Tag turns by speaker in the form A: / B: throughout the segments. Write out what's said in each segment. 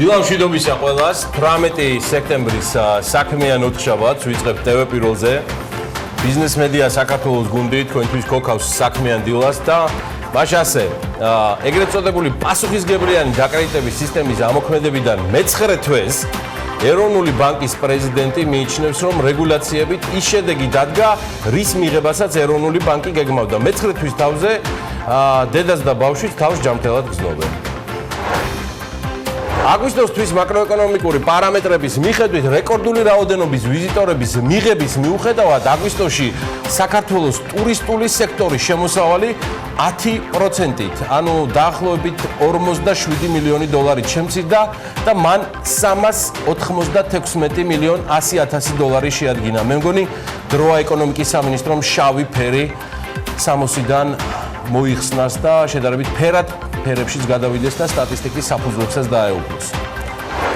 A: დილა მშვიდობისა ყველას 18 სექტემბრის საქმიან ოთხშაბათს ვიწყებთ TV პირველზე ბიზნეს მედია საქართველოს გუნდი თქვენთვის გქონავს საქმიან დილას და მაშ ასე ეგრეთ წოდებული პასუხისმგებლიანი დაკრედიტების სისტემის ამოქმედებიდან მე-9 თვეს ეროვნული ბანკის პრეზიდენტი მიიჩნევს რომ რეგულაციებით ის შედეგი დადგა რის მიღებასაც ეროვნული ბანკი გეგმავდა მე-9 თვის თავზე დედას და ბავშვიც თავს ჯანმრთელად გრძნობენ აგვისტოს მაკროეკონომიკური პარამეტრების მიხედვით რეკორდული რაოდენობის ვიზიტორების მიღების მიუხედავად აგვისტოში საქართველოს ტურისტული სექტორის შემოსავალი 10%-ით, ანუ დაახლოებით 47 მილიონი დოლარით შემცირდა და მან 396 მილიონ 100,000 დოლარი შეადგინა. მე მგონი დროა ეკონომიკის სამინისტრომ შავი ფერი სამოსიდან მოიხსნას და შედარებით ფერებშიც გადავიდეს და სტატისტიკის საფუძვლებსაც დაეუფლოს.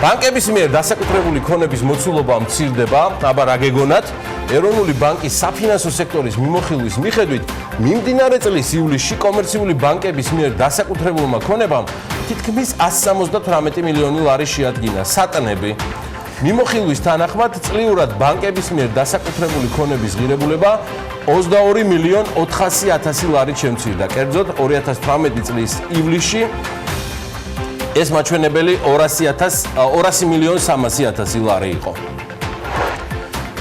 A: ბანკების მიერ დასაკუთრებული ქონების მოცულობა მცირდება, აბა რა გეგონათ, ეროვნული ბანკის საფინანსო სექტორის მიმოხილვის მიხედვით მიმდინარე წლის ივლისში კომერციული ბანკების მიერ დასაკუთრებულმა ქონებამ თითქმის 178 მილიონი ლარი შეადგინა. სატნები მიმოხილვის თანახმად წლიურად ბანკების მიერ დასაკუთრებული ქონების ღირებულება 22 მილიონ 400,000 ლარით შემცირდა. კერძოდ 2018 წლის ივლისში ეს მაჩვენებელი 200 მილიონ 300,000 ლარი იყო.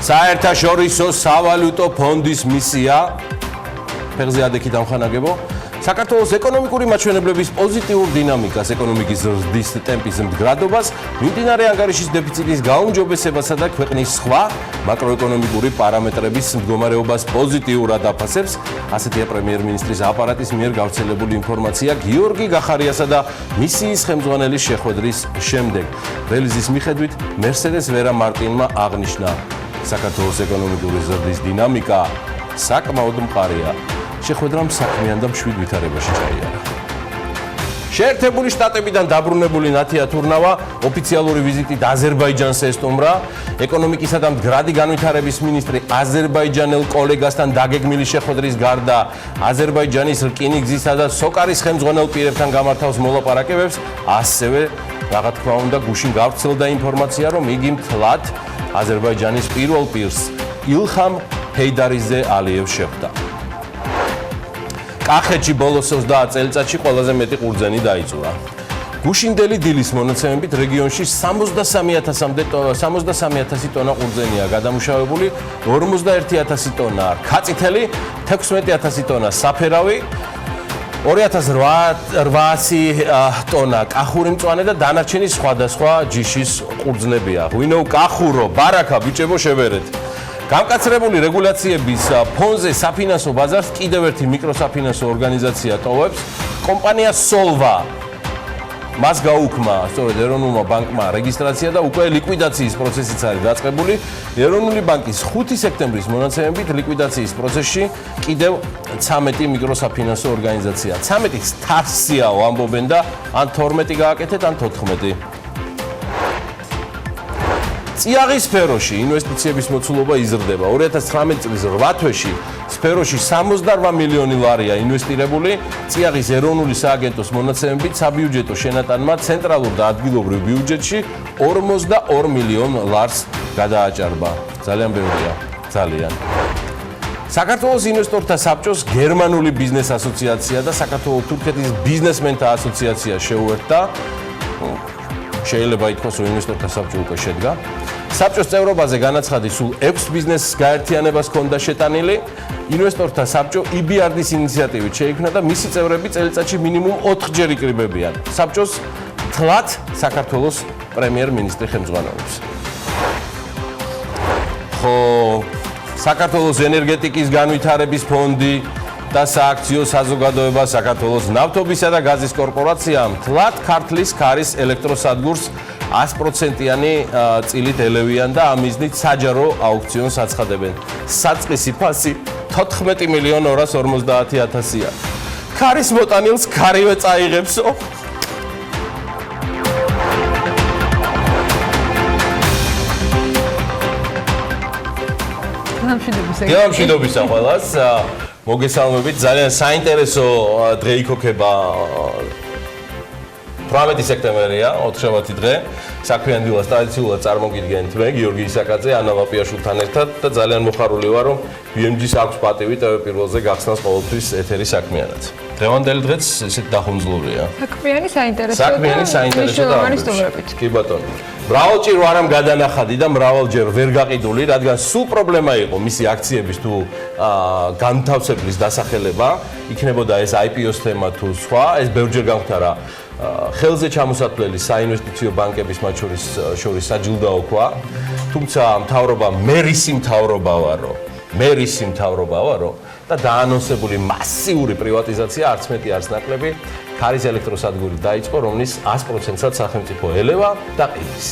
A: საერთაშორისო სავალუტო ფონდის მისია ფეხზე ადექი დამხანაგებო საქართველოს ეკონომიკური მაჩვენებლების პოზიტიურ დინამიკას, ეკონომიკის ზრდის ტემპის მდგრადობას, მიმდინარე ანგარიშის დეფიციტის გაუმჯობესებასა და ქვეყნის სხვა მაკროეკონომიკური პარამეტრების მდგომარეობას პოზიტიურად აფასებს, ასეთია პრემიერ-მინისტრის აპარატის მიერ გავრცელებული ინფორმაცია გიორგი გახარიასა და მისიის ხელმძღვანელის შეხვედრის შემდეგ. რელიზის მიხედვით მერსედეს ვერა მარტინმა აღნიშნა, საქართველოს ეკონომიკური ზრდის დინამიკა საკმაოდ მყარია. შეხვედრამ საქმიან და მშვიდ ვითარებაში ჩაიარა. შეერთებული შტატებიდან დაბრუნებული ნათია თურნავა ოფიციალური ვიზიტით აზერბაიჯანს ესტუმრა. ეკონომიკისა და მდგრადი განვითარების მინისტრი აზერბაიჯანელ კოლეგასთან დაგეგმილი შეხვედრის გარდა აზერბაიჯანის რკინიგზისა და სოკარის ხელმძღვანელ პირებთან გამართავს მოლაპარაკებებს, ასევე რა თქმა უნდა გუშინ გავრცელდა ინფორმაცია, რომ იგი მთლად აზერბაიჯანის პირველ პირს ილხამ ჰეიდარიზე ალიევს შეხვდა. კახეთში ბოლოს 30 წელიწადში ყველაზე მეტი ყურძენი დაიწურა. გუშინდელი დილის მონაცემებით რეგიონში 63,000 ტონა ყურძენია გადამუშავებული, 41,000 ტონა ქაწითელი, 16,000 ტონა საფერავი, 2,800 ტონა კახური მწვანე და დანარჩენი სხვადასხვა ჯიშის ყურძნებია. ღვინო კახურო, ბარაკა, ბიჭებო შევერეთ. გამკაცრებული რეგულაციების ფონზე საფინანსო ბაზარს კიდევ ერთი მიკროსაფინანსო ორგანიზაცია ტოვებს. კომპანია სოლვა მას გაუქმა სწორედ ეროვნულმა ბანკმა რეგისტრაცია და უკვე ლიკვიდაციის პროცესიც არის დაწყებული. ეროვნული ბანკის 5 სექტემბრის მონაცემებით ლიკვიდაციის პროცესში კიდევ 13 მიკროსაფინანსო ორგანიზაცია. 13-იც თასიაო ამბობენ და ან 12 გააკეთეთ, ან 14. წიაღის სფეროში ინვესტიციების მოცულობა იზრდება. 2019 წლის 8 თვეში სფეროში 68 მილიონი ლარია ინვესტირებული. წიაღის ეროვნული სააგენტოს მონაცემებით საბიუჯეტო შენატანმა ცენტრალურ და ადგილობრივ ბიუჯეტში 42 მილიონ ლარს გადააჭარბა. ძალიან ბევრია, ძალიან. საქართველოს ინვესტორთა საბჭოს გერმანული ბიზნეს ასოციაცია და საქართველოს-თურქეთის ბიზნესმენთა ასოციაცია შეუერთდა. შეიძლება ითქვას, რომ ინვესტორთა საბჭო უკვე შედგა. საბჭოს წევრობაზე განაცხადი სულ 6 ბიზნესს გაერთიანებას ჰქონდა შეტანილი. ინვესტორთა საბჭო EBRD-ის ინიციატივით შეიქმნა და მისი წევრები წელიწადში მინიმუმ 4-ჯერ იკრიბებიან. საბჭოს თლად საქართველოს პრემიერ-მინისტრი ხელმძღვანელობს. ხო, საქართველოს ენერგეტიკის განვითარების ფონდი და სააქციო საზოგადოება საქართველოს ნავთობისა და გაზის კორპორაციამ თლად ქართლის ქარის ელექტროსადგურს 100%-იანი წილით ელევიან და ამ მიზნით საჯარო აუქციონს აცხადებენ. საწყისი ფასი 14 მილიონ 250,000-ია. ქარის მოტანილს ქარივე წაიღებსო. მშვიდობისა ყველას. მოგესალმებით, ძალიან საინტერესო დღე იქოქება 18 სექტემბერია, 4-შაბათი დღე. საქმიანი დილას ტრადიციულად წარმოგიდგენთ მე, გიორგი ისაკაძე, ანა ვაპიაშვილთან ერთად და ძალიან მოხარული ვარ, რომ BMG-ს აქვს პატივი TV პირველზე გახსნას ყოველთვის ეთერი საქმიანად. დღევანდელი დღეც ისეთ დახუმძლურია.
B: საქმიანი საინტერესო
A: და ამბები. კი ბატონო. მრავალჯერ ვარამ გადანახადი და მრავალჯერ ვერ გაყიდული, რადგან სულ პრობლემა იყო მისი აქციების თუ განთავსებლის დასახელება, იქნებოდა ეს IPO-ს თემა თუ სხვა, ეს ბევრჯერ გამختარა ხელზე ჩამოსათვლელი საინვესტიციო ბანკების მათ შორის საჯილდაო ქვა, თუმცა მთავრობა მერისი მთავრობა ვარო და დაანონსებული მასიური პრივატიზაცია არც მეტი არც ნაკლები ქარის ელექტროსადგური დაიწყო, რომლის 100%-ად სახელმწიფო ელევა და ყიდის.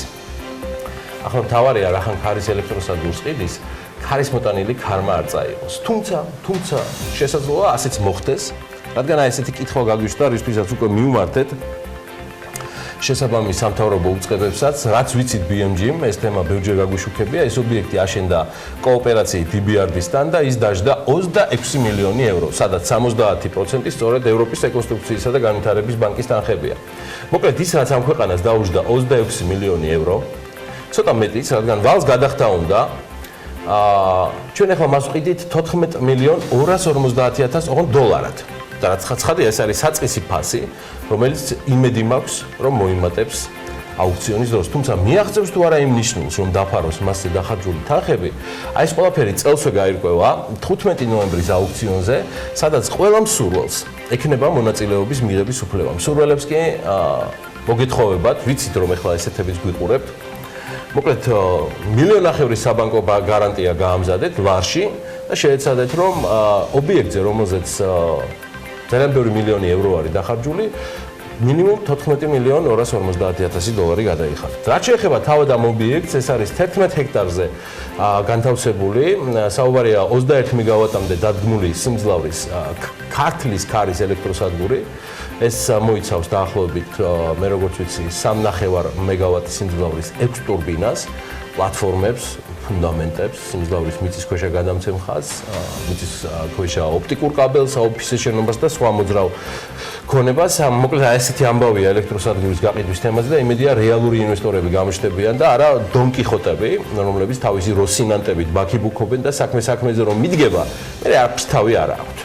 A: ახლა მთავარია რახან ქარის ელექტროსადგურს ყიდის, ქარის მოტანილი ქარმა არ წაიღოს. თუმცა შესაძლოა ასეც მოხდეს, რადგან ესეთი კითხვა გაგვიჩნდა, რისთვისაც უკვე მივმართეთ შესაბამის სამთავრობო უწყებებსაც, რაც ვიცით BMG-მ, ეს თემა ბევრჯერ გაგვიშუქებია, ეს ობიექტი აშენდა კოოპერაციით DBRD-სთან და ის დაждდა 26 მილიონი ევრო, სადაც 70% სწორედ ევროპის რეკონსტრუქციისა და განვითარების ბანკის თანხებია. მოკლედ ის რაც ამ ქვეყანას დაუждდა 26 მილიონი ევრო, ცოტა მეტიც, რადგან ვალს გადახდა უნდა ჩვენ ახლა მას ვყიდით 14 მილიონ 250.000 ოღონდ დოლარად. და რაც ცხადია, ეს არის საწყისი ფასი, რომელიც იმედი მაქვს, რომ მოიმატებს აუქციონის დროს. თუმცა მიაღწევს თუ არა იმ ნიშნულს, რომ დაფაროს მასზე დახარჯული თანხები, აი ეს ყველაფერი წელსვე გაირკვევა 15 ნოემბრის აუქციონზე, სადაც ყველა მსურველს ექნება მონაწილეობის მიღების უფლება. მსურველებს კი მოგეთხოვებათ, ვიცით რომ ახლა ესეთებიც გვიყურებთ. მოკლედ 1.5 მილიონი საბანკო გარანტია გაამზადეთ ლარში და შეეცადეთ რომ ობიექტზე, რომელზეც ძალიან ბევრი მილიონი ევრო არის დახარჯული, მინიმუმ 14 მილიონ 250.000 დოლარი გადაიხადოთ. რაც შეეხება თავად ამ ობიექტს, ეს არის 11 ჰექტარზე განთავსებული, საუბარია 21 მეგავატამდე დადგმული სიმძლავრის ქართლის ქარის ელექტროსადგური. ეს მოიცავს დაახლოებით, მე როგორც ვიცი, 3.5 მეგავატის სიმძლავრის 6 ტურბინას, პლატფორმებს, ფუნდამენტებს, სიმძლავრის მიწისქვეშა გადამცემ ხაზს, მიწისქვეშა ოპტიკურ კაბელს, ოფისის შენობას და სხვა მოძრავ ქონებას. მოკლედ ესეთი ამბავია ელექტროსადგურის გაყიდვის თემაზე და იმედია რეალური ინვესტორები გამოჩნდებიან და არა დონკიხოტები, რომლებიც თავისი როსინანტებით ბაქიბუქობენ და საქმეზე რომ მიდგება, მე არც თავი არ აქვთ.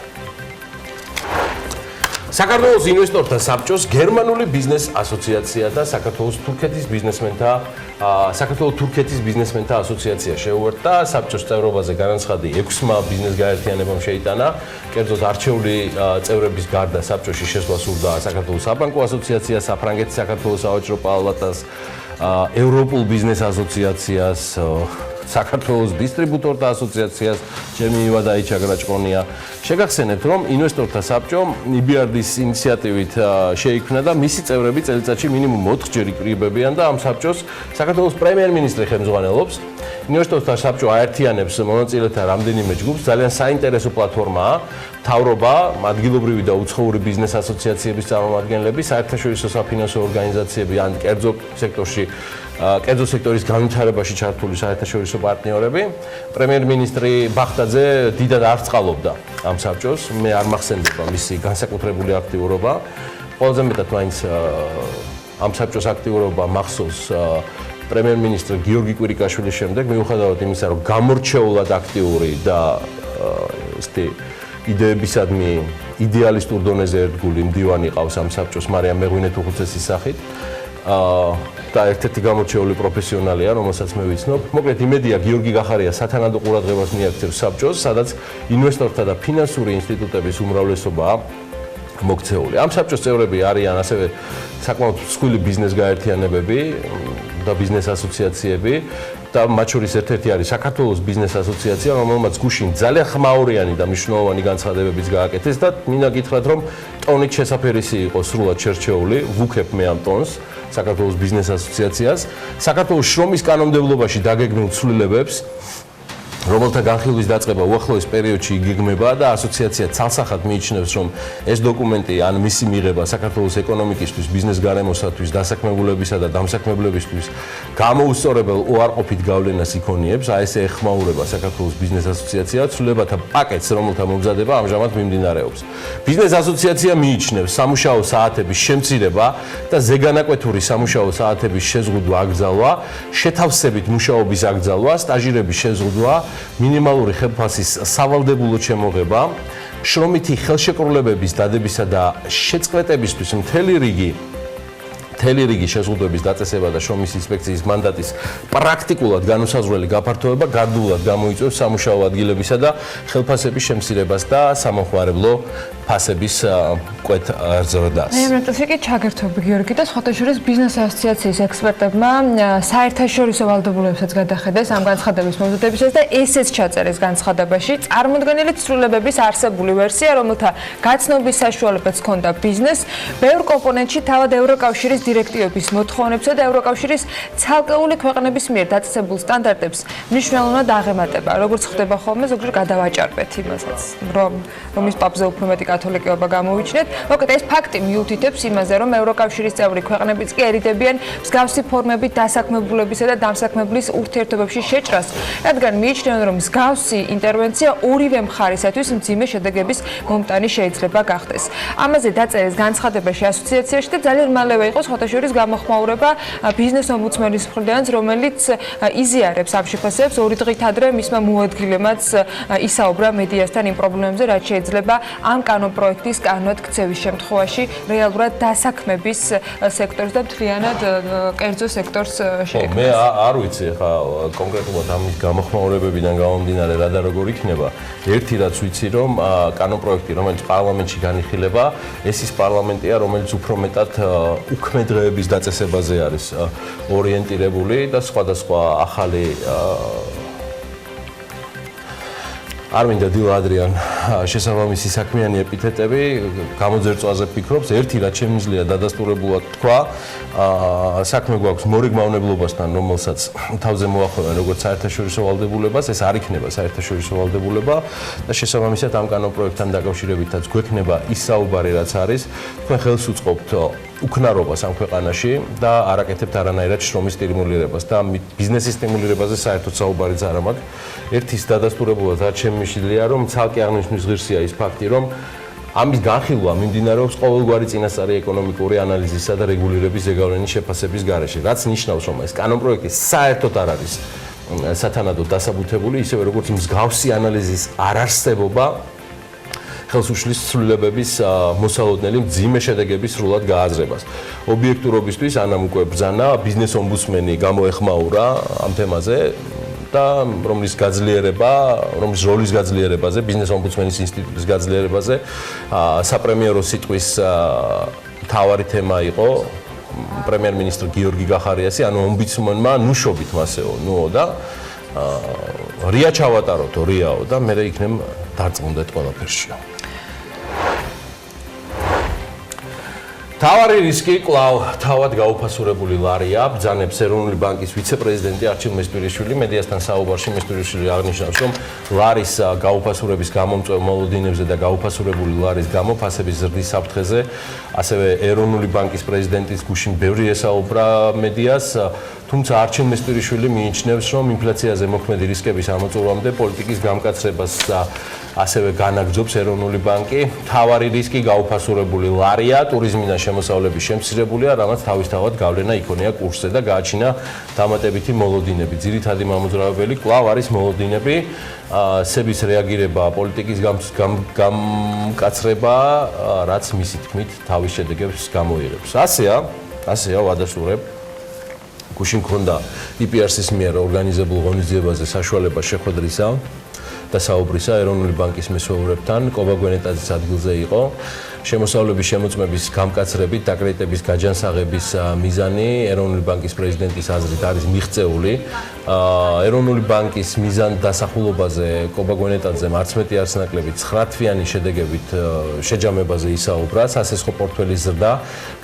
A: საქართველოს ინვესტორთა საბჭოს გერმანული ბიზნეს ასოციაცია და საქართველოს თურქეთის ბიზნესმენთა ასოციაცია შეუერთდა. საბჭოს წევრობაზე განაცხადი 6-მა ბიზნეს გაერთიანებამ შეიტანა. კერძოდ არჩეული წევრების გარდა საბჭოში შესვლა სურდა საქართველოს საბანკო ასოციაციას, საფრანგეთის საქართველოს სავაჭრო პალატას, ევროპულ ბიზნეს ასოციაციას, საქართველოს დისტრიბუტორთა ასოციაციას, ჩემი ივადაიჩა გრაჭყონია. შეგახსენებთ, რომ ინვესტორთა საბჭო EBRD-ის ინიციატივით შეიქმნა და მისი წევრები წელიწადში მინიმუმ 4 ჯერ იკრიბებიან და ამ საბჭოს საქართველოს პრემიერ-მინისტრი ხელმძღვანელობს. ინვესტორთა საბჭო აერთიანებს მონაწილეთა რამდენიმე ჯგუფს, ძალიან საინტერესო პლატფორმაა. მთავრობა, ადგილობრივი და უცხოური ბიზნეს ასოციაციების წარმომადგენლები, საერთაშორისო საფინანსო ორგანიზაციები ან კერძო სექტორის განვითარებაში ჩართული საერთაშორისო პარტნიორები. პრემიერ-მინისტრი ბახტაძე დიდად არ წყალობდა ამ საბჭოს, მე არ მახსენდება მისი განსაკუთრებული აქტიურობა. ყველაზე მეტად მაინც ამ საბჭოს აქტიურობა მახსოვს პრემიერ-მინისტრი გიორგი კვირიკაშვილის შემდეგ, მიუხედავად იმისა, რომ გამორჩეულად აქტიური და იდეებისადმი იდეალისტურ დონეზე ერთგული მდივანი ყავს ამ საბჭოს მარიამ მეღვინეთუხუცესის სახით. და ერთ-ერთი გამორჩეული პროფესიონალია, რომელსაც მე ვიცნობ. მოკლედ იმედია გიორგი გახარია სათანადო ყურადღებას მიაქცევს საბჭოს, სადაც ინვესტორთა და ფინანსური ინსტიტუტების უმრავლესობაა მოქცეული. ამ საბჭოს წევრები არიან ასევე საკმაოდ მსხვილი ბიზნეს გაერთიანებები და ბიზნეს ასოციაციები და მათ შორის ერთ-ერთი არის საქართველოს ბიზნეს ასოციაცია, რომელმაც გუშინ ძალიან ხმაურიანი და მნიშვნელოვანი განცხადებებიც გააკეთეს და მინდა გითხრათ, რომ ტონით შესაფერისი იყო სრულად შერჩეული, ვუქებ მე ამ ტონს საქართველოს ბიზნეს ასოციაციას. საქართველოს შრომის კანონმდებლობაში დაგეგმილ ცვლილებებს რომელთა განხილვის დაწყება უახლოეს პერიოდში იგეგმება და ასოციაცია ცალსახად მიიჩნევს, რომ ეს დოკუმენტი ან მისი მიღება საქართველოს ეკონომიკისთვის, ბიზნეს გარემოსათვის, დასაქმებულებისა და დამსაქმებლებისთვის გამოუსწორებელ უარყოფით გავლენას იქონიებს. აი ესე ეხმაურება საქართველოს ბიზნეს ასოციაცია ცვლილებათა პაკეტს, რომელთა მომზადება ამჟამად მიმდინარეობს. ბიზნეს ასოციაცია მიიჩნევს სამუშაო საათების შემცირება და ზეგანაკვეთური სამუშაო საათების შეზღუდვა აკრძალვა, შეთავსებით მუშაობის აკრძალვა, სტაჟირების შეზღუდვა, მინიმალური ხელფასის სავალდებულო შემოღება, შრომითი ხელშეკრულებების დადებისა და შეწყვეტებისთვის მთელი რიგი შეზღუდვების დაწესება და შრომის ინსპექციის მანდატის პრაქტიკულად განუსაზღვრელი გაფართოება გარდულად გამოიწვევს სამუშაო ადგილებისა და ხელფასების შემცირებას და სამოხმარებლო ფასების კვეთ ზრდას.
B: მე ჩაგერთვები გიორგი და სხვათა შორის ბიზნეს ასოციაციის ექსპერტებმა საერთაშორისო ვალდებულებებსაც გადახედეს ამ განცხადების მომზადებისას და ესეც ჩაწერეს განცხადებაში წარმოდგენილი ცვლილებების არსებული ვერსია, რომელთა გაცნობის საშუალებაც ჰქონდა ბიზნესს, ბევრ კომპონენტში თავად ევროკავშირის დირექტივების მოთხოვნებსა და ევროკავშირის ცალკეული ქვეყნების მიერ დაწესებულ სტანდარტებს მნიშვნელოვნად აღემატება. Როგორც ხდება ხოლმე, ზოგჯერ გადავაჭარბეთ იმასაც, რომის პაპზე უფრო მეტი კათოლიკეობა გამოვიჩნეთ. მოკლედ ეს ფაქტი მიუთითებს იმაზე, რომ ევროკავშირის წევრი ქვეყნებიც კი ერიდებიან მსგავსი ფორმებით დასაქმებულებისა და დამსაქმებლის ურთიერთობებში შეჭრას, რადგან მიიჩნევენ, რომ მსგავსი ინტერვენცია ორივე მხარისათვის მძიმე შედეგების მომტანი შეიძლება გახდეს. ამაზე დაწერეს განცხადებაში ასოციაციაში და ძალიან მალევე იყო სხვათა შორის გამოხმაურება ბიზნეს ომბუდსმენის მხრიდან, რომელიც იზიარებს ამ შეფასებებს. 2 დღით ადრე მისმა მოადგილემაც ისაუბრა მედიასთან იმ პრობლემებზე, რაც შეიძლება ამ კანონპროექტის კანონად ქცევის შემთხვევაში რეალურად დასაქმების სექტორს და მთლიანად კერძო სექტორს შეეკრიბა.
A: მე არ ვიცი ხა კონკრეტულად ამის გამოხმაურებებიდან გამომდინარე რა და როგორ იქნება. ერთი რაც ვიცი, რომ კანონპროექტი, რომელიც პარლამენტში განიხილება, ეს ის პარლამენტია, რომელიც უფრო მეტად უქმე დღეების დაწესებაზე არის ორიენტირებული და სხვადასხვა ახალი არ მინდა დილა ადრიან შესაბამისი საქმიანი ეპითეტები გამოძერწვაზე ფიქრობს. ერთი რაც შემიძლია დადასტურებულად თქვა, საქმე გვაქვს მორიგმავნებლობასთან, რომელსაც თავზე მოახვევენ როგორც საერთაშორისო ვალდებულებას, ეს არ იქნება საერთაშორისო ვალდებულება და შესაბამისად ამ კანონპროექტთან დაკავშირებითაც გვექნება ის საუბარი, რაც არის. თქვენ ხელს უწყობთ უკნარობას ამ ქვეყანაში და არ აკეთებთ არანაირად შრომის სტიმულირებას და ბიზნესის სტიმულირებაზე საერთოდ საუბარიც არ მაქვს. ერთის დადასტურებულად რაც შემიძლია, რომ ცალკე აღნიშნვის ღირსია ის ფაქტი, რომ ამის განხილვა მიმდინარეობს ყოველგვარი წინასწარი ეკონომიკური ანალიზისა და რეგულირების ზეგავლენის შეფასების გარეშე, რაც ნიშნავს, რომ ეს კანონპროექტი საერთოდ არ არის სათანადოდ დასაბუთებული, ისევე როგორც მსგავსი ანალიზის არარსებობა ხელს უშლის ცვლილებების მოსალოდნელი მძიმე შედეგების სრულად გააზრებას. ობიექტურობისთვის ანამ უკვე ბრძანა ბიზნეს ომბუდსმენი გამოეხმაურა ამ თემაზე და რომლის როლის გაძლიერებაზე, ბიზნეს ომბუდსმენის ინსტიტუტის გაძლიერებაზე საპრემიერო სიტყვის მთავარი თემა იყო პრემიერ-მინისტრი გიორგი გახარიასი, ანუ ომბუდსმენმა ნუშობით მასეო და რია ჩავატაროთო რიაო და მე იქნებ დარწმუნდეთ ყველაფერშიო. თავარი რისკი კვლავ თავად გაუფასურებული ლარია, ბრძანებს ეროვნული ბანკის ვიცე-პრეზიდენტი არჩილ მესტვირიშვილი. მედიასთან საუბარში მესტვირიშვილი აღნიშნავს, რომ ლარის გაუფასურების გამომწვევ მოლოდინებზე და გაუფასურებული ლარის გამო ფასების ზრდის საფრთხეზე, ასევე ეროვნული ბანკის პრეზიდენტის გუშინ ბევრი ესაუბრა მედიას. თუმცა არჩილ მესტვირიშვილი მიიჩნევს, რომ ინფლაციაზე მოქმედი რისკების ამოწურვამდე პოლიტიკის გამკაცრებას ასევე განაგრძობს ეროვნული ბანკი. თავარი რისკი გაუფასურებული ლარია, ტურიზმიდან შემოსავლების შემცირებულია, რამაც თავისთავად გავლენა იქონია კურსზე და გააჩინა დამატებითი მოლოდინები. ძირითადი მამოძრავებელი კვლავ არის მოლოდინები, სების რეაგირება, პოლიტიკის გამკაცრება, რაც მისი თქმით თავის შედეგებს გამოიღებს. ასეა ვადასტურებ. გუშინ ქონდა IPRS-ის მიერ ორგანიზებულ ღონისძიებაზე საშუალება შეხვედრისა და საუბრისა ეროვნული ბანკის მესვეურებთან, კობა გვენეტაძის ადგილზე იყო. შემოსავლების შემოწმების გამკაცრებით დაკრედიტების გაჯანსაღების მიზანი ეროვნული ბანკის პრეზიდენტის აზრით არის მიღწეული. ეროვნული ბანკის მიზან დასახულობაზე კობა გვენეტაძემ არც მეტი არც ნაკლები 9 თვიანი შედეგებით შეჯამებაზე ისაუბრა. სასესხო პორტფელის ზრდა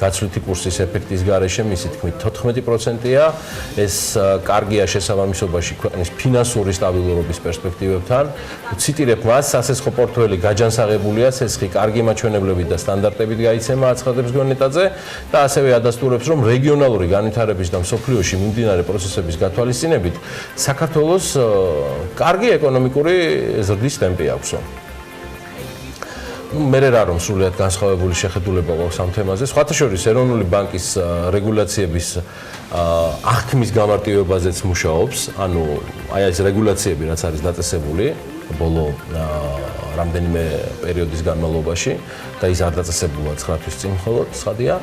A: გაცვლითი კურსის ეფექტის გარეშე მისი თქმით 14%-ია. ეს კარგია შესაბამისობაში ქვეყნის ფინანსური სტაბილურობის პერსპექტივებთან. ციტირებ მას, სასესხო პორტფელი გაჯანსაღებულია, სესხი კარგი მაჩვენებლებით და სტანდარტებით გაიცემა, აცხადებს გვენეტაძე და ასევე ადასტურებს, რომ რეგიონალური განვითარების და მსოფლიოში მიმდინარე პროცესების გათვალისწინებით საქართველოს კარგი ეკონომიკური ზრდის ტემპი აქვს. მე რა რომ სრულად განსხვავებული შეხედულება გვაქვს ამ თემაზე. სხვათა შორის ეროვნული ბანკის რეგულაციების აღქმის გამარტივებაზეც მუშაობს. ანუ აი ეს რეგულაციები რაც არის დაწესებული ბოლო რამდენიმე პერიოდის განმავლობაში და ის არ დაწესებულა 9 თვის წინ მხოლოდ ცხადია.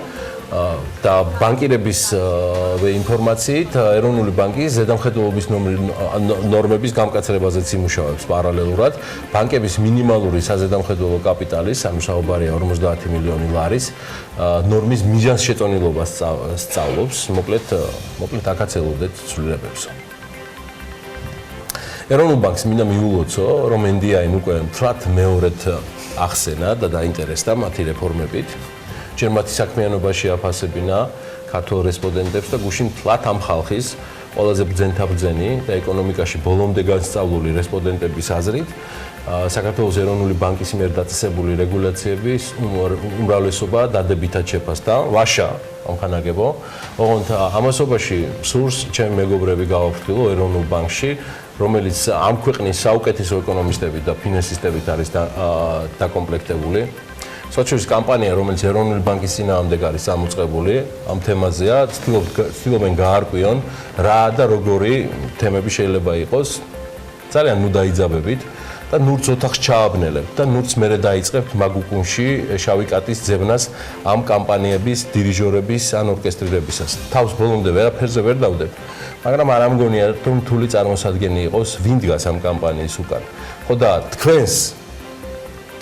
A: და ბანკირების ინფორმაციით ეროვნული ბანკი ზედამხედველობის ნორმების გამკაცრებაზეც იმუშავებს პარალელურად. ბანკების მინიმალური საზედამხედველო კაპიტალის, ანუ საუბარია 50 მილიონი ლარის ნორმის მიზანს შეწონილობას სწავლობს. მოკლედ აქაც ელოდეთ ცვლილებებს. ეროვნულ ბანკს მინდა მიულოცო, რომ NDI-ն უკვე მთლად მეორედ ახსენა და დაინტერესდა მათი რეფორმებით. ჯერ მათი საქმიანობაში აფასებინა ქართულ რესპონდენტებს და გუშინ მთლად ამ ხალხის ყველაზე ბრძენთაბრძენი და ეკონომიკაში ბოლომდე განსწავლული რესპონდენტების აზრით საქართველოს ეროვნული ბანკის მიერ დაწესებული რეგულაციების უმრავლესობა დადებითად შეფასდა. ვაშა ამხანაგებო, ოღონდ ამასობაში სურს ჩემი მეგობრები გავაფრთხილო ეროვნულ ბანკში, რომელიც ამ ქვეყნის საუკეთესო ეკონომისტებით და ფინანსისტებით არის დაკომპლექტებული. სოციალური კამპანია, რომელიც ეროვნული ბანკის წინააღმდეგ არის ამოწყებული, ამ თემაზეა, ცდილობენ გაარკვიონ რა და როგორი თემები შეიძლება იყოს. ძალიან ნუ დაიძაბებით და ნურც ოთახს ჩააბნელებთ და ნურც მერე დაიწყებთ მაგუკუნში შავი კატის ძებნას ამ კამპანიების დირიჟორების ან ორკესტრირებისას. თავს ბოლომდე ვერაფერზე ვერ დავდებთ, მაგრამ არ ამგონია რომ რთული წარმოსადგენი იყოს ვინ დგას ამ კამპანიის უკან. ხო და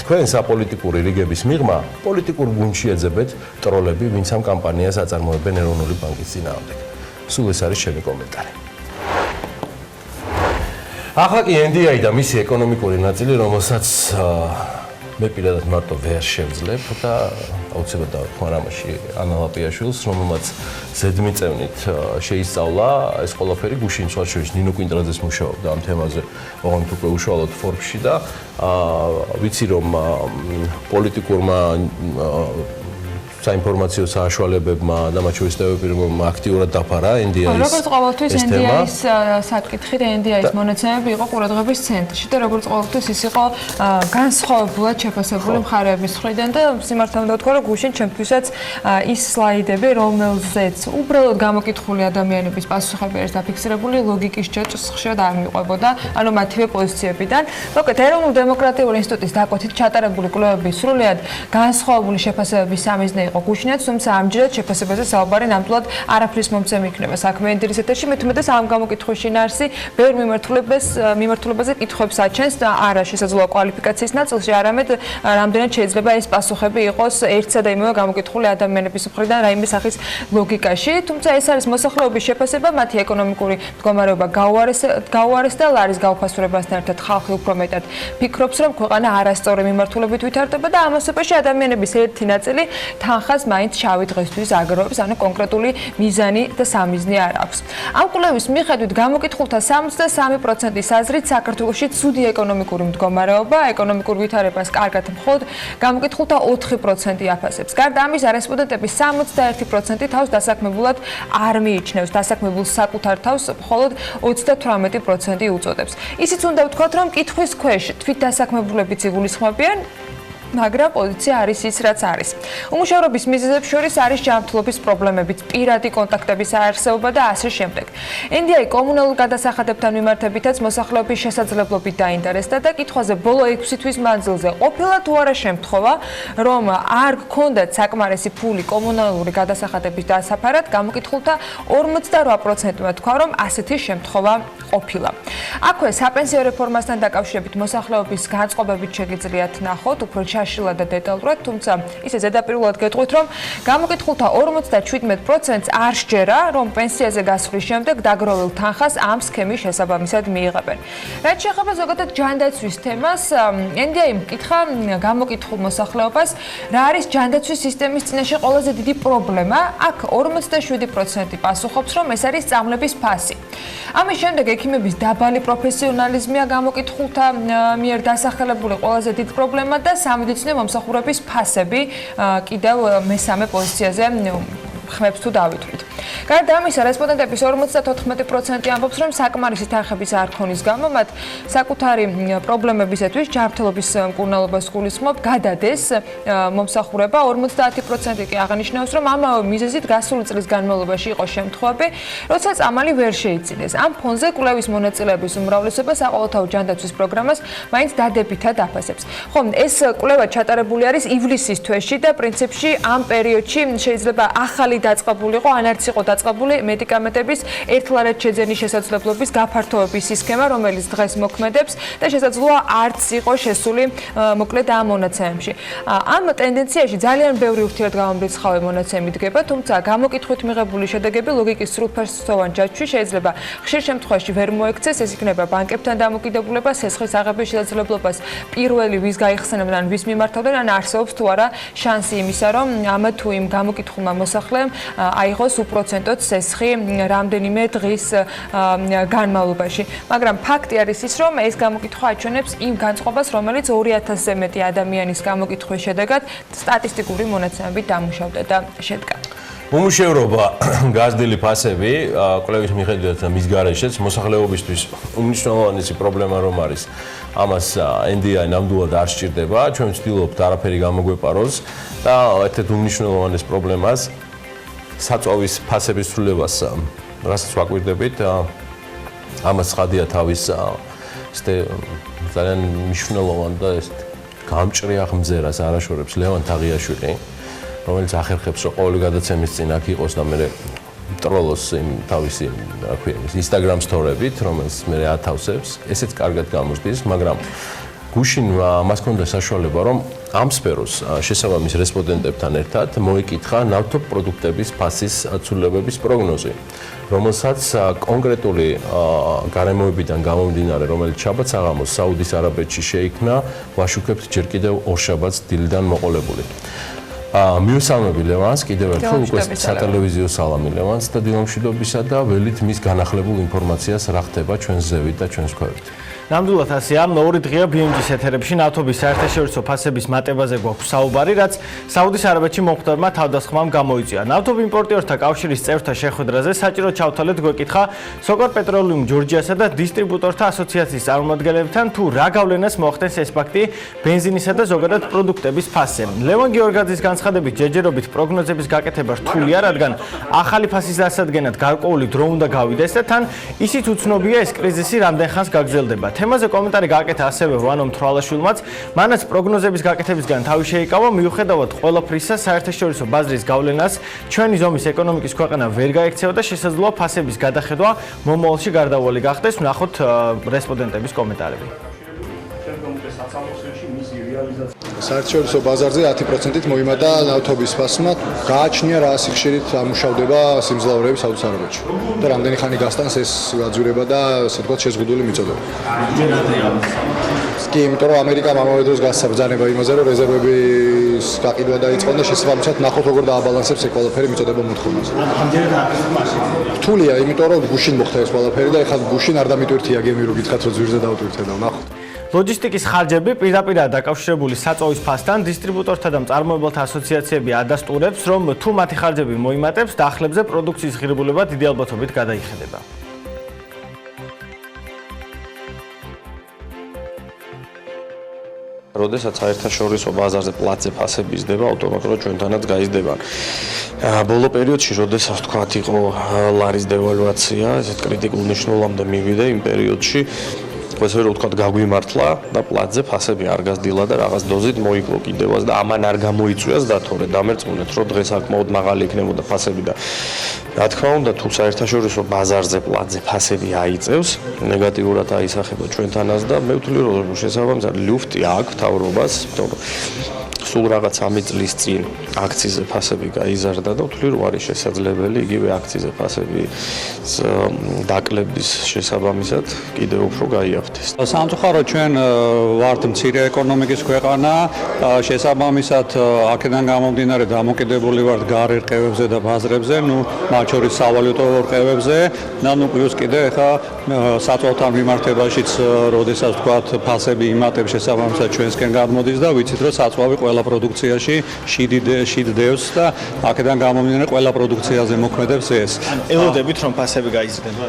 A: თქვენ საპოლიტიკური რიგების მიღმა პოლიტიკურ გუნდში ეძებეთ ტროლები, ვინც ამ კამპანიას აწარმოებენ ეროვნული ბანკის წინააღმდეგ. სულ ეს არის ჩემი კომენტარი. ახლა კი NDI და მისი ეკონომიკური ნაწილი, რომელსაც მე პირადად მარტო ვერ შევძლებ და აუცილებლად დავთქვა რამაში ანა ლაპიაშვილს, რომელმაც ზედმიწევნით შეისწავლა ეს ყველაფერი გუშინ სხვაშორის ნინო კვინტრაძეს მუშაობდა ამ თემაზე, ოღონდ უკვე უშუალოდ Forbes-ში და ვიცი რომ პოლიტიკურმა საინფორმაციო საშუალებებმა და მათ შორის ტელევიზიამ აქტიურად დაფარა NDI-ის.
B: როგორც ყოველთვის NDI-ის საკითხი და NDI-ის მონაცემები იყო ყურადღების ცენტრში და როგორც ყოველთვის ის იყო განსხვავებულად შეფასებული მხარეების მხრიდან და სიმართლე უნდა ვთქვა, რომ გუშინ ჩემთვისაც ის სლაიდები, რომელზეც უბრალოდ გამოკითხული ადამიანების პასუხები არის დაფიქსირებული, ლოგიკის ჯაჭვს ხშირად არ მიყვებოდა, ანუ მათივე პოზიციებიდან. მოკლედ, ეროვნულ დემოკრატიული ინსტიტუტის დაკვეთით ჩატარებული კვლევები სრულად განსხვავებული შეფასებების სამიზნე იყო გუშინაც, თუმცა ამჯერად შეფასებაზე საუბარი ნამდვილად არაფრის მომცემი იქნება საქმიანი დილის ეთერში. მე თუმცა ამ გამოკითხვის შინაარსი ბევრ მიმართულებაზე კითხვებს აჩენს და არა შესაძლოა კვალიფიკაციის ნაწილში, არამედ რამდენად შეიძლება ეს პასუხები იყოს ერთსა და იმავე გამოკითხული ადამიანების მხრიდან რაიმე სახის ლოგიკაში. თუმცა ეს არის მოსახლეობის შეფასება, მათი ეკონომიკური მდგომარეობა გაუარეს და ლარის გაუფასურებასთან ერთად ხალხი უფრო მეტად ფიქრობს, რომ ქვეყანა არასწორი მიმართულებით ვითარდება და ამასობაში ადამიანების ერთი ნაწილი თანხას მაინც შავი დღესთვის აგროვებს, ანუ კონკრეტული მიზანი და სამიზნე არ აქვს. ამ კვლევის მიხედვით გამოკითხულთა 63%-ის აზრით საქართველოში ცუდი ეკონომიკური მდგომარეობა, ეკონომიკურ ვითარებას კარგად მხოლოდ გამოკითხულთა 4% აფასებს. გარდა ამისა, რესპონდენტების 61% თავს დასაქმებულად არ მიიჩნევს, დასაქმებულს საკუთარ თავს მხოლოდ 38% უწოდებს. ისიც უნდა ვთქვათ, რომ კითხვის ქვეშ თვით დასაქმებულებიც იგულისხმებიან, მაგრამ პოზიცია არის ის, რაც არის. უმუშევრობის მიზეზებს შორის არის ჯანმრთელობის პრობლემებიც, პირადი კონტაქტების არარსეობა და ასე შემდეგ. NDI კომუნალურ გადასახადებთან მიმართებითაც მოსახლეობის შესაძლებლობით დაინტერესდა და კითხვაზე ბოლო 6 თვის მანძილზე ყოფილა თუ არა შემთხვევა, რომ არ გქონდათ საკმარისი ფული კომუნალური გადასახადების დასაფარად, გამოკითხულთა 48%-მა თქვა, რომ ასეთი შემთხვევა ყოფილა. აქვე საპენსიო რეფორმასთან დაკავშირებით მოსახლეობის განწყობებით შეგიძლიათ ნახოთ უფრო შაშილად და დეტალურად, თუმცა ისე ზედაპირულად გეტყვით, რომ გამოკითხულთა 57%-ს არ სჯერა, რომ პენსიაზე გასვლის შემდეგ დაგროვილ თანხას ამ სქემის შესაბამისად მიიღებენ. რაც შეეხება ზოგადად ჯანდაცვის თემას, ენდიაი მკითხა გამოკითხულ მოსახლეობას, რა არის ჯანდაცვის სისტემის წინაშე ყველაზე დიდი პრობლემა? აქ 47% პასუხობს, რომ ეს არის სწავლების ფასი. ამის შემდეგ ექიმების დაბალი პროფესიონალიზმია გამოკითხულთა მიერ დასახელებული ყველაზე დიდი პრობლემა და სამედიცინო მომსახურების ფასები კიდევ მესამე პოზიციაზე ხმებს თუ დავითვლით. გარდა ამისა, რესპონდენტების 54% ამბობს, რომ საკმარისი თანხების არ ქონის გამო მათ საკუთარი პრობლემებისათვის ჯანმრთელობის მკურნალობას გულისხმობ გადადეს მომსახურება. 50% კი აღნიშნავს, რომ ამავე მიზეზით გასული წლის განმავლობაში იყო შემთხვევები, როდესაც ამალი ვერ შეიძინეს. ამ ფონზე კვლევის მონაწილეების უმრავლესობა საყოველთაო ჯანდაცვის პროგრამას მაინც დადებითად აფასებს. ხო, ეს კვლევა ჩატარებული არის ივლისის თვეში და პრინციპში ამ პერიოდში შეიძლება ახალი დაწყებულიყო, ან არც იყო დაწყებული მედიკამენტების ერთლარად შეძენის შესაძლებლობის გაფართოების სქემა, რომელიც დღეს მოქმედებს და შესაძლოა არც იყო შესული მოკლედ ამ მონაცემებში. ამ ტენდენციაში ძალიან ბევრი ურთიერთგამომრიცხავი მონაცემი დგება, თუმცა გამოკითხვით მიღებული შედეგები ლოგიკის სრულფასოვან ჯაჭვში შეიძლება ხშირ შემთხვევაში ვერ მოექცეს, ეს იქნება ბანკებთან დამოკიდებულება, სესხის აღების შესაძლებლობას პირველი ვის გაიხსენებენ, ან ვის მიმართავდნენ, ან არსებობს თუ არა შანსი იმისა, რომ ამ თუ იმ გამოკითხულმა მოსახლემ აიღოს უპროცენტოდ სესხი რამდენიმე დღის განმავლობაში. მაგრამ ფაქტი არის ის, რომ ეს გამოკითხვა აჩვენებს იმ განწყობას, რომელიც 2000-ზე მეტი ადამიანის გამოკითხვის შედეგად სტატისტიკური მონაცემებით დამუშავდა და შედგა.
A: უმუშევრობა, გაზრდილი ფასები, კვლევის მიხედვით და მის გარეშეც მოსახლეობისთვის უმნიშვნელოვანესი პრობლემა რომ არის. ამას NDI ნამდვილად არ სჭირდება, ჩვენ ვცდილობთ არაფერი გამოგვეპაროს და ერთ-ერთ უმნიშვნელოვანეს პრობლემას საწვავის ფასების ცვლილებას რასაც ვაკვირდებით, ამას ცხადია თავის ძალიან მნიშვნელოვან და გამჭრე აღმზერას არაშორებს ლევან თაღიაშვილი, რომელიც ახერხებს, რომ ყოველი გადაცემის წინ აქ იყოს და მე მტროლოს იმ თავისი, რა ქვია, Instagram story-ებით, რომელიც მე ათავსებს, ესეც კარგად გამოსდის, მაგრამ გუშინ მას ჰქონდა საშუალება, რომ ამ სფეროს შესაბამის რესპონდენტებთან ერთად მოიკითხა ნავთობპროდუქტების ფასის ცვლილებების პროგნოზი, რომელსაც კონკრეტული გარემოებიდან გამომდინარე, რომელიც შაბათ საღამოს საუდის არაბეთში შეიქმნა, ვაშუქებთ ჯერ კიდევ ორშაბათს დილიდან მოყოლებული. მიუსალმები ლევანს კიდევ ერთხელ უკვე სატელევიზიო სალამი ლევანს და დილამშვიდობისა და ველით მის განახლებულ ინფორმაციას რა ხდება ჩვენს ზევით და ჩვენს ქვევით.
C: ნამდვილად ასეა, ორი დღეა BMG-ის ეთერებში ნავთობის საერთაშორისო ფასების მატებაზე გვაქვს საუბარი, რაც საუდის არაბეთში მომხდარმა თავდასხმამ გამოიწვია. ნავთობ იმპორტიორთა კავშირის წევრთა შეხვედრაზე საჭირო ჩავთვალეთ გვეკითხა სოკარ პეტროლიუმ ჯორჯიასა და დისტრიბუტორთა ასოციაციის წარმომადგენლებთან თუ რა გავლენას მოახდენს ეს ფაქტი ბენზინისა და ზოგადად პროდუქტების ფასზე. ლევან გიორგაძის განცხადებით ჯერჯერობით პროგნოზების გაკეთება რთულია, რადგან ახალი ფასის დასადგენად გარკვეული დრო უნდა გავიდეს და თან ისიც უცნობია ეს კრიზისი რამდენ ხანს გაგრძელდება. თემაზე კომენტარი გააკეთა ასევე ვანო მთრვალაშვილმაც, მანაც პროგნოზების გაკეთებისგან თავი შეიკავა, მიუხედავად ყველაფრისა საერთაშორისო ბაზრის გავლენას ჩვენი ზომის ეკონომიკის ქვეყანა ვერ გაექცევა და შესაძლოა ფასების გადახედვა მომავალში გარდაუვალი გახდეს. ვნახოთ რესპონდენტების კომენტარები.
D: საერთაშორისო ბაზარზე 10%-ით მოიმატა ნავთობის ფასმა, გააჩნია რა სიხშირით ამუშავდება სიმძლავრეები საუდის არაბეთში. და რამდენი ხანი გასტანს ეს აძურება და ასე ვთქვათ შეზღუდული მიწოდება. კი, იმიტომ რომ ამერიკამ ამავე დროს გასაბრძანება იმაზე, რომ რეზერვების გაყიდვა დაიწყო და შესაბამისად ნახოთ როგორ დააბალანსებს ეს ყველაფერი მიწოდება მოთხოვნაზე. რთულია, იმიტომ რომ გუშინ მოხდა ეს ყველაფერი და ეხლა გუშინ არ დამიტვირთია გემი რო გითხათ რომ ძვირზე დავტვირთე და ნახოთ.
C: ლოჯისტიკის ხარჯები პირდაპირაა დაკავშირებული საწვავის ფასთან, დისტრიბუტორთა და მწარმოებელთა ასოციაციები ადასტურებს, რომ თუ მათი ხარჯები მოიმატებს, დახლებზე პროდუქციის ღირებულება დიდი ალბათობით გადაიხედება.
E: როდესაც საერთაშორისო ბაზარზე პლატზე ფასები იზრდება, ავტომატურად ჩვენთანაც გაიზრდება. ბოლო პერიოდში, როდესაც თქვათ იყო ლარის დევალვაცია, ესეთ კრიტიკულ მნიშვნელობამდე მივიდა იმ პერიოდში ესე რომ ვთქვათ, გაგვიმართლა და პლატზე ფასები არ გასდილა და რაღაც დოზით მოიკლო კიდევაც და ამან არ გამოიწვიას დათორე. დამერწმუნეთ, რომ დღეს საკმაოდ მაღალი იქნებოდა ფასები და რა თქმა უნდა, თუ საერთაშორისო ბაზარზე პლატზე ფასები აიწევს, ნეგატიურად აისახება ჩვენთანაც და მე ვთვლი, რომ შესაბამისად ლუფტი აქვს მთავრობას, სულ რაღაც 3 წლის წინ აქციზე ფასები გაიზარდა და ვთვლი, რომ არის შესაძლებელი იგივე აქციზე ფასების დაკლების შესაბამისად კიდევ უფრო გაიაფთეს.
F: სამწუხაროდ ჩვენ ვართ მცირე ეკონომიკის ქვეყანა, შესაბამისად აქედან გამომდინარე დამოკიდებული ვართ გარე რყევებზე და ბაზრებზე, მათ შორის სავალუტო რყევებზე და პლუს კიდე ხა საწოლთან მიმართებაშიც, როდესაც ვთქვათ, ფასები იმატებს შესაბამისად ჩვენსკენ გადმოდის და ვიცით, რომ საწვავი ყველა პროდუქციაში შიდ დევს და აქედან გამომდინარე ყველა პროდუქციაზე მოქმედებს ეს.
C: ელოდებით რომ ფასები გაიზრდება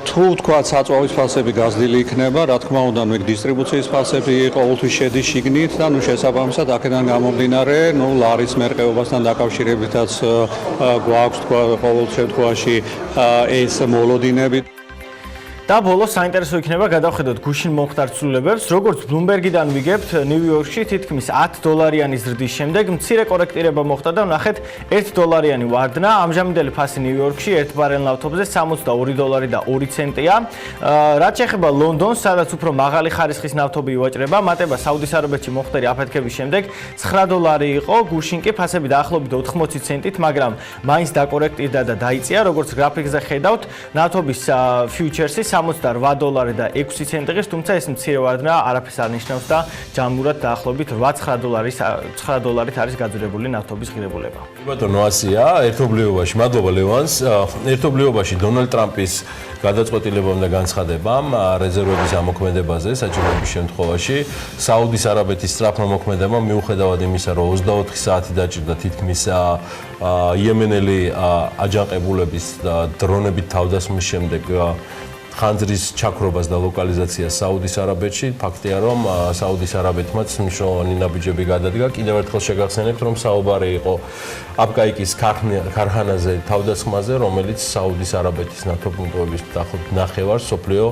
F: თუ ვთქვათ, საწვავის ფასები გაზრდილი იქნება, რა თქმა უნდა, დისტრიბუციის ფასები ყოველთვის შედის შიგნით და შესაბამისად აქედან გამომდინარე, ლარის მერყეობასთან დაკავშირებითაც გვაქვს თქვა ყოველ შემთხვევაში ეს მოლოდინები.
C: და ბოლოს საინტერესო იქნება გადავხედოთ გუშინ მომხდარ ცვლილებებს, როგორც ბლუმბერგიდან ვიგებთ, ნიუ-იორკში თითქმის $10 ზრდის შემდეგ მცირე კორექტირება მოხდა და ვნახეთ $1 ვარდნა. ამჟამინდელი ფასი ნიუ-იორკში 1 ბარელ ნავთობზე $62 და 2 ცენტია. რაც შეეხება ლონდონს, სადაც უფრო მაღალი ხარისხის ნავთობი ივაჭრება, მატება საუდის არაბეთში მომხდარი აფეთქების შემდეგ $9 იყო, გუშინ კი ფასები დაახლოებით 80 ცენტით, მაგრამ მაინც დაკორექტირდა და დაიწია, როგორც გრაფიკზე ხედავთ, ნავთობის ფიუჩერსი $68 და 6 ცენტი, თუმცა ეს მცირე ვარდნა არაფერს არ ნიშნავს და ჯამურად დაახლოებით $9 არის გაძვირებული ნავთობის ღირებულება.
A: ბატონო, ასია, ერთობლიობაში, მადლობა ლევანს. ერთობლიობაში დონალდ ტრამპის გადაწყვეტილება უნდა განცხადებამ რეზერვების ამოქმედებაზე საჭიროების შემთხვევაში. საუდის არაბეთის სწრაფმა მოქმედებამ მიუხედავად იმისა, რომ 24 საათი დაჭირდა თითქმის იემენელი აჯანყებულების დრონებით თავდასხმის შემდეგ ხანძრის ჩაქრობას და ლოკალიზაციას საუდის არაბეთში. ფაქტია, რომ საუდის არაბეთმაც მნიშვნელოვანი ნაბიჯები გადადგა. კიდევ ერთხელ შეგახსენებთ, რომ საუბარი იყო აპკაიკის ქარხანაზე თავდასხმაზე, რომელიც საუდის არაბეთის ნავთობმოპოვების დაახლოებით ნახევარს მსოფლიო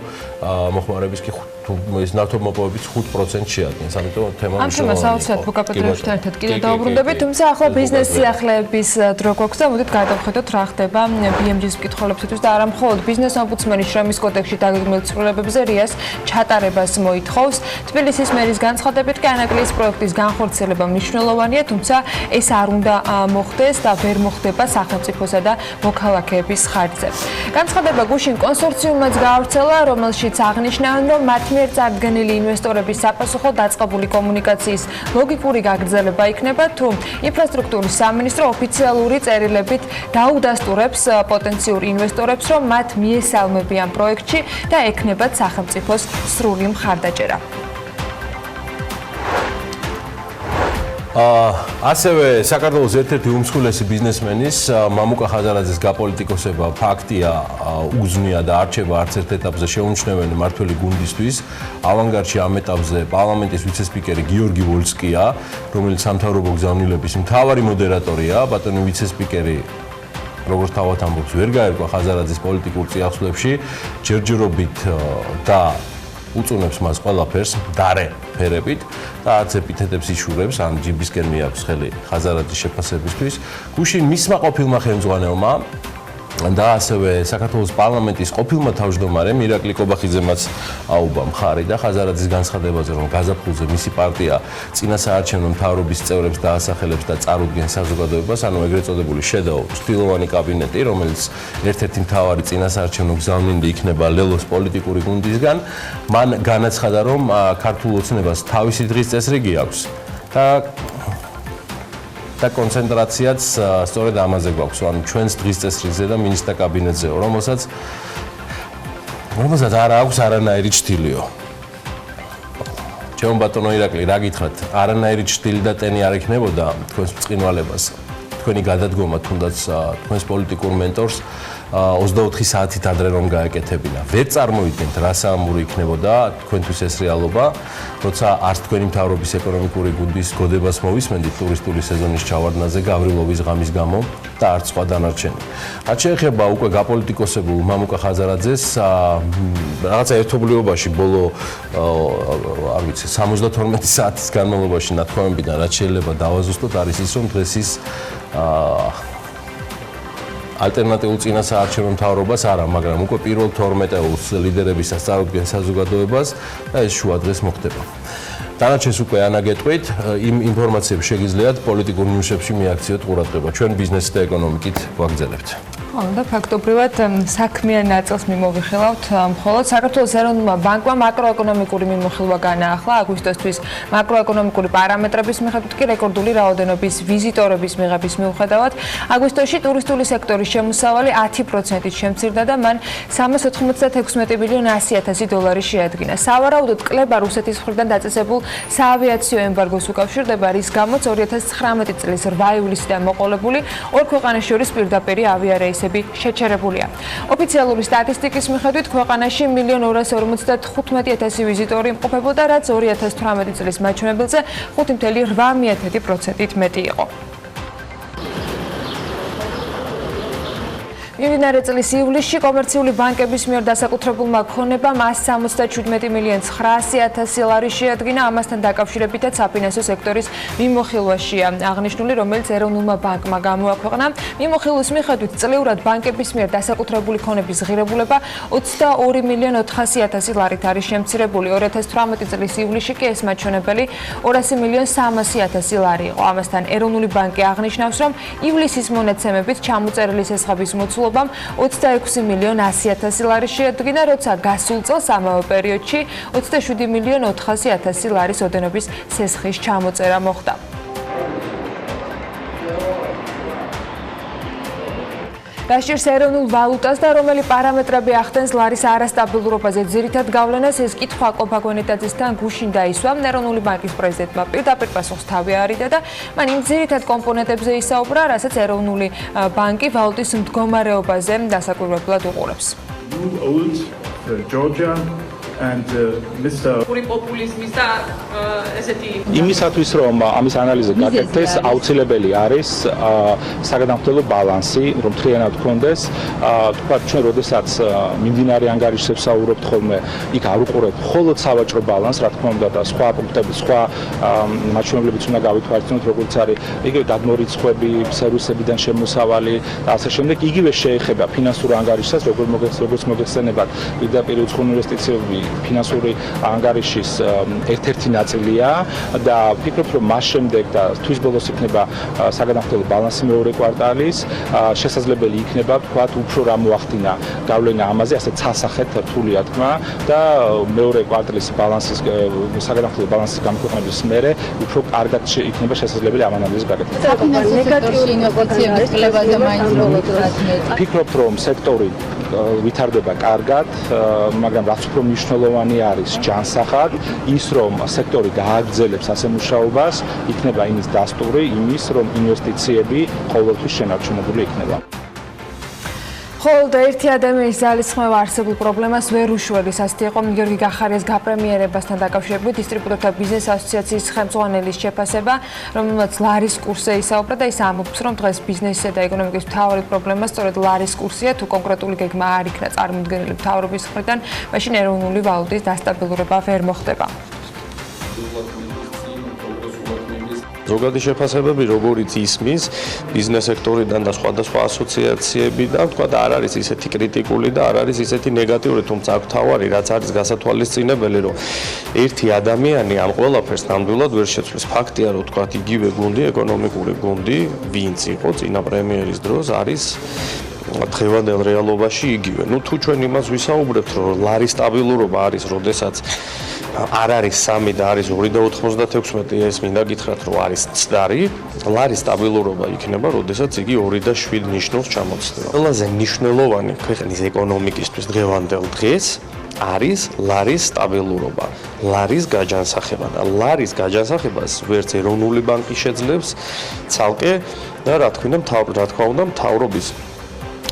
A: მოხმარების კი ეს ნავთობმოპოვების 5% შეადგენს. ამიტომ თემა
B: ამ თემას აუცილებლად ფოკაპეტრებში ერთად კიდე დაუბრუნდებით, თუმცა ახლა ბიზნეს სიახლეების დრო გვაქვს და მოდით გადავხედოთ რა ხდება BMG-ს მკითხველებისთვის და არა მხოლოდ ბიზნეს ომბუდსმენი შრომის კოდექსში დაგეგმილ ცვლილებებზე რიას ჩატარებას მოითხოვს. თბილისის მერის განცხადებით კი ანაკლიის პროექტის განხორციელება მნიშვნელოვანია, თუმცა ეს არ უნდა მოხდეს და ვერ მოხდება სახელმწიფოსა და მოქალაქეების ხარჯზე. განცხადება გუშინ კონსორციუმმაც გაავრცელა, რომელშიც აღნიშნავენ, რომ მათ მიერ წარდგენილი ინვესტორების საპასუხო დაწყებული კომუნიკაციის ლოგიკური გაგრძელება იქნება, თუ ინფრასტრუქტურის სამინისტრო ოფიციალური წერილებით დაუდასტურებს პოტენციურ ინვესტორებს, რომ მათ მიესალმებიან პროექტში და ექნებათ სახელმწიფოს სრული მხარდაჭერა.
A: ასევე საქართველოს ერთ-ერთი უმსხვილესი ბიზნესმენის მამუკა ხაზარაძის გაპოლიტიკოსება ფაქტია უგზნია და არჩევა არც ერთ ეტაპზე შეუმჩნეველი მმართველი გუნდისთვის. ავანგარდში ამ ეტაპზე პარლამენტის ვიცე-სპიკერი გიორგი ვოლსკია, რომელიც სამთავრობო გზავნილების მთავარი მოდერატორია, ბატონი ვიცე-სპიკერი როგორც თავად ამბობს, ვერ გაერკვა ხაზარაძის პოლიტიკურ წიაღსვლებში, ჯერჯერობით და უწუნებს მას ყველაფერს დარე ფერებით და არც ეპითეტებს იშურებს, ან ჯიბისკენ მიაქვს ხელი ხაზარაძის შეფასებისთვის. გუშინ მისმა ყოფილმა ხელმძღვანელმა და ასევე საქართველოს პარლამენტის ყოფილმა თავმჯდომარემ ირაკლი კობახიძემაც აუბა მხარი და ხაზარაძის განცხადებაზე, რომ გაზაფხულზე მისი პარტია წინასაარჩევნო მთავრობის წევრებს დაასახელებს და წარუდგენს საზოგადოებას, ანუ ეგრეთ წოდებული შედაო ცდილოვანი კაბინეტი, რომელიც ერთ-ერთი მთავარი წინასაარჩევნო გზავნილი იქნება ლელოს პოლიტიკური გუნდისგან. მან განაცხადა, რომ ქართულ ოცნებას თავისი დღის წესრიგი აქვს და კონცენტრაციაც სწორედ ამაზე გვაქვს, ანუ ჩვენს დღის წესრიგზე და მინისტრთა კაბინეტზეო, რომელსაც არ აქვს არანაირი ჩრდილიო. ჩემო ბატონო ირაკლი, რა გითხრათ, არანაირი ჩრდილი და ტენი არ იქნებოდა თქვენს ბრწყინვალებას, თქვენი გადადგომა თუნდაც თქვენს პოლიტიკურ მენტორს 24 საათით ადრე რომ გაეკეთებინა. ვერ წარმოვიდგენთ რა საამური იქნებოდა თქვენთვის ეს რეალობა, როცა არც თქვენი მთავრობის ეკონომიკური გუნდის გოდებას მოვისმენდით ტურისტული სეზონის ჩავარდნაზე გავრილოვის ღამის გამო და არც სხვა დანარჩენი. რაც შეეხება უკვე გაპოლიტიკოსებულ მამუკა ხაზარაძეს, რაღაცა ერთობლიობაში ბოლო არ ვიცი 72 საათის განმავლობაში ნათქვამებიდან რაც შეიძლება დავაზუსტოთ არის ის რომ დღეს ის ალტერნატიულ წინასაარჩევნო მთავრობას არა, მაგრამ უკვე პირველ 12-ს ლიდერებისას წარუდგენს საზოგადოებას და ეს შუა დღეს მოხდება. დანარჩენს უკვე ანაგეტყვით, იმ ინფორმაციებს შეგიძლიათ პოლიტიკურ ნიუსებში მიაქციოთ ყურადღება. ჩვენ ბიზნესით და ეკონომიკით ვაგრძელებთ.
B: და ფაქტობრივად საქმიან ნაწილს მიმოვიხილავთ, მხოლოდ საქართველოს ეროვნულმა ბანკმა მაკროეკონომიკური მიმოხილვა განაახლა აგვისტოსთვის მაკროეკონომიკური პარამეტრების მიხედვით კი რეკორდული რაოდენობის ვიზიტორების მიღების მიუხედავად აგვისტოში ტურისტული სექტორის შემოსავალი 10%-ით შემცირდა და მან 396 მილიონ 100,000 დოლარი შეადგინა. სავარაუდოდ კლება რუსეთის მხრიდან დაწესებულ საავიაციო ემბარგოს უკავშირდება, რის გამოც 2019 წლის 8 ივლისიდან მოყოლებული ორ ქვეყანას შორის პირდაპირი ავიარეისები შეჩერებულია. ოფიციალური სტატისტიკის მიხედვით ქვეყანაში 1,255,000 ვიზიტორი იმყოფებოდა, რაც 2018 წლის მაჩვენებელზე 5,8%-ით მეტი იყო. მიმდინარე წლის ივლისში კომერციული ბანკების მიერ დასაკუთრებულმა ქონებამ 177,900,000 ლარი შეადგინა, ამასთან დაკავშირებითაც საფინანსო სექტორის მიმოხილვაშია აღნიშნული, რომელიც ეროვნულმა ბანკმა გამოაქვეყნა. მიმოხილვის მიხედვით წლიურად ბანკების მიერ დასაკუთრებული ქონების ღირებულება 22,400,000 ლარით არის შემცირებული. 2018 წლის ივლისში კი ეს მაჩვენებელი 200,300,000 ლარი იყო. ამასთან ეროვნული ბანკი აღნიშნავს, რომ ივლისის მონაცემებით ჩამოწერილი სესხების მოცულობა 26,100,000 ლარი შეადგინა, როცა გასულ წელს ამავე პერიოდში 27,400,000 ლარის ოდენობის სესხის ჩამოწერა მოხდა. რაშიც ეროვნულ ვალუტას და რომელი პარამეტრები ახდენს ლარის არასტაბილურობაზე ძირითად გავლენას, ეს კითხვა კოპაგონეტაძესთან გუშინ დაისვა. ეროვნული ბანკის პრეზიდენტმა პირდაპირ პასუხს თავი არიდა და მან იმ ძირითად კომპონენტებზე ისაუბრა, რასაც ეროვნული ბანკი ვალუტის მდგომარეობაზე დასაკვირვებლად უყურებს.
G: პოპულიზმის და ესეთი
H: იმისათვის რომ ამის ანალიზი გაკეთდეს, აუცილებელი არის საგანმანათლებლო ბალანსი, რომ მთლიანად გქონდეს. თქვათ, ჩვენ როდესაც მიმდინარე ანგარიშებს საუბრობთ ხოლმე, იქ არ უყურებთ მხოლოდ სავაჭრო ბალანსს, რა თქმა უნდა, და სხვა პუნქტები, სხვა მაჩვენებლებიც უნდა გავითვალისწინოთ, როგორც არის იგივე გადმორიცხვები, სერვისებიდან შემოსავალი და ასე შემდეგ. იგივე შეეხება ფინანსურ ანგარიშსაც, როგორც მოგეხსენებათ, პირდაპირ უცხო ინვესტიციები ფინანსური ანგარიშის ერთ-ერთი ნაწილია და ვფიქრობ, რომ მას შემდეგ და თვის ბოლოს იქნება საგანმანათლებლო ბალანსი მეორე კვარტალის, შესაძლებელი იქნება ვთქვათ, უფრო რა მოახდინა გავლენა ამაზე, ასე ცალსახედ რთულია თქმა და მეორე კვარტალის ბალანსის საგანმანათლებლო ბალანსის გამოქვეყნების მერე უფრო კარგად იქნება შესაძლებელი ამ ანალიზის გაკეთება.
I: ნეგატიური ინოვაციების კლებაზე მაინც როგორ
H: ვფიქრობ, რომ სექტორი ვითარდება კარგად, მაგრამ რაც უფრო მნიშვნელოვანი არის ჯანსაღად ის, რომ სექტორი გააგრძელებს ასე მუშაობას, იქნება იმის დასტური, იმის, რომ ინვესტიციები ყოველთვის შენარჩუნებული იქნება.
B: ხოლო და ერთი ადამიანის ძალისხმევა არსებულ პრობლემას ვერ უშუალებს. ასეთი იყო გიორგი გახარიას გაპრემიერებასთან დაკავშირებით დისტრიბუტორთა ბიზნეს ასოციაციის ხელმძღვანელის შეფასება, რომელმაც ლარის კურსზე ისაუბრა და ის ამბობს, რომ დღეს ბიზნესისა და ეკონომიკის მთავარი პრობლემა სწორედ ლარის კურსია. თუ კონკრეტული გეგმა არ იქნა წარმოდგენილი მთავრობის მხრიდან, მაშინ ეროვნული ვალუტის დასტაბილურება ვერ მოხდება.
E: ზოგადი შეფასებები, როგორც ისმის ბიზნეს სექტორიდან და სხვადასხვა ასოციაციებიდან, თქვა და არ არის ისეთი კრიტიკული და არ არის ისეთი ნეგატიური, თუმცა აქ თავარი რაც არის გასათვალისწინებელი, რომ ერთი ადამიანი ამ ყველაფერს ნამდვილად ვერ შეცვლის. ფაქტია, რომ თქვა იგივე გუნდი, ეკონომიკური გუნდი, ვინც იყო წინა პრემიერის დროს, არის დღევანდელ რეალობაში იგივე. ნუ თუ ჩვენ იმას ვისაუბრებთ, რომ ლარის სტაბილურობა არის, როდესაც არ არის 3 და არის 2.96, ეს მინდა გითხრათ, რომ არის ცდარი, ლარის სტაბილურობა იქნება, როდესაც იგი 2.7 ნიშნულს ჩამოცდება. ყველაზე მნიშვნელოვანი ქვეყნის ეკონომიკისთვის დღევანდელ დღეს არის ლარის სტაბილურობა, ლარის გაჯანსაღება და ლარის გაჯანსაღებას ვერც ეროვნული ბანკი შეძლებს ცალკე და რა თქმა უნდა მთავრობის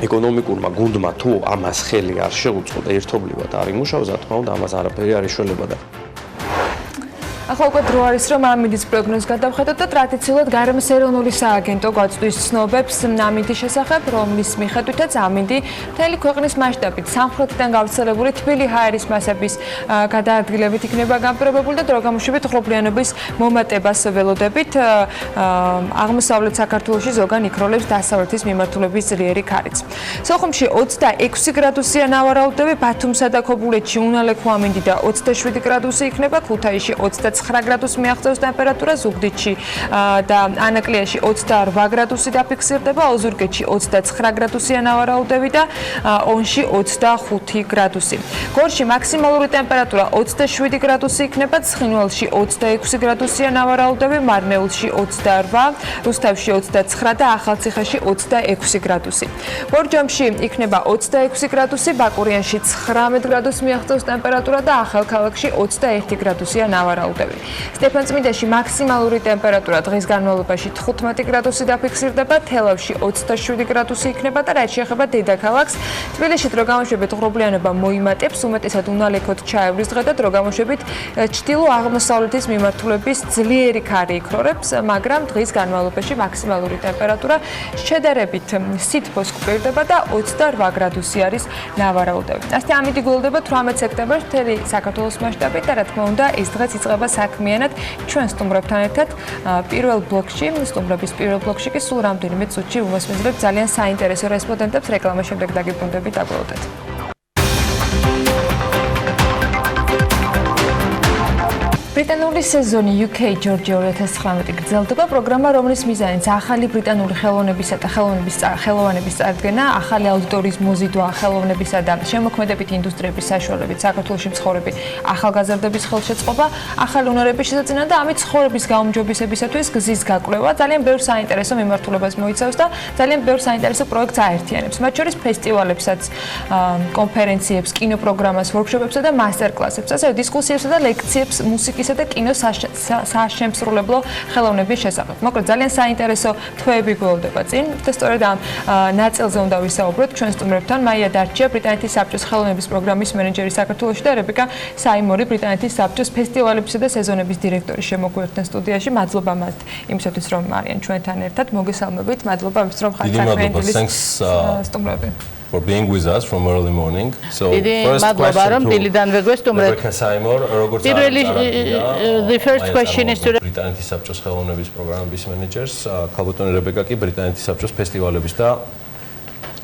E: ეკონომიკურმა გუნდმა თუ ამას ხელი არ შეუწყო და ერთობლივად არ იმუშაოს, რა თქმა უნდა, ამას არაფერი არ იშველება და
B: ახლა უკვე დრო არის რომ ამინდის პროგნოზს გადავხედოთ და ტრადიციულად გარემოს ეროვნული სააგენტო გვაწვდის ცნობებს ამინდის შესახებ, რომლის მიხედვითაც ამინდი მთელი ქვეყნის მასშტაბით სამხრეთიდან გავრცელებული თბილი ჰაერის მასების გადაადგილებით იქნება გამპირობებული და დროგამოშებით ღრუბლიანობის მომატებას ველოდებით. აღმოსავლეთ საქართველოში ზოგან იქროლებს დასავლეთის მიმართულების ძლიერი ქარიც. სოხუმში 26 გრადუსია ნავარაუდები, ბათუმსა და ქობულეთში უნალექო ამინდი და 27 გრადუსი იქნება, ქუთაისში 29 გრადუსი მიაღწევს ტემპერატურა, ზუგდიდში და ანაკლიაში 28 გრადუსი დაფიქსირდება, ოზურგეთში 29 გრადუსია ნავარაუდები და ონში 25 გრადუსი. გორში მაქსიმალური ტემპერატურა 27 გრადუსი იქნება, ცხინვალში 26 გრადუსია ნავარაუდები, მარნეულში 28, რუსთავში 29 და ახალციხეში 26 გრადუსი. ბორჯომში იქნება 26 გრადუსი, ბაკურიანში 19 გრადუსი მიაღწევს ტემპერატურა და ახალქალაქში 21 გრადუსია ნავარაუდები. სტეფანწმინდაში მაქსიმალური ტემპერატურა დღის განმავლობაში 15 გრადუსი დაფიქსირდება, თელავში 27 გრადუსი იქნება და რაც შეეხება დედაქალაქს, თბილისში დროგამოშვებით ღრუბლიანობა მოიმატებს, უმეტესად უნალექოდ ჩაევრის დღე და დროგამოშვებით ჩრდილო-აღმოსავლეთის მიმართულების ძლიერი ქარი იქრორებს, მაგრამ დღის განმავლობაში მაქსიმალური ტემპერატურა შედარებით სითბოს კვირდება და 28 გრადუსი არის ნავარაუდები. ასე ამინდი გულდება 18 სექტემბერს მთელი საქართველოს მასშტაბით და რა თქმა უნდა ეს დღეც იწყება საქმიანად ჩვენ სტუმრებთან ერთად პირველ ბლოკში, სტუმრების პირველ ბლოკში კი სულ რამდენიმე წუთში უმასპინძლებთ ძალიან საინტერესო რესპონდენტებს რეკლამის შემდეგ დაგიბრუნდებით დაგველოდეთ. ბრიტანული სეზონი UK Georgia 2019 გრძელდება, პროგრამა, რომლის მიზანიც ახალი ბრიტანული ხელოვნებისა და ხელოვნების წარდგენა, ახალი აუდიტორიის მოზიდვა ხელოვნებისა და შემოქმედებითი ინდუსტრიების საშუალებით საქართველოში მცხოვრები ახალგაზრდების ხელშეწყობა, ახალი უნარების შესაძენა და ამით ცხოვრების გაუმჯობესებისათვის გზის გაკვლევა ძალიან ბევრ საინტერესო მიმართულებას მოიცავს და ძალიან ბევრ საინტერესო პროექტს აერთიანებს. მათ შორის ფესტივალებსაც, კონფერენციებს, კინოპროგრამას, ვორქშოპებსა და მასტერკლასებს, ასევე დისკუსიებსა და ლექციებს მუსიკის და კინოს საშემსრულებლო ხელოვნების შესახებ. მოკლედ ძალიან საინტერესო თვეები გველოდება წინ და სწორედ ამ ნაწილზე უნდა ვისაუბროთ ჩვენ სტუმრებთან. მაია დარჩია, ბრიტანეთის საბჭოს ხელოვნების პროგრამის მენეჯერი საქართველოში და რებეკა საიმორი, ბრიტანეთის საბჭოს ფესტივალებისა და სეზონების დირექტორი შემოგვიერთდნენ სტუდიაში. მადლობა მათ იმისათვის რომ არიან ჩვენთან ერთად. მოგესალმებით. მადლობა იმისთვის რომ ხართ საქმიანობის სტუმრები.
A: For being with us from early morning. So first
J: მადლობა რომ დილიდანვე გვესტუმრეთ. The first question is to
A: ბრიტანეთის საბჭოს ხელოვნების პროგრამების მენეჯერს, ქალბატონი რებეკა კი ბრიტანეთის საბჭოს ფესტივალების და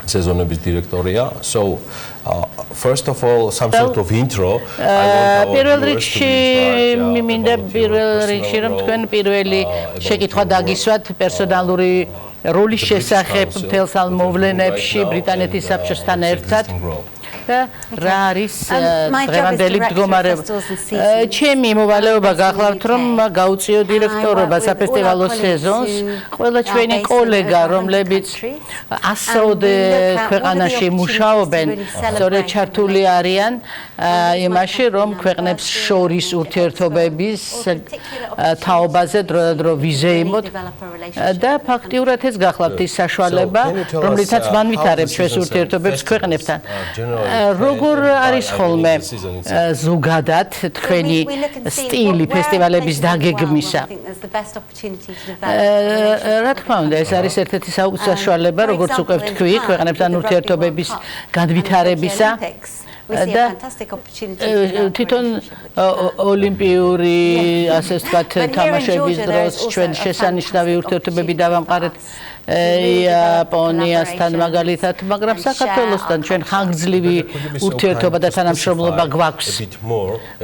A: სეზონების დირექტორია. So first of all some sort of intro.
J: პირველ რიგში მინდა პირველ რიგში რომ თქვენ პირველი შეკითხვა დაგისვათ პერსონალური როლის შესახებ მთელ მოვლენებში ბრიტანეთის საბჭოსთან ერთად და რა არის დღევანდელი მდგომარეობა. ჩემი მოვალეობა გახლავთ რომ გაუწიო დირექტორობა საფესტივალო სეზონს, ყველა ჩვენი კოლეგა რომლებიც ასაოდე ქვეყანაში მუშაობენ, სწორედ ჩართული არიან იმაში რომ ქვეყნებს შორის ურთიერთობების თაობაზე დროდადრო ვიზეიმოთ და ფაქტიურად ეს გახლავთ ის საშუალება რომლითაც განვითარებს ჩვენს ურთიერთობებს ქვეყნებთან. როგორ არის ხოლმე ზოგადად თქვენი სტილი ფესტივალების დაგეგმისა? რა თქმა უნდა, ეს არის ერთ-ერთი საშუალება, როგორც უკვე ვთქვი, ქვეყნებთან ურთიერთობების განვითარებისა და თვითონ ოლიმპიური, ასე ვთქვათ, თამაშების დროს ჩვენ შესანიშნავი ურთიერთობები დავამყარეთ იაპონიასთან მაგალითად, მაგრამ საქართველოსთან ჩვენ ხანგრძლივი ურთიერთობა და თანამშრომლობა გვაქვს.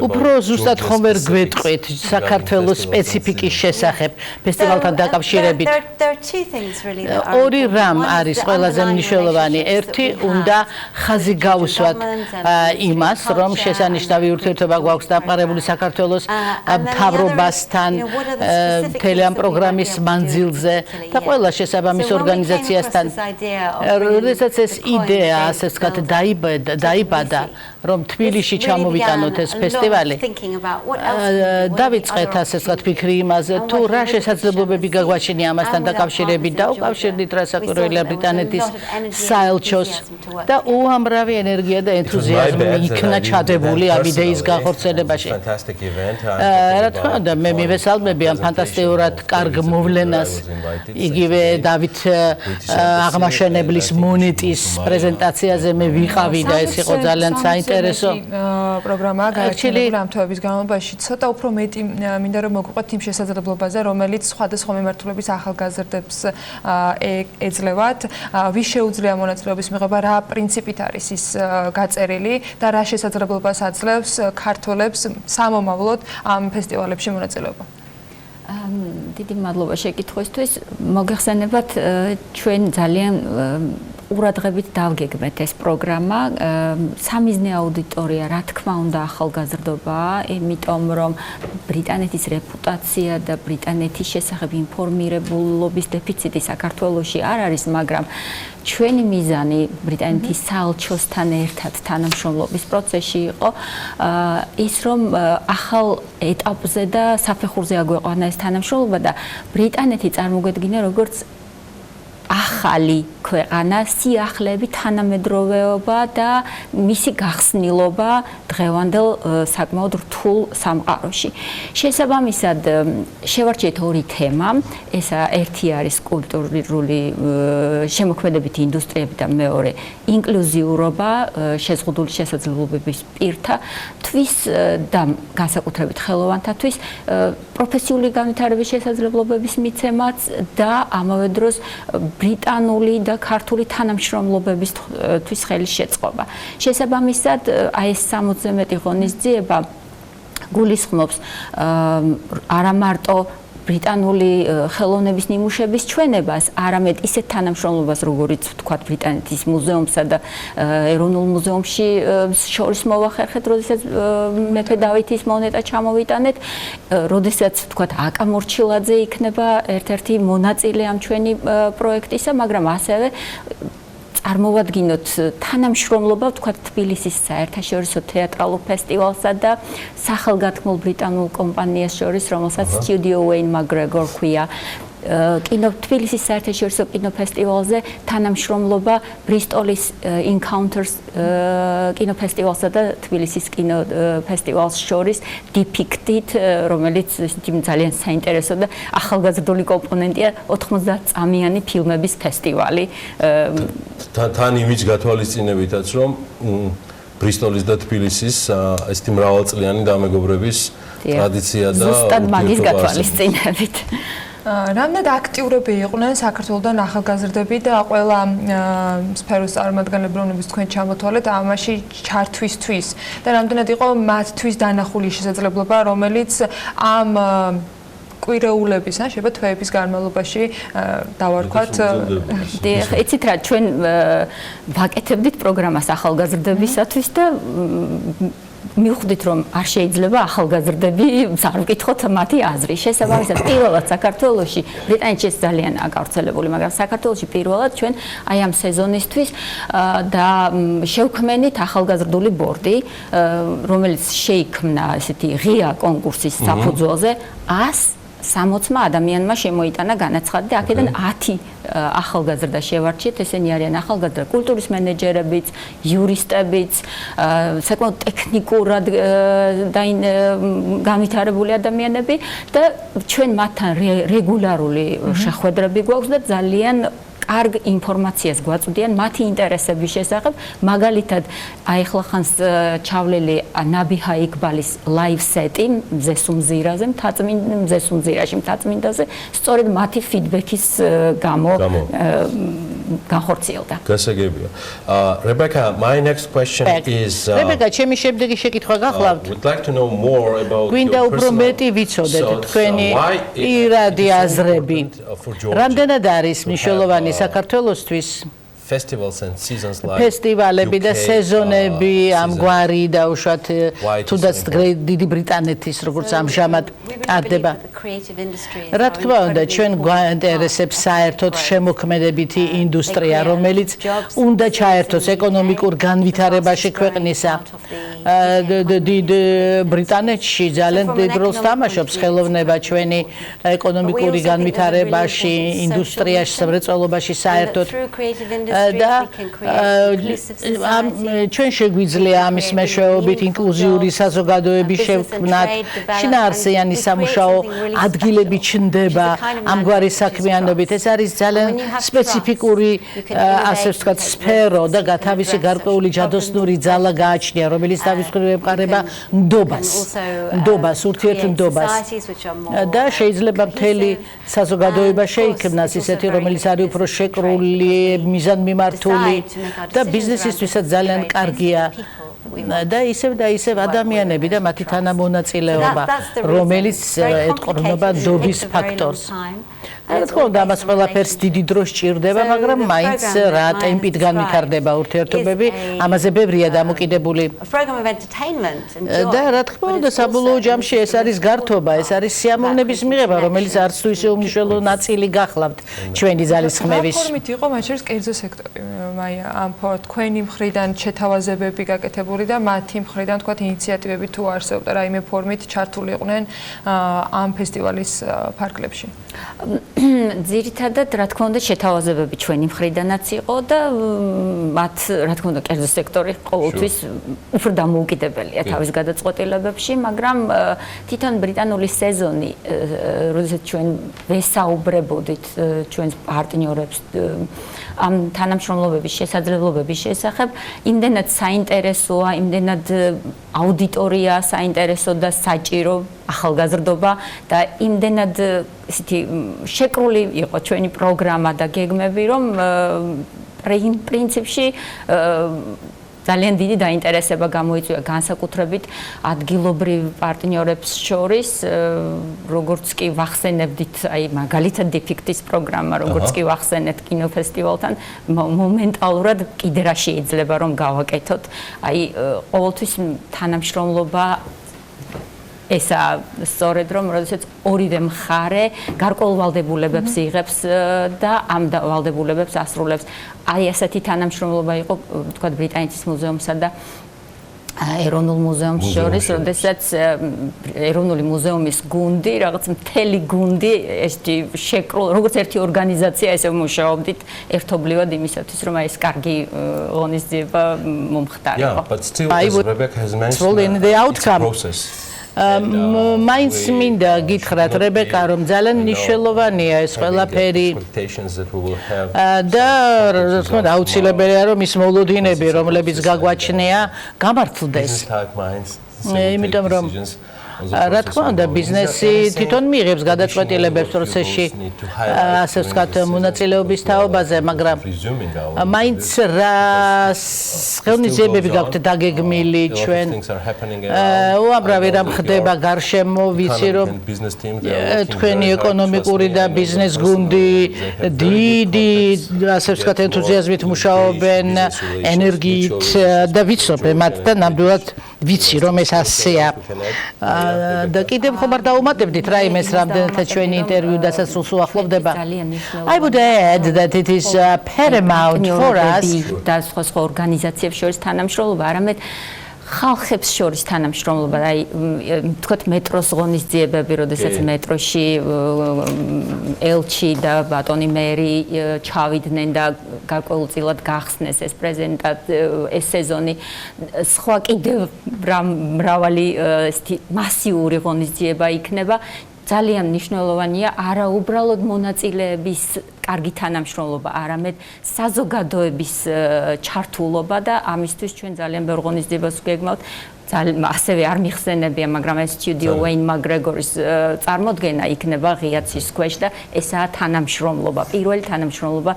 J: უფრო ზუსტად ხომ ვერ გვეტყვით საქართველოს სპეციფიკის შესახებ ფესტივალთან დაკავშირებით. ორი რამ არის ყველაზე მნიშვნელოვანი. ერთი, უნდა ხაზი გაუსვათ იმას, რომ შესანიშნავი ურთიერთობა გვაქვს დამყარებული საქართველოს მთავრობასთან მთელი ამ პროგრამის მანძილზე და ყველა შესაბამის ორგანიზაციასთან. როდესაც ეს იდეა, ასე ვთქვათ, დაიბადა რომ თბილისში ჩამოვიტანოთ ეს ფესტივალი. დავიწყეთ ასე ვთქვათ ფიქრი იმაზე, თუ რა შესაძლებლობები გაგვაჩნია ამასთან დაკავშირებით და უკავშირდით რასაკვირველია ბრიტანეთის საელჩოს და უამრავი ენერგია და ენთუზიაზმი იქნა ჩადებული ამ იდეის განხორციელებაში. რა თქმა უნდა, მე მივესალმები ამ ფანტასტიკურად კარგ მოვლენას. იგივე დავით აღმაშენებლის მონეტის პრეზენტაციაზე მე ვიყავი და ეს იყო ძალიან საინტერესო
B: პროგრამაა გაერთიანებული ამ თვეების განმავლობაში. ცოტა უფრო მეტი მინდა რომ მოგყვეთ იმ შესაძლებლობაზე, რომელიც სხვადასხვა მიმართულების ახალგაზრდებს ეძლევათ. ვის შეუძლია მონაწილეობის მიღება, რა პრინციპით არის ის გაწერილი და რა შესაძლებლობას აძლევს ქართველებს სამომავლოდ ამ ფესტივალებში მონაწილეობა.
K: დიდი მადლობა შეკითხვისთვის. მოგეხსენებათ, ჩვენ ძალიან ყურადღებით დავგეგმეთ ეს პროგრამა. სამიზნე აუდიტორია, რა თქმა უნდა, ახალგაზრდობაა, იმიტომ რომ ბრიტანეთის რეპუტაცია და ბრიტანეთის შესახებ ინფორმირებულობის დეფიციტი საქართველოში არ არის, მაგრამ ჩვენი მიზანი ბრიტანეთის საელჩოსთან ერთად თანამშრომლობის პროცესში იყო ის, რომ ახალ ეტაპზე და საფეხურზე აგვეყვანა ეს თანამშრომლობა და ბრიტანეთი წარმოგვედგინა როგორც ახალი ქვეყანა, სიახლეები, თანამედროვეობა და მისი გახსნილობა დღევანდელ საკმაოდ რთულ სამყაროში. შესაბამისად, შევარჩიეთ ორი თემა. ესა ერთი არის კულტურული შემოქმედებითი ინდუსტრიები და მეორე ინკლუზიურობა, შეზღუდული შესაძლებლობების პირთათვის და განსაკუთრებით ხელოვანთათვის, პროფესიული განვითარების შესაძლებლობების მიცემაც და ამავე დროს ბრიტანული და ქართული თანამშრომლობებისთვის ხელის შეწყობა. შესაბამისად, აი ეს 60-ზე მეტი ღონისძიება გულისხმობს არა მარტო ბრიტანული ხელოვნების ნიმუშების ჩვენებას, არამედ ისეთ თანამშრომლობას, როგორიც ვთქვათ ბრიტანეთის მუზეუმსა და ეროვნულ მუზეუმში შორის მოვახერხეთ, როდესაც მეფე დავითის მონეტა ჩამოვიტანეთ, როდესაც ვთქვათ აკა მორჩილაძე იქნება ერთ-ერთი მონაწილე ამ ჩვენი პროექტისა, მაგრამ ასევე წარმოვადგინოთ თანამშრომლობა, ვთქვათ, თბილისის საერთაშორისო თეატრალურ ფესტივალსა და სახელგანთქმულ ბრიტანულ კომპანიას შორის, რომელსაც Studio Wayne McGregor ქვია. თბილისის საერთაშორისო კინოფესტივალზე თანამშრომლობა ბრისტოლის Encounters კინოფესტივალსა და თბილისის კინოფესტივალს შორის Depicted, რომელიც ძალიან საინტერესო და ახალგაზრდული კომპონენტია 90 წამიანი ფილმების ფესტივალი.
A: თან იმის გათვალისწინებითაც, რომ ბრისტოლის და თბილისის ესეთი მრავალწლიანი დამეგობრების ტრადიცია და
K: ზუსტად მაგის გათვალისწინებით.
B: რამდენად აქტიურები იყვნენ საქართველოდან ახალგაზრდები და ყველა სფეროს წარმომადგენლები, რომლებიც თქვენ ჩამოთვალეთ ამაში ჩართვისთვის და რამდენად იყო მათთვის დანახული შესაძლებლობა, რომელიც ამ კვირეულების, შეიძლება თვეების განმავლობაში დავარქვათ.
K: იცით რა, ჩვენ ვაკეთებდით პროგრამას ახალგაზრდებისათვის და მივხვდით, რომ არ შეიძლება ახალგაზრდები არ ვკითხოთ მათი აზრი. შესაბამისად, პირველად საქართველოში, ბრიტანეთში ძალიანაა გავრცელებული, მაგრამ საქართველოში პირველად ჩვენ აი ამ სეზონისთვის და შევქმენით ახალგაზრდული ბორდი, რომელიც შეიქმნა ესეთი ღია კონკურსის საფუძველზე 160 ადამიანმა შემოიტანა განაცხადი და აქედან 10 ახალგაზრდა შევარჩიეთ, ესენი არიან ახალგაზრდა კულტურის მენეჯერებიც, იურისტებიც, საკმაოდ ტექნიკურად განვითარებული ადამიანები და ჩვენ მათთან რეგულარული შეხვედრები გვაქვს და ძალიან კარგ ინფორმაციას გვაწვდიან მათი ინტერესების შესახებ. მაგალითად, აი ახლა ხანს ჩავლელი ნაბიჰა იქბალის ლაივ სეტი მზესუმზირაზე, მზესუმზირაში მთაწმინდაზე, სწორედ მათი ფიდბექის გამო განხორციელდა.
A: გასაგებია. Rebecca, my next question is
J: Rebecca, ჩემი შემდეგი შეკითხვა გახლავთ.
A: Would like to know more about
J: გვინდა უფრო მეტი ვიცოდეთ თქვენი პირადი აზრები. რამდენად არის მნიშვნელოვანი საქართველოსთვის ფესტივალები და სეზონები ამგვარი და უშუალოდ თუნდაც დიდი ბრიტანეთის როგორც ამჟამად ტარდება. რა თქმა უნდა, ჩვენ გვაინტერესებს საერთოდ შემოქმედებითი ინდუსტრია, რომელიც უნდა ჩაერთოს ეკონომიკურ განვითარებაში ქვეყნისა. დიდ ბრიტანეთში ძალიან დიდ როლს თამაშობს ხელოვნება ჩვენი ეკონომიკური განვითარებაში, ინდუსტრიაში, სამრეწველობაში საერთოდ. და ჩვენ შეგვიძლია ამის მეშვეობით ინკლუზიური საზოგადოების შექმნათ, შინაარსიანი სამუშაო ადგილები ჩნდება ამგვარი საქმიანობით. ეს არის ძალიან სპეციფიკური, ასე ვთქვათ, სფერო და თავისი გარკვეული ჯადოსნური ძალა გააჩნია, რომელიც თავის მხრივ ემყარება ნდობას, ურთიერთნდობას. და შეიძლება მთელი საზოგადოება შეიქმნას ისეთი, რომელიც არის უფრო შეკრული, მიზანმიმართული და ბიზნესისთვისაც ძალიან კარგია. და ისევ ადამიანები და მათი თანამონაწილეობა, რომელიც ეთყობა ნდობის ფაქტორს. რა თქმა უნდა, ამას ყველაფერს დიდი დრო სჭირდება, მაგრამ მაინც რა ტემპით განვითარდება ურთიერთობები, ამაზე ბევრია დამოკიდებული. და რა თქმა უნდა, საბოლოო ჯამში ეს არის გართობა, ეს არის სიამოვნების მიღება, რომელიც არც თუ ისე უმნიშვნელო ნაწილი გახლავთ ჩვენი ძალისხმევის.
B: რა ფორმით იყო მათ შორის კერძო სექტორი? მაია, ამ თქვენი მხრიდან შეთავაზებები გაკეთებული და მათი მხრიდან თქვათ ინიციატივები თუ არსებობდა რაიმე ფორმით ჩართული იყვნენ ამ ფესტივალის ფარგლებში?
K: ძირითადად, რა თქმა უნდა, შეთავაზებები ჩვენი მხრიდანაც იყო და მათ, რა თქმა უნდა, კერძო სექტორი ყოველთვის უფრო დამოუკიდებელია თავის გადაწყვეტილებებში, მაგრამ თვითონ ბრიტანული სეზონი, როდესაც ჩვენ ვესაუბრებოდით ჩვენს პარტნიორებს ამ თანამშრომლობების შესაძლებლობების შესახებ, იმდენად საინტერესოა, იმდენად აუდიტორია საინტერესო და საჭირო ახალგაზრდობა და იმდენად ისეთი შეკრული იყო ჩვენი პროგრამა და გეგმები, რომ პრინციპში ძალიან დიდი დაინტერესება გამოიწვია განსაკუთრებით ადგილობრივ პარტნიორებს შორის, როგორც კი ვახსენებდით, აი მაგალითად დიფიქტის პროგრამა, როგორც კი ვახსენეთ კინოფესტივალთან, მომენტალურად კიდე რა შეიძლება რომ გავაკეთოთ. აი ყოველთვის თანამშრომლობა ესა სწორედ რომ როდესაც ორივე მხარე გარკვეულ ვალდებულებებს იღებს და ამ ვალდებულებებს ასრულებს. აი ასეთი თანამშრომლობა იყო, თქვათ, ბრიტანეთის მუზეუმსა და ეროვნულ მუზეუმს შორის, როდესაც ეროვნული მუზეუმის გუნდი, რაღაც მთელი გუნდი, ესეთი შეკრულ, როგორც ერთი ორგანიზაცია, ესე მუშაობდით ერთობლივად იმისათვის, რომ აი ეს კარგი ღონისძიება მომხდარიყო. მაინც მინდა გითხრათ რებეკა, რომ ძალიან მნიშვნელოვანია ეს ყველაფერი და რა თქმა უნდა აუცილებელია რომ ის მოლოდინები, რომლებიც გაგვაჩნია, გამართლდეს. იმიტომ რომ რა თქმა უნდა ბიზნესი თვითონ მიიღებს გადაწყვეტილებებს პროცესში, ასე ვთქვათ, მონაწილეობის თაობაზე, მაგრამ მაინც რა ღონისძიებები გაქვთ დაგეგმილი ჩვენ, უამრავი რამ ხდება გარშემო, ვიცი რომ თქვენი ეკონომიკური და ბიზნეს გუნდი დიდი, ასე ვთქვათ, ენთუზიაზმით მუშაობენ, ენერგიით და ვიცნობ მათ და ნამდვილად ვიცი რომ ეს ასეა. და კიდევ ხომ არ დაუმატებდით რაიმეს რამდენადაც ჩვენი ინტერვიუ დასასრულს უახლოვდება. I would add that it is paramount for us და სხვა ორგანიზაციებს შორის თანამშრომლობა, არამედ ხალხებს შორის თანამშრომლობა, აი თქვათ მეტროს ღონისძიებები, როდესაც მეტროში ელჩი და ბატონი მერი ჩავიდნენ და გარკვეულწილად გახსნეს ეს ეს სეზონი, სხვა კიდევ მრავალი ესეთი მასიური ღონისძიება იქნება. ძალიან მნიშვნელოვანია არა უბრალოდ მონაწილეების კარგი თანამშრომლობა, არამედ საზოგადოების ჩართულობა და ამისთვის ჩვენ ძალიან ბევრ ღონისძიებას ვგეგმავთ. ასევე არ მიხსენებია, მაგრამ ეს სტუდიო ვეინ მაკგრეგორის წარმოდგენა იქნება ღია ცის ქვეშ და ესაა თანამშრომლობა, პირველი თანამშრომლობა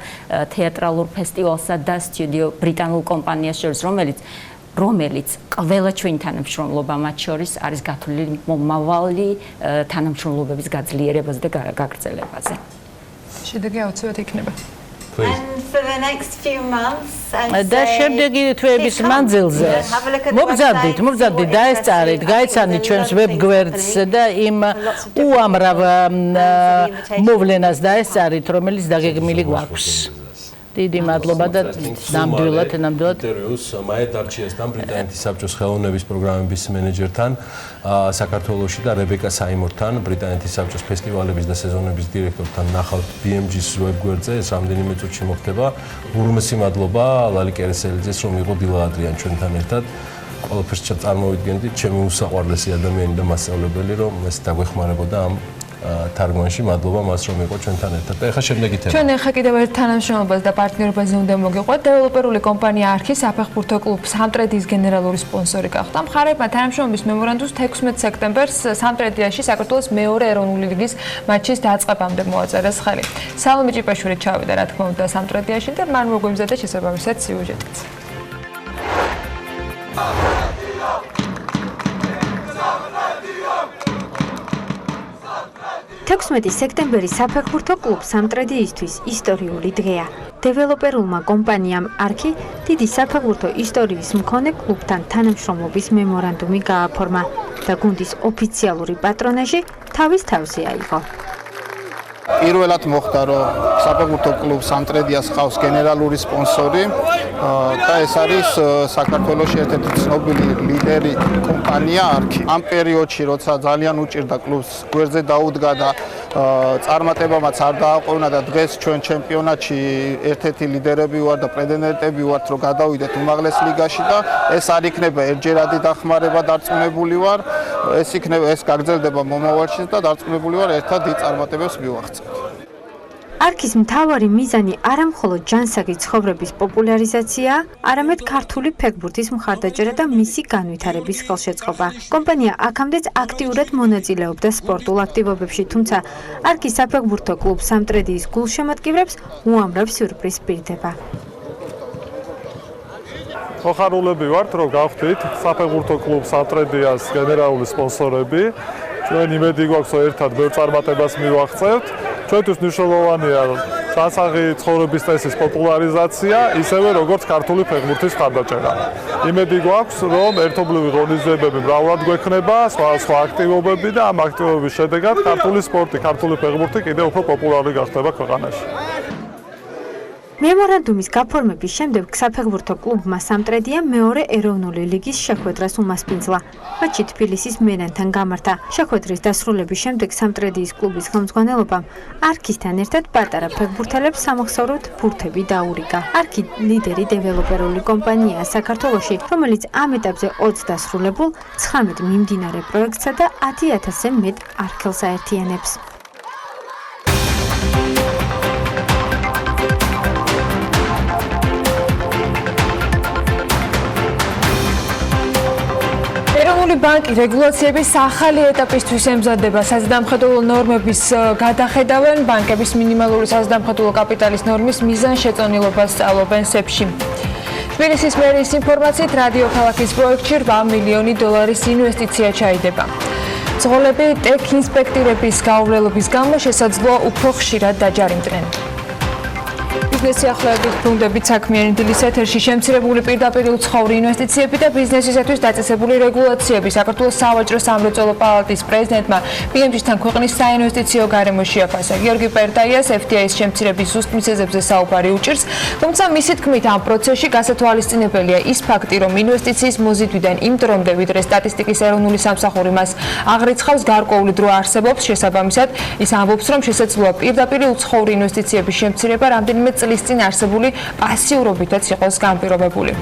K: თეატრალურ ფესტივალსა და სტუდიო ბრიტანულ კომპანიას შორის, რომელიც ყველა ჩვენი თანამშრომლობა მათ შორის არის გათვლილი მომავალი თანამშრომლობების გაძლიერებაზე და გაგრძელებაზე.
B: შედეგი აუცილებლად იქნება.
A: Please.
L: For the next few months
J: და შემდეგი თვეების მანძილზე მოგზადდით დაესწარით, გაიცანით ჩვენს ვებგვერდს და იმ უამრავ მოვლენას დაესწარით, რომელიც დაგეგმილი გვაქვს. დიდი მადლობა და ნამდვილად
A: ინტერვიუს მაეთ არჩიასთან ბრიტანეთის საბჭოს ხელოვნების პროგრამების მენეჯერთან საქართველოში და რებეკა საიმორთან ბრიტანეთის საბჭოს ფესტივალების და სეზონების დირექტორთან ნახავთ BMG-ს ვებგვერდზე ეს რამდენიმე წუთში მოხდება ურმესი მადლობა ლალი კერესელიძეს რომ იყო დილა ადრიან ჩვენთან ერთად ყველაფერს წარმოვიდგენდით ჩემი უსაყვარლესი ადამიანი და მასწავლებელი რომ ეს დაგვეხმარებოდა ამ თარგმანში მადლობა მას რომ იყო ჩვენთან ერთად. და ეხლა შემდეგი თემა.
B: ჩვენ ეხლა კიდევ ერთ თანამშრომლობას და პარტნიორობაზე უნდა მოგიყვეთ. დეველოპერული კომპანია არქი საფეხბურთო კლუბ სამტრედიის გენერალური სპონსორი გახდა. მხარეებმა თანამშრომლობის მემორანდუმს 16 სექტემბერს სამტრედიაში საქართველოს მეორე ეროვნული ლიგის მატჩის დაწყებამდე მოაწერეს ხელი. სალომე ჭიპაშვილი ჩავიდა რა თქმა უნდა სამტრედიაში და მან მოგვიმზადა შესაბამისად სიუჟეტიც.
M: 16 სექტემბერი საფეხბურთო კლუბ სამტრედიისთვის ისტორიული დღეა. დეველოპერულმა კომპანიამ არქი დიდი საფეხბურთო ისტორიის მქონე კლუბთან თანამშრომლობის მემორანდუმი გააფორმა და გუნდის ოფიციალური პატრონაჟი თავის თავზე აიღო.
N: პირველად მოხდა რომ საფეხბურთო კლუბ სამტრედიას ყავს გენერალური სპონსორი და ეს არის საქართველოს ერთ-ერთი ცნობილი ლიდერი კომპანია არქი. ამ პერიოდში როცა ძალიან უჭირდა კლუბს გვერდზე დაუდგა და წარმატებამაც არ დააყოვნა და დღეს ჩვენ ჩემპიონატში ერთ-ერთი ლიდერები ვარ და პრეტენდენტები ვართ რომ გადავიდეთ უმაღლეს ლიგაში და ეს არ იქნება ერთჯერადი დახმარება დარწმუნებული ვარ ეს გაგრძელდება მომავალშიც და დარწმუნებული ვარ ერთად დიდ წარმატებებს მივაღწევთ.
M: არქის მთავარი მიზანი არა მხოლოდ ჯანსაღი ცხოვრების პოპულარიზაციაა, არამედ ქართული ფეხბურთის მხარდაჭერა და მისი განვითარების ხელშეწყობა. კომპანია აქამდეც აქტიურად მონაწილეობდა სპორტულ აქტივობებში, თუმცა არქის საფეხბურთო კლუბ სამტრედიის გულშემატკივრებს უამრავ სიურპრიზს პირდება.
O: მოხარულები ვართ, რომ გავხდით საფეხბურთო კლუბ სამტრედიას გენერალური სპონსორები. ჩვენ იმედი გვაქვს, რომ ერთად ბევრ წარმატებას მივაღწევთ. ჩვენთვის მნიშვნელოვანია ჯანსაღი ცხოვრების წესის პოპულარიზაცია, ისევე როგორც ქართული ფეხბურთის მხარდაჭერა. იმედი გვაქვს, რომ ერთობლივი ღონისძიებები მრავლად გვექნება, სხვა აქტივობები და ამ აქტივობების შედეგად ქართული სპორტი, ქართული ფეხბურთი კიდევ უფრო პოპულარული გახდება ქვეყანაში.
M: მემორანდუმის გაფორმების შემდეგ საფეხბურთო კლუბმა სამტრედია მეორე ეროვნული ლიგის შეხვედრას უმასპინძლა. მატჩი თბილისის მერენთან გამართა. შეხვედრის დასრულების შემდეგ სამტრედიის კლუბის ხელმძღვანელობამ არქისთან ერთად პატარა ფეხბურთელებს სამოგზაუროდ ბურთები დაურიგა. არქი ლიდერი დეველოპერული კომპანიაა საქართველოში, რომელიც ამ ეტაპზე 20 დასრულებულ 19 მიმდინარე პროექტსა და 10,000-ზე მეტ არქელს აერთიანებს.
B: ეროვნული ბანკი რეგულაციების ახალი ეტაპისთვის ემზადება საზედამხედველო ნორმების გადახედავენ ბანკების მინიმალური საზედამხედველო კაპიტალის ნორმის მიზანშეწონილობას სწავლობენ სეფში. თბილისის მერიის ინფორმაციით რადიო ქალაქის პროექტში 8 მილიონი დოლარის ინვესტიცია ჩაიდება. ძღოლები ტექ ინსპექტირების გაუვლელობის გამო შესაძლოა უფრო ხშირად დაჯარიმდნენ. ბიზნესი ახლავებით ბრუნდებით საქმიანი დილის ეთერში შემცირებული პირდაპირ უცხოური ინვესტიციები და ბიზნესისათვის დაწესებული რეგულაციები საქართველოს სავაჭრო-სამრეწველო პალატის პრეზიდენტმა BMG-თან ქვეყნის საინვესტიციო გარემოს შეაფასა. გიორგი პერტაიას FTI-ის შემცირების ზუსტ მიზეზებზე საუბარი უჭირს, თუმცა მისი თქმით ამ პროცესში გასათვალისწინებელია ის ფაქტი, რომ ინვესტიციის მოზიდვიდან იმ დრომდე, ვიდრე სტატისტიკის ეროვნული სამსახური მას აღრიცხავს, გარკვეული დრო არსებობს. შესაბამისად, ის ამბობს, რომ შესაძლოა პირდაპირ უცხოური ინვესტიციების შემცირება რამდენიმე წლის წინ არსებული პასიურობითაც იყოს განპირობებული.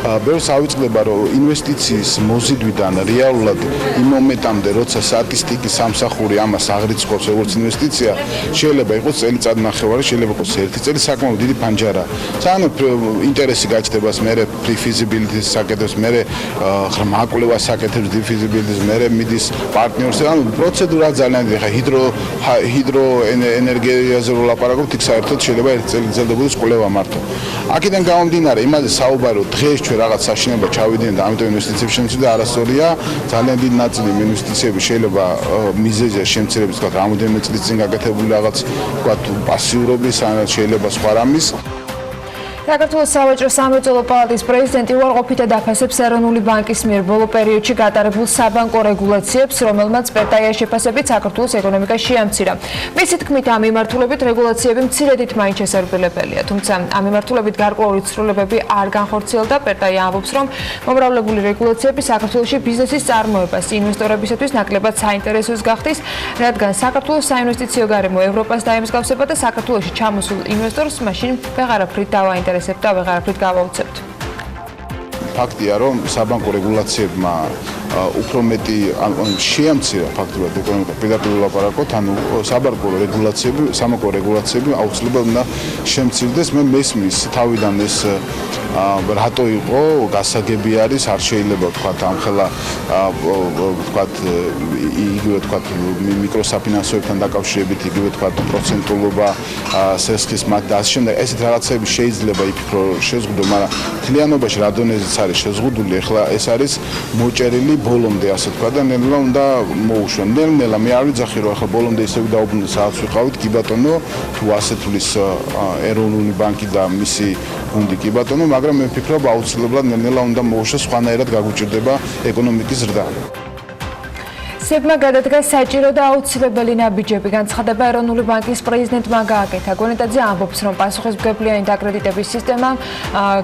P: ბევრს ავიწყდება, რომ ინვესტიციის მოზიდვიდან რეალურად იმ მომენტამდე, როცა სტატისტიკის სამსახური ამას აღრიცხავს როგორც ინვესტიცია, შეიძლება იყოს წელიწად ნახევარი, შეიძლება იყოს ერთი წელი, საკმაოდ დიდი ფანჯარა. სანამ ინტერესი გაჩნდება, მერე pre-feasibility-ს საკეთებს, მერე მაკვლევას საკეთებს pre-feasibility-ს, მერე მიდის პარტნიორს, ანუ პროცედურა ძალიან დიდი. ხა ჰიდროენერგიაზე რო ლაპარაკობთ, იქ საერთოდ შეიძლება ერთი წელი გრძელდებოდეს კვლევა მარტო. აქედან გამომდინარე, იმაზე საუბარი, დღეს ჩვენ რაღაც საშინება ჩავიდნენ და ამიტომ ინვესტიციები შემცირდა არასწორია. ძალიან დიდი ნაწილი ინვესტიციები შეიძლება მიზეზია შემცირების თქვა რამოდენიმე წლის წინ გაკეთებული რაღაც თქვა პასიურობის ან შეიძლება სხვა რამის.
B: საქართველოს სავაჭრო სამრეწველო პალატის პრეზიდენტი უარყოფითად აფასებს ეროვნული ბანკის მიერ ბოლო პერიოდში გატარებულ საბანკო რეგულაციებს, რომელმაც პერტაია შეფასებით საქართველოს ეკონომიკა შეამცირა. მისი თქმით, ამ მიმართულებით რეგულაციები მცირედით მაინც შესაძლებელია, თუმცა ამ მიმართულებით გარკვეული ცვლილებები არ განხორციელდა. პერტაია ამბობს, რომ მომრავლებული რეგულაციები საქართველოში ბიზნესის წარმოებას, ინვესტორებისათვის ნაკლებად საინტერესოს გახდის, რადგან საქართველოს საინვესტიციო გარემო ევროპას დაემსგავსება და საქართველოში ჩამოსულ ინვესტორს მაშინ ვეღარაფრით დავაინტერესებთ და ვეღარაფრით გავაუცებთ.
P: ფაქტია, რომ საბანკო რეგულაციებმა უფრო მეტი შეამცირა ფაქტობრივად ეკონომიკა პირდაპირ ვლაპარაკობთ, ანუ საბანკო რეგულაციები აუცილებლად უნდა შემცირდეს. მე მესმის თავიდან ეს რატო იყო გასაგები არის, არ შეიძლება ვთქვათ ამხელა ვთქვათ იგივე ვთქვათ მიკროსაფინანსოებთან დაკავშირებით იგივე ვთქვათ პროცენტულობა სესხის მათ და ასე შემდეგ ესეთ რაღაცები შეიძლება იფიქრო შეზღუდო, მაგრამ მთლიანობაში რა დონეზეც არის შეზღუდული, ახლა ეს არის მოჭერილი ბოლომდე ასე ვთქვათ და ნელ-ნელა უნდა მოუშვა. ნელ-ნელა მე არ ვიძახი რომ ახლა ბოლომდე ისე დავუბრუნდეთ სადაც ვიყავით, კი ბატონო, თუ ასე თulis ეროვნული ბანკი და მისი გუნდი კი ბატონო, მაგრამ მე ვფიქრობ აუცილებლად ნელ-ნელა უნდა მოუშვა, სხვანაირად გაგუჭირდება ეკონომიკის ზრდა.
B: სებმა გადადგა საჭირო და აუცილებელი ნაბიჯები, განცხადება ეროვნული ბანკის პრეზიდენტმა გააკეთა. გონეტაძე ამბობს, რომ პასუხისმგებლიანი დაკრედიტების სისტემა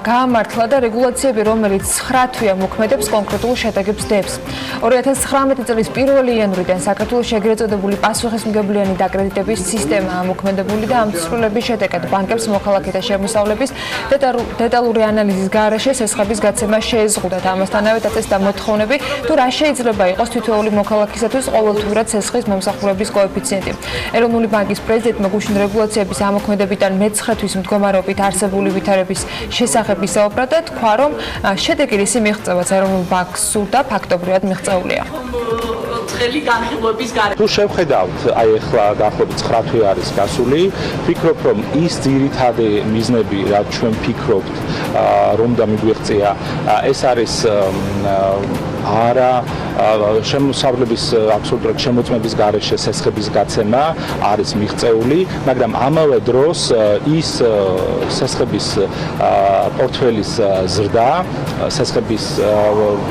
B: გაამართლა და რეგულაციები, რომელიც 9 თვეა მოქმედებს, კონკრეტულ შედეგებს დებს. 2019 წლის 1 იანვრიდან საქართველოს ეგრეთ წოდებული პასუხისმგებლიანი დაკრედიტების სისტემაა მოქმედებული და ამ ცვლილების შედეგად ბანკებს მოქალაქეთა შემოსავლების დეტალური ანალიზის გარეშე სესხების გაცემა შეეზღუდათ. ამასთანავე დაწესდა მოთხოვნები, თუ რა შეიძლება იყოს თითოეული მოქალაქისათვის ყოველთვიურად სესხის მომსახურების კოეფიციენტი. ეროვნული ბანკის პრეზიდენტმა გუშინ რეგულაციების ამოქმედებიდან მე-9 თვის მდგომარეობით არსებული ვითარების შესახებ ისაუბრა და თქვა, რომ შედეგი რისი მიღწევაც ეროვნულ ბანკს სურდა, ფაქტობრივად მიღწეულია.
G: ცხელი განხილვების გარდა.
H: თუ შევხედავთ, აი ახლა დაახლოებით 9 თვე არის გასული, ვფიქრობ, რომ ის ძირითადი მიზნები, რაც ჩვენ ვფიქრობთ, რომ და მიგვიღწია, ეს არის არა შემოსავლების აბსოლუტურად შემოწმების გარეშე სესხების გაცემა არის მიღწეული, მაგრამ ამავე დროს ის სესხების პორტფელის ზრდა, სესხების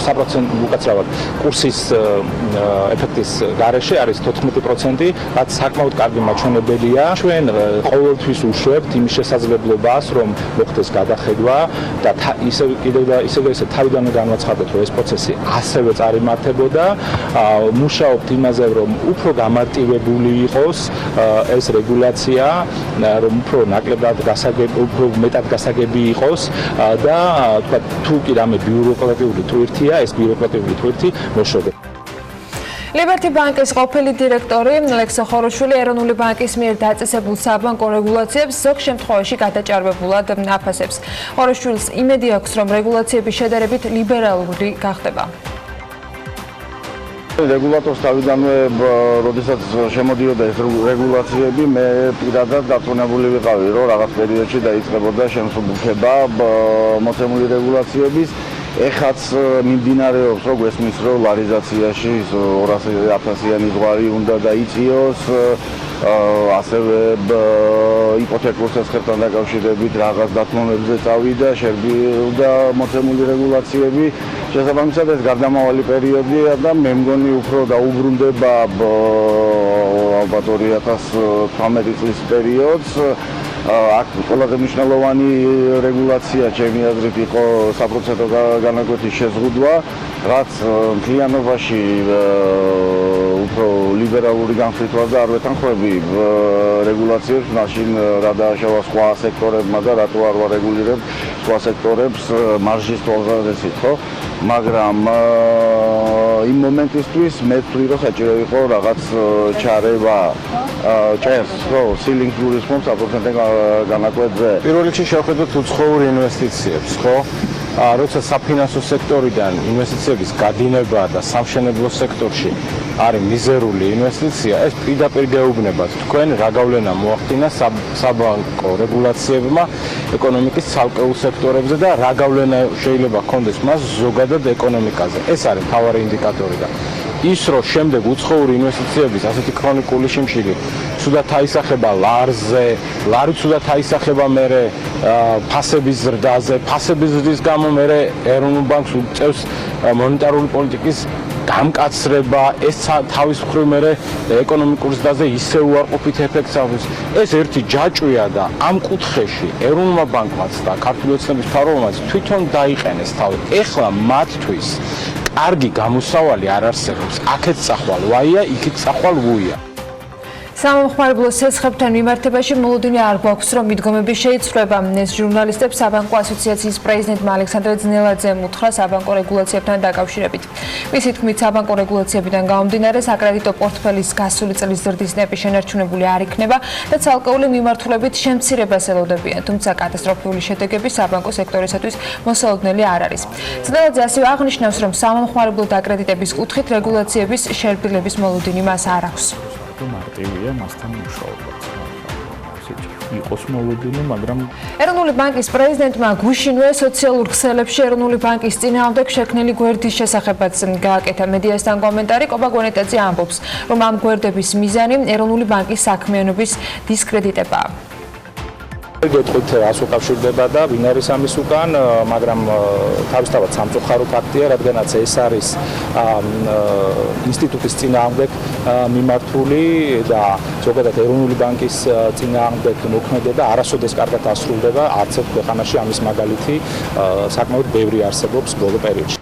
H: საპროცენტო უკაცრავად კურსის ეფექტის გარეშე არის 14%, რაც საკმაოდ კარგი მაჩვენებელია. ჩვენ ყოველთვის უშვებთ იმის შესაძლებლობას, რომ მოხდეს გადახედვა და ისე თავიდანვე განვაცხადეთ, რომ ეს პროცესი ასევე წარიმართებოდა. მუშაობთ იმაზე, რომ უფრო გამარტივებული იყოს ეს რეგულაცია, რომ უფრო ნაკლებად უფრო მეტად გასაგები იყოს და თქვა თუ კი რამე ბიუროკრატიული თვირთია, ეს ბიუროკრატიული თვირთი მოშორდება.
B: ლიბერტი ბანკის ყოფილი დირექტორი ლექსო ხოროშვილი ეროვნული ბანკის მიერ დაწესებულ საბანკო რეგულაციებს ზოგ შემთხვევაში გადაჭარბებულად აფასებს. ხოროშვილს იმედი აქვს, რომ რეგულაციები შედარებით ლიბერალური გახდება.
Q: რეგულატორს თავიდანვე, როდესაც შემოდიოდა ეს რეგულაციები, მე პირადად დარწმუნებული ვიყავი, რომ რაღაც პერიოდში დაიწყებოდა შემსუბუქება მოცემული რეგულაციების. ეხაც მიმდინარეობს, რომ გვესმის, რომ ლარიზაციაში 200.000-იანი ზღვარი უნდა დაიწიოს, ასევე იპოთეკურ სესხებთან დაკავშირებით რაღაც დათმობებზე წავიდა, შევიდა მოცემული რეგულაციები. შესაბამისად ეს გარდამავალი პერიოდია და მე მგონი უფრო დაუბრუნდება ალბათ 2018 წლის პერიოდს. აქ ყველაზე მნიშვნელოვანი რეგულაცია ჩემი აზრით იყო საპროცენტო განაკვეთის შეზღუდვა, რაც მთლიანობაში უფრო ლიბერალური განხილვა და არ ვეთანხმები რეგულაციებს, მაშინ რა დააშავა სხვა სექტორებმა და რატო არ ვარეგულირებ სხვა სექტორებს მარჟის თვალსაზრისით, ხო? მაგრამ იმ მომენტისთვის მე ვთვლი, რომ საჭირო იყო რაღაც ჩარევა ჭერს, ხო, სილინგს გულისხმობს საპროცენტო განაკვეთზე.
N: პირველ რიგში შევხედოთ უცხოურ ინვესტიციებს, ხო?
H: როცა საფინანსო სექტორიდან ინვესტიციების გადინება და სამშენებლო სექტორში არის მიზერული ინვესტიცია, ეს პირდაპირ გეუბნებათ თქვენ რა გავლენა მოახდინა საბანკო რეგულაციებმა ეკონომიკის ცალკეულ სექტორებზე და რა გავლენა შეიძლება ჰქონდეს მას ზოგადად ეკონომიკაზე. ეს არის მთავარი ინდიკატორი და ის რომ შემდეგ უცხოური ინვესტიციების ასეთი ქრონიკული შიმშილი ცუდად აისახება ლარზე, ლარი ცუდად აისახება მერე ფასების ზრდაზე, ფასების ზრდის გამო მერე ეროვნულ ბანკს უწევს მონეტარული პოლიტიკის გამკაცრება, ეს თავის მხრივ მერე ეკონომიკურ ზრდაზე ისე უარყოფით ეფექტს აქვს. ეს ერთი ჯაჭვია და ამ კუთხეში ეროვნულმა ბანკმაც და ქართული ოცნების მთავრობამაც თვითონ დაიყენეს თავი. ეხლა მათთვის კარგი გამოსავალი არ არსებობს. აქეთ წახვალ ვაია, იქით წახვალ ვუია.
B: სამომხმარებლო სესხებთან მიმართებაში მოლოდინი არ გვაქვს, რომ მიდგომები შეიცვლება. ეს ჟურნალისტებს საბანკო ასოციაციის პრეზიდენტმა ალექსანდრე ძნელაძემ უთხრა საბანკო რეგულაციებთან დაკავშირებით. მისი თქმით, საბანკო რეგულაციებიდან გამომდინარე, საკრედიტო პორტფელის გასული წლის ზრდის ნեպი შენარჩუნებული არ იქნება და ცალკეული მიმართულებით შემცირებას ელოდებიან, თუმცა კატასტროფული შედეგები საბანკო სექტორისათვის მოსალოდნელი არ არის. ძნელაძე ასევე აღნიშნავს, რომ სამომხმარებლო დაკრედიტების კუთხით რეგულაციების შერბილების მოლოდინი მას არ აქვს.
H: მარტივია მასთან მუშაობაც. იყოს მოლოდინი, მაგრამ
B: ეროვნული ბანკის პრეზიდენტმა გუშინვე სოციალურ ქსელებში ეროვნული ბანკის წინააღმდეგ შექმნილი გვერდის შესახებაც გააკეთა. მედიასთან კომენტარი კობა გონეტაძე ამბობს, რომ ამ გვერდების მიზანი ეროვნული ბანკის საქმიანობის დისკრედიტებაა.
H: გეტყვით რას უკავშირდება და ვინ არის ამის უკან, მაგრამ თავისთავად სამწუხარო ფაქტია, რადგანაც ეს არის ინსტიტუტის წინააღმდეგ მიმართული და ზოგადად ეროვნული ბანკის წინააღმდეგ მოქმედება არასოდეს კარგად ასრულდება, არც ერთ ქვეყანაში ამის მაგალითი საკმაოდ ბევრი არსებობს ბოლო პერიოდში.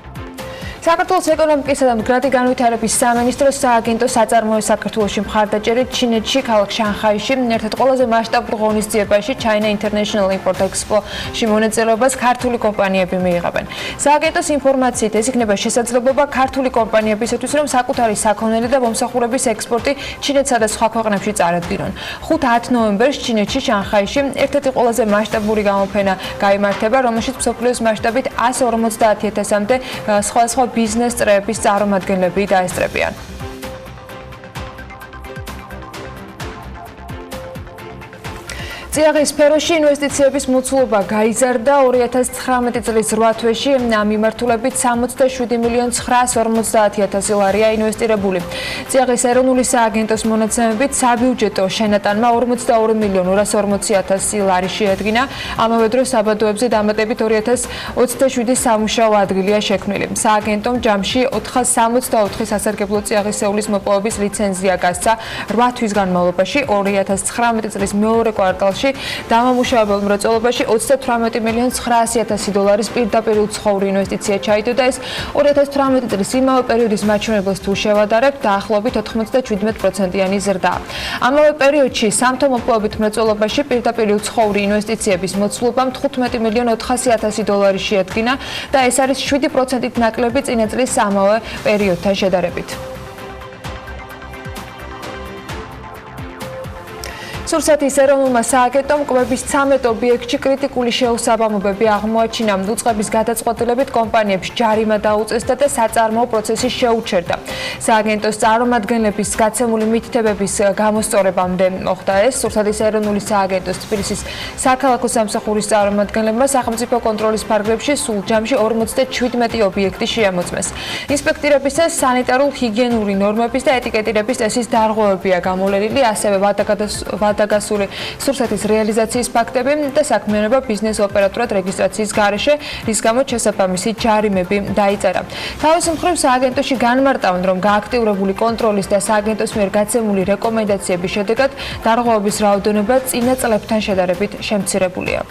B: საქართველოს ეკონომიკისა და მდგრადი განვითარების სამინისტროს სააგენტო საწარმოო საქართველოში მხარდაჭერით ჩინეთში ქალაქ შანხაიში ერთ-ერთ ყველაზე მასშტაბურ ღონისძიებაში China International Import Expo-ში მონაწილეობას ქართული კომპანიები მიიღებენ. სააგენტოს ინფორმაციით ეს იქნება შესაძლებლობა ქართული კომპანიებისათვის, რომ საკუთარი საქონელი და მომსახურების ექსპორტი ჩინეთსა და სხვა ქვეყნებში წარადგინონ. 5-10 ნოემბერს ჩინეთში შანხაიში ერთ-ერთი ყველაზე მასშტაბური გამოფენა გაიმართება, რომელშიც მსოფლიოს მასშტაბით 150,000-მდე სხვადასხვა ბიზნეს წრეების წარმომადგენლები დაესწრებიან. წიაღის სფეროში ინვესტიციების მოცულობა გაიზარდა 2019 წლის 8 თვეში მიმართულებით 67,950,000 ლარია ინვესტირებული. წიაღის ეროვნული სააგენტოს მონაცემებით საბიუჯეტო შენატანმა 42,240,000 ლარი შეადგინა. ამავე დროს საბადოებზე დამატებით 2027 სამუშაო ადგილია შექმნილი. სააგენტომ ჯამში 464 სასარგებლო წიაღისეულის მოპოვების ლიცენზია გასცა 8 თვის განმავლობაში 2019 წლის მეორე კვარტალში დამამუშავებელ მრეწველობაში 38,900,000 დოლარის პირდაპირ უცხოური ინვესტიცია ჩაიდო და ეს 2018 წლის იმავე პერიოდის მაჩვენებელს თუ შევადარებთ, დაახლოებით 97%-იანი ზრდა. ამავე პერიოდში სამთო მოპოვებით მრეწველობაში პირდაპირ უცხოური ინვესტიციების მოცულობამ 15,400,000 დოლარი შეადგინა და ეს არის 7%-ით ნაკლები წინა წლის ამავე პერიოდთან შედარებით. სურსათის ეროვნულმა სააგენტომ კვების 13 ობიექტში კრიტიკული შეუსაბამობები აღმოაჩინა. უწყების გადაწყვეტილებით კომპანიებს ჯარიმა დაუწესდა და საწარმოო პროცესი შეუჩერდა. სააგენტოს წარმომადგენლების გაცემული მითითებების გამოსწორებამდე მოხდა ეს. სურსათის ეროვნული სააგენტოს თბილისის საქალაქო სამსახურის წარმომადგენლებმა სახელმწიფო კონტროლის ფარგლებში სულ ჯამში 57 ობიექტი შეამოწმეს. ინსპექტირებისას სანიტარულ-ჰიგიენური ნორმების და ეტიკეტირების წესის დარღვევებია გამოვლენილი, ასევე ვადაგასული სურსათის რეალიზაციის ფაქტები და საქმიანობა ბიზნეს ოპერატორად რეგისტრაციის გარეშე, რის გამოც შესაბამისი ჯარიმები დაიწერა. თავის მხრივ სააგენტოში განმარტავენ, რომ გააქტიურებული კონტროლის და სააგენტოს მიერ გაცემული რეკომენდაციების შედეგად დარღვევების რაოდენობა წინა წლებთან შედარებით შემცირებულია.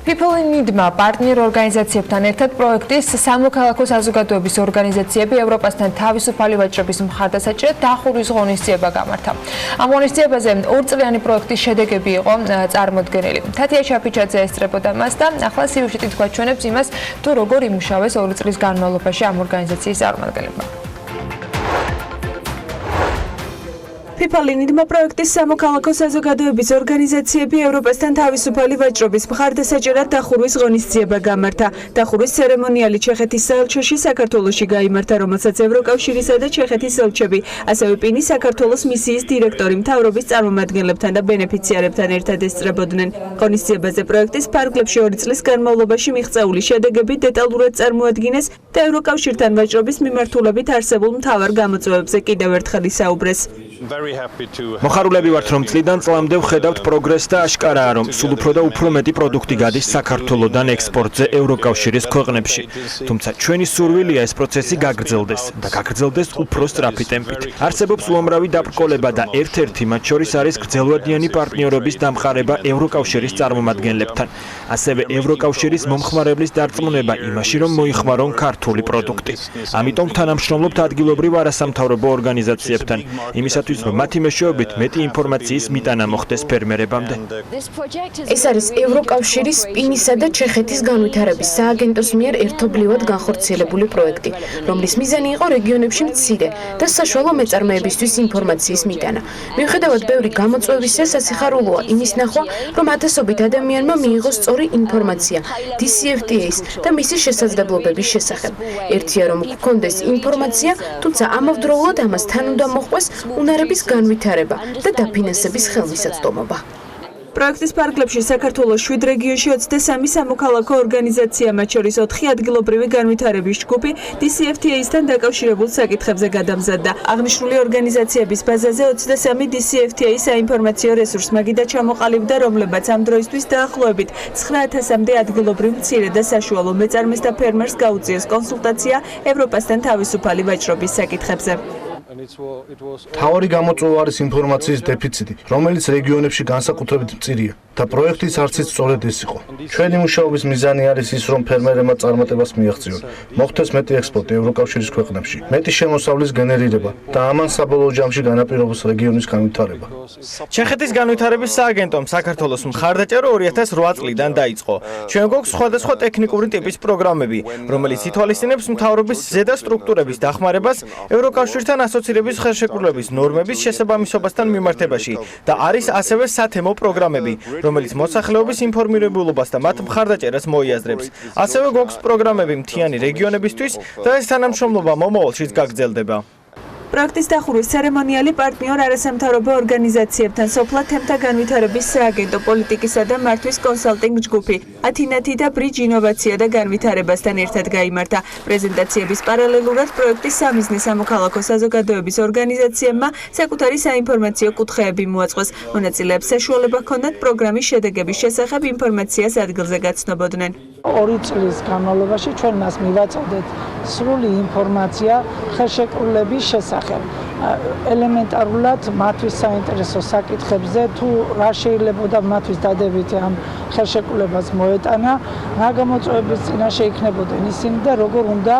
B: People in Need-მა პარტნიორ ორგანიზაციებთან ერთად პროექტის სამოქალაქო საზოგადოების ორგანიზაციები ევროპასთან თავისუფალი ვაჭრობის მხარდასაჭრად დახურვის ღონისძიება გამართა. ამ ღონისძიებაზე ორწლიანი პროექტის შედეგები იყო წარმოდგენილი. თათია შაფიჩაძე ესწრებოდა მას და ახლა სიუჟეტით გვაჩვენებს იმას, თუ როგორ იმუშავეს 2 წლის განმავლობაში ამ ორგანიზაციის წარმომადგენლებმა.
R: ფიფალინიდმა პროექტის სამოქალაქო საზოგადოების ორგანიზაციები ევროპასთან თავისუფალი ვაჭრობის მხარდასაჭერად დახურვის ღონისძიება გამართა. დახურვის ცერემონიალი ჩეხეთის საელჩოში საქართველოში გაიმართა, რომელსაც ევროკავშირისა და ჩეხეთის ელჩები, ასევე პინი საქართველოს მისიის დირექტორი, მთავრობის წარმომადგენლებთან და ბენეფიციარებთან ერთად ესწრებოდნენ. ღონისძიებაზე პროექტის ფარგლებში 2 წლის განმავლობაში მიღწეული შედეგები დეტალურად წარმოადგინეს და ევროკავშირთან ვაჭრობის მიმართულებით არსებულ მთავარ გამოწვევებზე კიდევ ერთხელ ისაუბრეს.
C: მოხარულები ვართ, რომ წლიდან წლამდე ვხედავთ პროგრესს და აშკარაა, რომ სულ უფრო და უფრო მეტი პროდუქტი გადის საქართველოდან ექსპორტზე ევროკავშირის ქვეყნებში. თუმცა ჩვენი სურვილია ეს პროცესი გაგრძელდეს და გაგრძელდეს უფრო სწრაფი ტემპით. არსებობს უამრავი დაბრკოლება და ერთ-ერთი მათ შორის არის გრძელვადიანი პარტნიორობის დამყარება ევროკავშირის წარმომადგენლებთან. ასევე ევროკავშირის მომხმარებლის დარწმუნება იმაში, რომ მოიხმარონ ქართული პროდუქტი. ამიტომ თანამშრომლობთ ადგილობრივ არასამთავრობო ორგანიზაციებთან, იმისათვის რომ მათი მეშვეობით მეტი ინფორმაციის მიტანა მოხდეს ფერმერებამდე.
S: ეს არის ევროკავშირის, პინისა და ჩეხეთის განვითარების სააგენტოს მიერ ერთობლივად განხორციელებული პროექტი, რომლის მიზანი იყო რეგიონებში მცირე და საშუალო მეწარმეებისთვის ინფორმაციის მიტანა. მიუხედავად ბევრი გამოწვევისა, სასიხარულოა იმის ნახვა, რომ ათასობით ადამიანმა მიიღოს სწორი ინფორმაცია DCFTA-ის და მისი შესაძლებლობების შესახებ. ერთია რომ გქონდეს ინფორმაცია, თუმცა ამავდროულად ამას თან უნდა მოჰყვეს უნარების განვითარება და დაფინანსების ხელმისაწვდომობა.
R: პროექტის ფარგლებში საქართველოს 7 რეგიონში 23 სამოქალაქო ორგანიზაცია, მათ შორის 4 ადგილობრივი განვითარების ჯგუფი DCFTA-ისთან დაკავშირებულ საკითხებზე გადამზადდა. აღნიშნული ორგანიზაციების ბაზაზე 23 DCFTA საინფორმაციო რესურსმაგიდა ჩამოყალიბდა, რომლებაც ამ დროისთვის დაახლოებით 9000-მდე ადგილობრივ მცირე და საშუალო მეწარმეს და ფერმერს გაუწიეს კონსულტაცია ევროპასთან თავისუფალი ვაჭრობის საკითხებზე.
T: მთავარი გამოწვევა არის ინფორმაციის დეფიციტი, რომელიც რეგიონებში განსაკუთრებით მწირია და პროექტის არცით სწორედ ეს იყო. ჩვენი მუშაობის მიზანი არის ის, რომ ფერმერებმა წარმატებას მიაღწიონ, მოხდეს მეტი ექსპორტი ევროკავშირის ქვეყნებში, მეტი შემოსავლის გენერირება და ამან საბოლოო ჯამში განაპირობოს რეგიონის განვითარება.
C: ჩეხეთის განვითარების სააგენტომ საქართველოს მხარდაჭერო 2008 წლიდან დაიწყო. ჩვენ გვაქვს სხვადასხვა ტექნიკური ტიპის პროგრამები, რომელიც ითვალისწინებს მთავრობის ზედა სტრუქტურების დახმარებას ევროკავშირთან ასოცირების ხელშეკრულების ნორმების შესაბამისობასთან მიმართებაში და არის ასევე სათემო პროგრამები, რომელიც მოსახლეობის ინფორმირებულობას და მათ მხარდაჭერას მოიაზრებს. ასევე გვაქვს პროგრამები მთიანი რეგიონებისთვის და ეს თანამშრომლობა მომავალშიც გაგრძელდება.
R: პროექტის დახურვის ცერემონიალი პარტნიორ არასამთავრობო ორგანიზაციებთან, სოფლა თემთა განვითარების სააგენტო, პოლიტიკისა და მართვის კონსალტინგ ჯგუფი, ათინათი და ბრიჯ ინოვაცია და განვითარებასთან ერთად გაიმართა. პრეზენტაციების პარალელურად პროექტის სამიზნე სამოქალაქო საზოგადოების ორგანიზაციებმა საკუთარი საინფორმაციო კუთხეები მოაწყვეს. მონაწილეებს საშუალება ჰქონდათ პროგრამის შედეგების შესახებ ინფორმაციას ადგილზე გაცნობოდნენ.
U: 2 წლის განმავლობაში ჩვენ მას მივაწოდეთ სრული ინფორმაცია ხელშეკრულების შესახებ. ელემენტარულად მათთვის საინტერესო საკითხებზე თუ რა შეიძლებოდა მათთვის დადებითი ამ ხელშეკრულებას მოეტანა, რა გამოწვევების წინაშე იქნებოდნენ ისინი და როგორ უნდა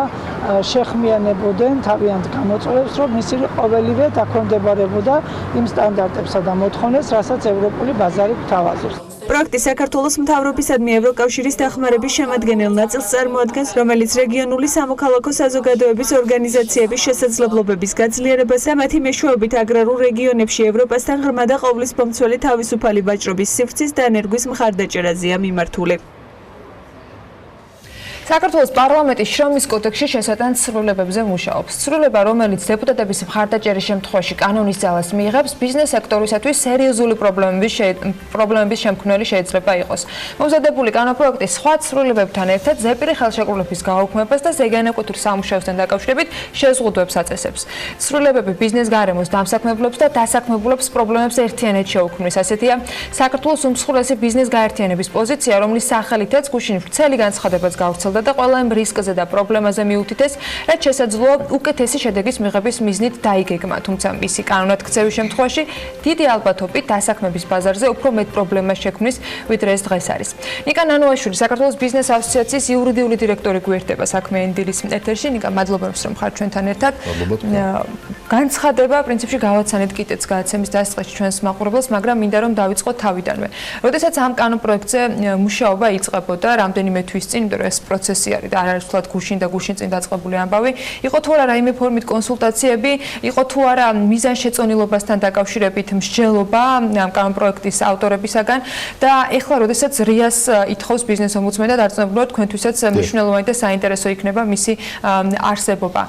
U: შეხმიანებოდნენ თავიანთ გამოწვევებს, რომ ისინი ყოველივე დაქვემდებარებოდა იმ სტანდარტებსა და მოთხოვნებს, რასაც ევროპული ბაზარი გვთავაზობს.
R: პროექტი საქართველოს მთავრობისადმი ევროკავშირის დახმარების შემადგენელ ნაწილს წარმოადგენს, რომელიც რეგიონული სამოქალაქო საზოგადოების ორგანიზაციების შესაძლებლობების გაძლიერებას და მათი მეშვეობით აგრარულ რეგიონებში ევროპასთან ღრმა და ყოვლისპომცველი თავისუფალი ვაჭრობის სივრცის დანერგვის მხარდაჭერაზეა მიმართული.
B: საქართველოს პარლამენტის შრომის კოდექსში შესატან ცვლილებებზე მუშაობს. ცვლილება, რომელიც დეპუტატების მხარდაჭერის შემთხვევაში კანონის ძალას მიიღებს, ბიზნეს სექტორისათვის სერიოზული პრობლემების შემქმნელი შეიძლება იყოს. მომზადებული კანონპროექტი სხვა ცვლილებებთან ერთად ზეპირი ხელშეკრულების გაუქმებას და ზეგანაკვეთურ სამუშაოსთან დაკავშირებით შეზღუდვებს აწესებს. ცვლილებები ბიზნეს გარემოს დამსაქმებლებს და დასაქმებულებს პრობლემებს ერთიანად შეუქმნის. ასეთია საქართველოს უმსხვილესი ბიზნეს გაერთიანების პოზიცია, რომლის სახელითაც გუშინ ვრცელი განცხადებაც გავრცელდა და ყველა იმ რისკზე და პრობლემაზე მიუთითეს, რაც შესაძლოა უკეთესი შედეგის მიღების მიზნით დაიგეგმა, თუმცა მისი კანონად ქცევის შემთხვევაში დიდი ალბათობით დასაქმების ბაზარზე უფრო მეტ პრობლემას შექმნის, ვიდრე ეს დღეს არის. ნიკა ნანოაშვილი, საქართველოს ბიზნეს ასოციაციის იურიდიული დირექტორი გვერდება საქმიანი დილის ეთერში. ნიკა, მადლობა რომ ხარ ჩვენთან ერთად. განცხადება პრინციპში გავაცანეთ კიდეც გადაცემის დასაწყისში ჩვენს მაყურებელს, მაგრამ მინდა რომ დავიწყოთ თავიდანვე. როდესაც ამ კანონპროექტზე მუშაობა იწყებოდა რამდენიმე თვის წინ, იმიტომ რომ ეს პროცესი არის და არ არის თულად გუშინ და გუშინ წინ დაწყებული ამბავი, იყო თუ არა რაიმე ფორმით კონსულტაციები, იყო თუ არა მიზანშეწონილობასთან დაკავშირებით მსჯელობა ამ კანონპროექტის ავტორებისაგან და ეხლა როდესაც რიას ითხოვს ბიზნეს ომბუდსმენი და დარწმუნებულად თქვენთვისაც მნიშვნელოვანი და საინტერესო იქნება მისი არსებობა.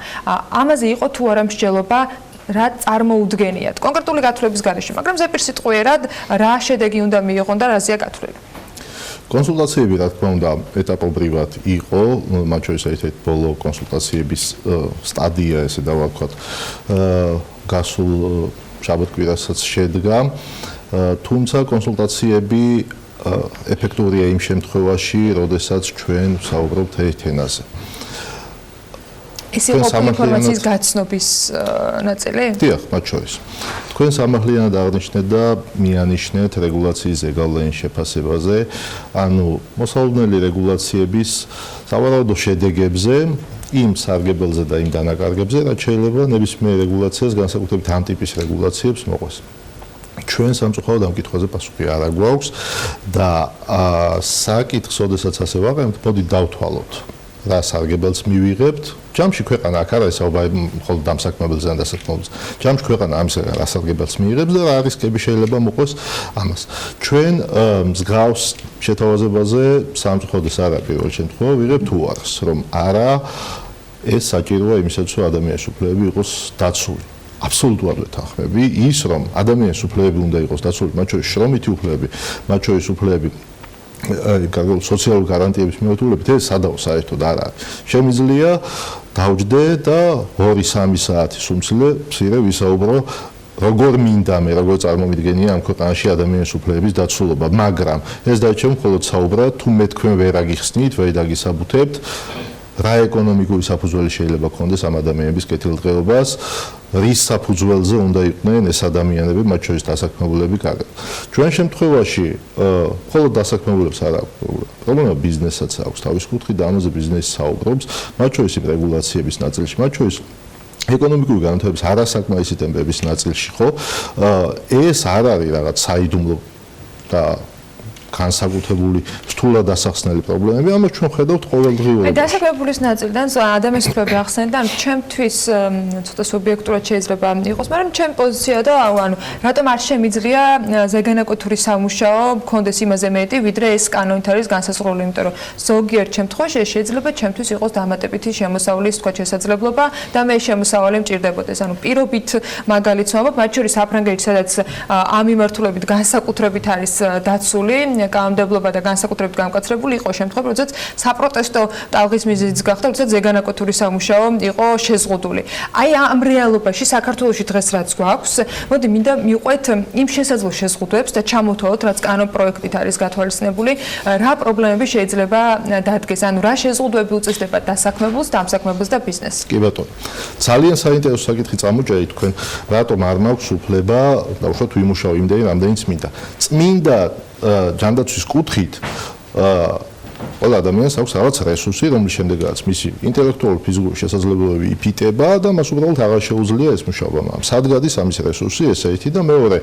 B: ამაზე იყო თუ არა მსჯელობა რა წარმოუდგენიათ კონკრეტული გათვლების გარეშე, მაგრამ ზეპირსიტყვიერად რა შედეგი უნდა მიიღონ და რაზეა გათვლილი?
P: კონსულტაციები რა თქმა უნდა ეტაპობრივად იყო, მათ შორის ერთ-ერთი ბოლო კონსულტაციების სტადია, ესე დავაქვათ, გასულ შაბათ-კვირასაც შედგა, თუმცა კონსულტაციები ეფექტურია იმ შემთხვევაში, როდესაც ჩვენ ვსაუბრობთ ერთ ენაზე.
B: ეს იყო ინფორმაციის გაცნობის ნაწილი?
P: დიახ, მათ შორის. თქვენ სამართლიანად აღნიშნეთ და მიანიშნეთ რეგულაციის ზეგავლენის შეფასებაზე, ანუ მოსალოდნელი რეგულაციების სავარაუდო შედეგებზე, იმ სარგებელზე და იმ დანაკარგებზე, რაც შეიძლება ნებისმიერ რეგულაციას, განსაკუთრებით ამ ტიპის რეგულაციებს მოყვეს. ჩვენ სამწუხაროდ ამ კითხვაზე პასუხი არ აგვაქვს და საკითხს, ოდესაც ასე ვაყენებთ, მოდი დავთვალოთ. რა სარგებელს მივიღებთ? ჯამში ქვეყანა აქ არ არის საუბარი მხოლოდ დამსაქმებელზე და დასაქმებელზე. ჯამში ქვეყანა ამის რა სარგებელს მიიღებს და რა რისკები შეიძლება მოყვეს ამას. ჩვენ მსგავს შეთავაზებაზე სამწუხაროდ ეს არა პირველ შემთხვევაში ვიღებთ უარს, რომ არა ეს საჭიროა იმისათვის, რომ ადამიანის უფლებები იყოს დაცული. აბსოლუტურად ვეთანხმები ის, რომ ადამიანის უფლებები უნდა იყოს დაცული, მათ შორის შრომითი უფლებები, მათ შორის უფლებები სოციალური გარანტიების მიმართულებით ეს სადაო საერთოდ არ არის. შემიძლია დავჯდე და 2-3 საათის უმცირე ვისაუბრო როგორ მინდა მე როგორ წარმომიდგენია ამ ქვეყანაში ადამიანის უფლებების დაცულობა, მაგრამ ეს დაიჭირა მხოლოდ საუბრად, თუ მე თქვენ ვერ აგიხსნით, ვერ დაგისაბუთებთ, რა ეკონომიკური საფუძველი შეიძლება ქონდეს ამ ადამიანების კეთილდღეობას, რის საფუძველზე უნდა იყვნენ ეს ადამიანები, მათ შორის დასაქმებულები გარეთ. ჩვენ შემთხვევაში მხოლოდ დასაქმებულებს არ აქვს პრობლემა, ბიზნესაც აქვს თავის კუთხით და ამაზე ბიზნესი საუბრობს, მათ შორის იმ რეგულაციების ნაწილში, მათ შორის ეკონომიკური განვითარების არასაკმარისი ტემპების ნაწილში, ხო? ეს არ არის რაღაც საიდუმლო და განსაკუთრებული რთულად დასახსნელი პრობლემები, ამას ჩვენ ხედავთ ყოველდღიურად.
B: დასაქმებულის ნაწილიდან ადამიანის უფლებები ახსენეთ და ჩემთვის ცოტა სუბიექტურად შეიძლება იყოს, მაგრამ ჩემი პოზიცია და ანუ რატომ არ შემიძლია ზეგანაკუთრი სამუშაო მქონდეს იმაზე მეტი, ვიდრე ეს კანონით არის განსაზღვრული, იმიტომ რომ ზოგიერთ შემთხვევაში შეიძლება ჩემთვის იყოს დამატებითი შემოსავლის თქვა შესაძლებლობა და მე შემოსავალი მჭირდებოდეს. ანუ პირობით მაგალითს ვამბობ, მათ შორის საფრანგეთში, სადაც ამ მიმართულებით განსაკუთრებით არის დაცული კანონმდებლობა და განსაკუთრებით განკაცრებული იყო შემთხვევები, როდესაც საპროტესტო ტალღის მიზეზიც გახდა, როდესაც ზეგანაკუთრი სამუშაო იყო შეზღუდული. აი ამ რეალობაში საქართველოში დღეს რაც გვაქვს, მოდი მინდა მივყვეთ იმ შესაძლო შეზღუდვებს და ჩამოთვალოთ, რაც კანონპროექტით არის გათვალისწინებული, რა პრობლემები შეიძლება დადგეს, ანუ რა შეზღუდვები უწესდება დასაქმებულს, დამსაქმებელს და ბიზნესს.
P: კი ბატონო. ძალიან საინტერესო საკითხი წამოჭერით თქვენ, რატომ არ მაქვს უფლება დავუშვათ ვიმუშაო იმდენი, რამდენიც მინდა. წმინდა ჯანდაცვის კუთხით ყველა ადამიანს აქვს რაღაც რესურსი, რომლის შემდეგაც მისი ინტელექტუალური ფიზიკური შესაძლებლობები იფიტება და მას უბრალოდ აღარ შეუძლია ეს მუშაობა. სად გადის ამის რესურსი, ეს ერთი და მეორე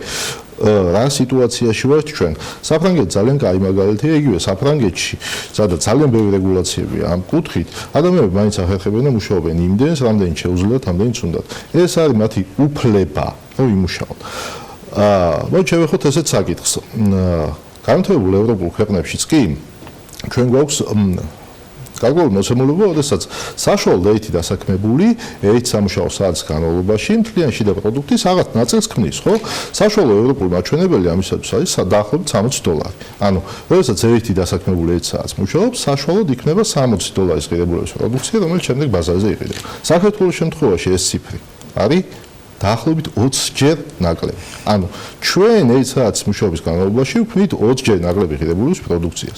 P: რა სიტუაციაში ვართ ჩვენ. საფრანგეთი ძალიან კაი მაგალითია, იგივე საფრანგეთში, სადაც ძალიან ბევრი რეგულაციებია ამ კუთხით, ადამიანები მაინც ახერხებენ და მუშაობენ იმდენს, რამდენიც შეუძლიათ, რამდენიც უნდათ. ეს არის მათი უფლება, რომ იმუშაონ. მოდი შევეხოთ ესეთ საკითხს. განვითარებულ ევროპულ ქვეყნებშიც კი ჩვენ გვაქვს გარკვეული მოცემულობა, როდესაც საშუალო ერთი დასაქმებული ერთ სამუშაო საათის განმავლობაში მთლიან შიდა პროდუქტის რაღაც ნაწილს ქმნის, ხო? საშუალო ევროპული მაჩვენებელი ამისათვის არის დაახლოებით $60. ანუ, როდესაც ერთი დასაქმებული ერთ საათს მუშაობს, საშუალოდ იქნება $60 ღირებულების პროდუქცია, რომელიც შემდეგ ბაზარზე იყიდება. საქართველოს შემთხვევაში ეს ციფრი არის დაახლოებით 20 ჯერ ნაკლები. ანუ ჩვენ ერთ საათის მუშაობის განმავლობაში ვქმნით 20 ჯერ ნაკლები ღირებულების პროდუქციას.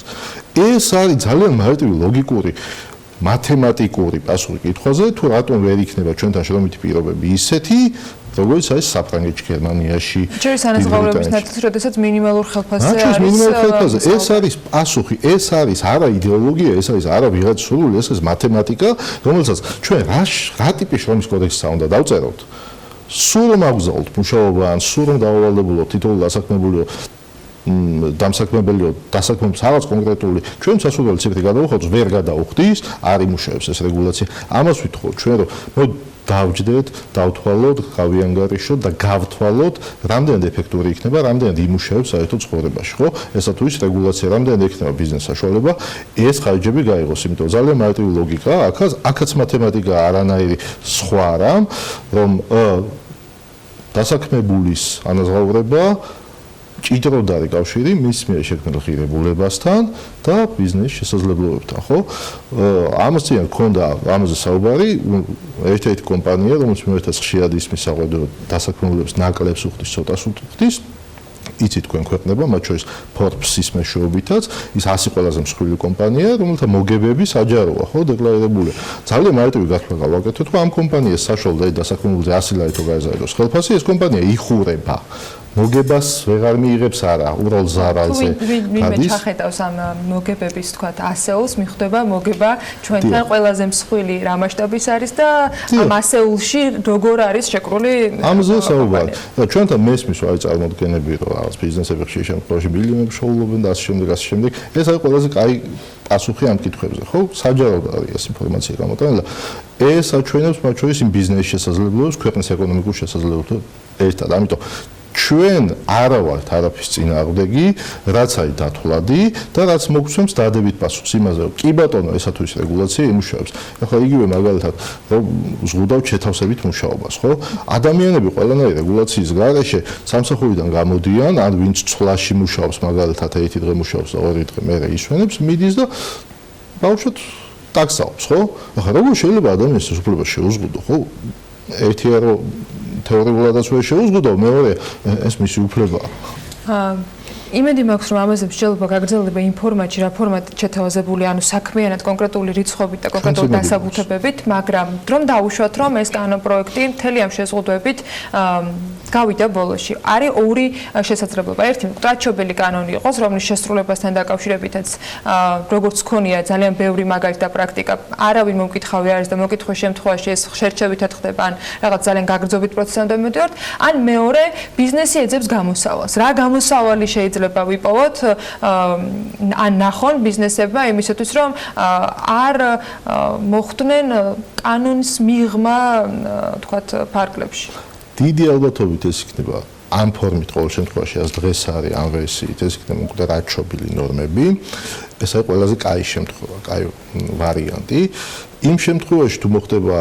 P: ეს არის ძალიან მარტივი ლოგიკური მათემატიკური პასუხი კითხვაზე, თუ რატომ ვერ იქნება ჩვენთან შრომითი პირობები ისეთი, როგორც არის საფრანგეთში, გერმანიაში.
B: ჯერის ანაზღაურების ნაწილს, როდესაც მინიმალურ ხელფასზე
P: არის. მინიმალურ ხელფასზე ეს არის პასუხი, ეს არის არა იდეოლოგია, ეს არის არა ვიღაც სურვილი, ეს არის მათემატიკა, რომელსაც ჩვენ რა ტიპის შრომის კოდექსსა უნდა დავწეროთ.
D: სულ რომ აგზავნოთ მუშაობა ან სულ რომ დაავალდებულოთ თითოეული დასაქმებულიო დამსაქმებელიო დასაქმების რაღაც კონკრეტული ჩვენ სასურველი ციფრი გადავუხავთ ვერ გადაუხდის არ იმუშავებს ეს რეგულაცია ამას ვითხოვთ ჩვენ რომ დავჯდეთ, დავთვალოთ, გავიანგარიშოთ და გავთვალოთ, რამდენად ეფექტური იქნება, რამდენად იმუშავებს საერთოდ ცხოვრებაში, ხო? ესა თუ ის რეგულაცია, რამდენად ექნება ბიზნეს საშუალება, ეს ხარჯები გაიღოს, იმიტომ ძალიან მარტივი ლოგიკაა, აქაც მათემატიკა არანაირი სხვა რამ, რომ დასაქმებულის ანაზღაურება ჭიდროდ არის კავშირი მის მიერ შექმნილ ღირებულებასთან და ბიზნეს შესაძლებლობებთან, ხო? ამას წინ ქონდა ამაზე საუბარი, ერთ-ერთი კომპანია, რომელიც მეერთაც ხშირად ისმის საყვედურო დასაქმებულებს ნაკლებს უხდის, ცოტას უხდის, იცით თქვენ ქვეყნება, მათ შორის Forbes-ის მეშვეობითაც, ის 100 ყველაზე მსხვილი კომპანია, რომელთა მოგებები საჯაროა, ხო, დეკლარირებული. ძალიან მარტივი გათვლა გავაკეთოთ, რომ ამ კომპანიას საშუალო დასაქმებულზე 100 ლარი თუ გაეზარდოს ხელფასი, ეს კომპანია იხურება. მოგებას ვეღარ მიიღებს არა, უბრალოდ ზარალზე.
B: ვინმე ჩახედავს ამ მოგებების თქვათ ასეულს, მიხვდება მოგება ჩვენთან ყველაზე მსხვილი რა მასშტაბის არის და ამ ასეულში როგორ არის შეკრული
D: ამაზე საუბარი. და ჩვენთან მესმის არის წარმოდგენები, რომ რაღაც ბიზნესები ხშირ შემთხვევაში მილიონები შეუძლობენ და ასე შემდეგ. ეს არის ყველაზე კაი პასუხი ამ კითხვებზე, ხო? საჯაროდ არის ეს ინფორმაცია გამოტანილი. ეს აჩვენებს მათ შორის იმ ბიზნესის შესაძლებლობებს, ქვეყნის ეკონომიკურ შესაძლებლობებთან ერთად. ამიტომ ჩვენ არა ვართ არაფრის წინააღმდეგი, რაც არის დათვლადი და რაც მოგცემს დადებით პასუხს იმაზე, რომ კი ბატონო, ესა თუ ის რეგულაცია იმუშავებს. ახლა იგივე მაგალითად, რომ ზღუდავთ შეთავსებით მუშაობას, ხო? ადამიანები ყველანაირი რეგულაციის გარეშე სამსახურიდან გამოდიან, ან ვინც ცვლაში მუშაობს, მაგალითად, ერთი დღე მუშაობს და ორი დღე მერე ისვენებს, მიდის და ბავშვად ტაქსაობს, ხო? ახლა როგორ შეიძლება ადამიანს ეს უფლება შეუზღუდო, ხო? ერთია რომ თეორიულადაც ვერ შეუზღუდო, მეორე ეს მისი უფლებაა.
B: იმედი მაქვს, რომ ამაზე მსჯელობა გაგრძელდება იმ ფორმატში, რა ფორმატით შეთავაზებული, ანუ საქმიანად კონკრეტული რიცხვებით და კონკრეტული დასაბუთებებით, მაგრამ რომ დაუშვათ, რომ ეს კანონპროექტი მთელი ამ შეზღუდვებით გავიდა ბოლოში. არის ორი შესაძლებლობა. ერთი, მკვდრადშობილი კანონი იყოს, რომლის შესრულებასთან დაკავშირებითაც როგორც ქონია ძალიან ბევრი მაგალითი და პრაქტიკა, არავინ მომკითხავი არის და მოკითხვის შემთხვევაში ეს შერჩევითად ხდება, ან რაღაც ძალიან გაგრძობით პროცესამდე მივდივართ, ან მეორე, ბიზნესი ეძებს გამოსავალს. რა გამოსავალი შეიძლება ვიპოვოთ ან ნახონ ბიზნესებმა იმისათვის რომ არ მოხვდნენ კანონის მიღმა თქვათ ფარგლებში.
D: დიდი ალბათობით ეს იქნება ამ ფორმით ყოველ შემთხვევაში as დღეს არის ამ ვერსიით ეს იქნება მკვდრადშობილი ნორმები. ეს არის ყველაზე კაი შემთხვევა, კაი ვარიანტი. იმ შემთხვევაში თუ მოხდება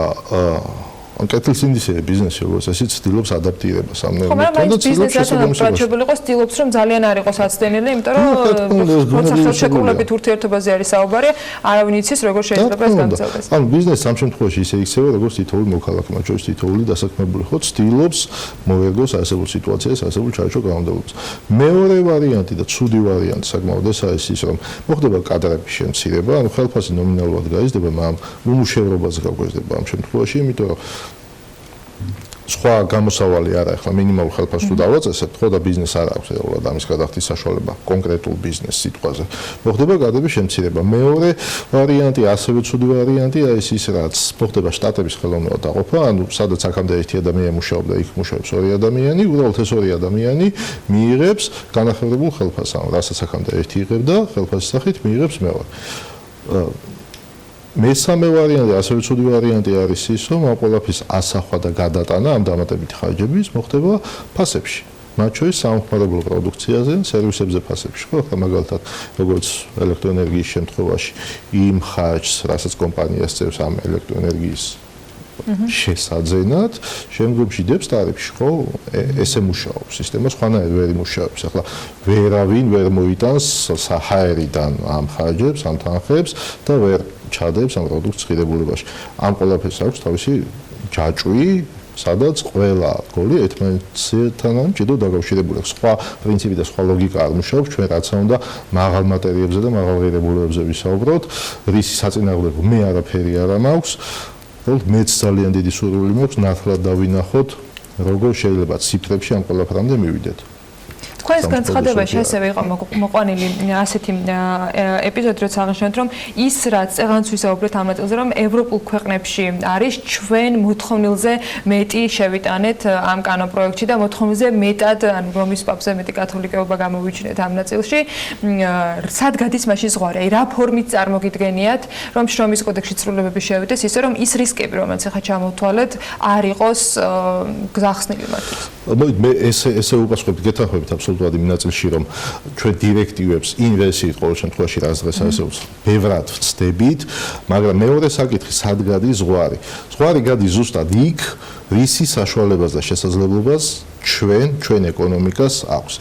D: ან კეთილსინდისე ბიზნესი როგორც ესეც ცდილობს ადაპტირებას ამ ნორმებთან და ცდილობს
B: შესაბამისობაში იყოს ცდილობს რომ ძალიან არ იყოს აცდენილი, იმიტომ რომ როცა ხელშეკრულებით ურთიერთობაზე არის საუბარი, არავინ იცის როგორ შეიძლება ეს გაგრძელდეს.
D: ანუ ბიზნესს ამ შემთხვევაში ისე იქცევა როგორც თითოეული მოქალაქე, მათ შორის თითოეული დასაქმებული ხო ცდილობს მოერგოს ასებულ სიტუაციას, ასებულ ჩაეშო კანონმდებლობას. მეორე ვარიანტი და ცუდი ვარიანტი საკმაოდ ეს არის ის რომ მოხდება კადრების შემცირება, ანუ ხელფასი ნომინალურად გაიზრდება, მაგრამ უმუშევრობაზე გაგვეზრდება ამ შემთხვევაში, იმიტომ რომ სხვა გამოსავალი არა, ახლა მინიმალურ ხელფასს თუ დავაწესებთ, ხო და ბიზნეს არ აქვს რეალურად ამის გადახდის საშუალება კონკრეტულ ბიზნეს სიტყვაზე. მოხდება გადების შემცირება. მეორე ვარიანტი, ასევე ცუდი ვარიანტია ის რაც მოხდება შტატების ხელოვნურად დაყოფა, ანუ სადაც აქამდე ერთი ადამიანი მუშაობდა, იქ მუშაობს ორი ადამიანი, უბრალოდ ეს ორი ადამიანი მიიღებს განახლებულ ხელფასს, ანუ რასაც აქამდე ერთი იღებდა, ხელფასის სახით მიიღებს მეორე. მესამე ვარიანტი, ასევე ცუდი ვარიანტი არის ის, რომ ამ ყველაფრის ასახვა და გადატანა ამ დამატებითი ხარჯების მოხდება ფასებში. მათ შორის სამხმარებლო პროდუქციაზე, სერვისებზე ფასებში. ხო, ახლა მაგალითად, როგორც ელექტროენერგიის შემთხვევაში, იმ ხარჯს, რასაც კომპანია სწევს ამ ელექტროენერგიის შესაძენად, შემდგომში დებს ტარიფში, ხო? ესე მუშაობს სისტემა, სხვანაირად ვერ იმუშავებს. ახლა ვერავინ ვერ მოიტანს საჰაერიდან ამ ხარჯებს, ამ თანხებს და ვერ ჩადებს ამ პროდუქტს ღირებულებაში. ამ ყველაფერს აქვს თავისი ჯაჭვი, სადაც ყველა გოლი ერთმანეთთან მჭიდროდ დაკავშირებული აქვს. სხვა პრინციპი და სხვა ლოგიკა არ მუშაობს, ჩვენ რაც უნდა მაღალ მატერიებზე და მაღალ ღირებულებებზე ვისაუბროთ. რისი საწინააღმდეგო მე არაფერი არ მაქვს. მეც ძალიან დიდი სურვილი მაქვს ნათლად დავინახოთ, როგორ შეიძლება ციფრებში ამ ყველაფრამდე მივიდეთ.
B: თქვენს განცხადებაში ასევე იყო მოყვანილი ასეთი ეპიზოდი, როცა აღნიშნეთ, რომ ის რაც წეღანს ვისაუბრეთ ამ ნაწილზე, რომ ევროპულ ქვეყნებში არის ჩვენ მოთხოვნილზე მეტი შევიტანეთ ამ კანონპროექტში და მოთხოვნილზე მეტად ანუ რომის პაპზე მეტი კათოლიკეობა გამოვიჩინეთ ამ ნაწილში. სად გადის მაშინ ზღვარი? აი რა ფორმით წარმოგიდგენიათ, რომ შრომის კოდექსში ცვლილებები შევიდეს, ისე რომ ის რისკები, რომელიც ახლა ჩამოვთვალეთ, არ იყოს გზახსნილი მათთვის.
D: მოდით მე ესე უპასუხებთ გეთანხმებით აბსოლუტურად იმ ნაწილში, რომ ჩვენ დირექტივებს ინვერსიით ყოველ შემთხვევაში რაც დღეს არსებობს, ბევრად ვწდებით, მაგრამ მეორე საკითხი სად გადის ზღვარი? ზღვარი გადის ზუსტად იქ, რისი საშუალებას და შესაძლებლობას ჩვენ ეკონომიკას აქვს.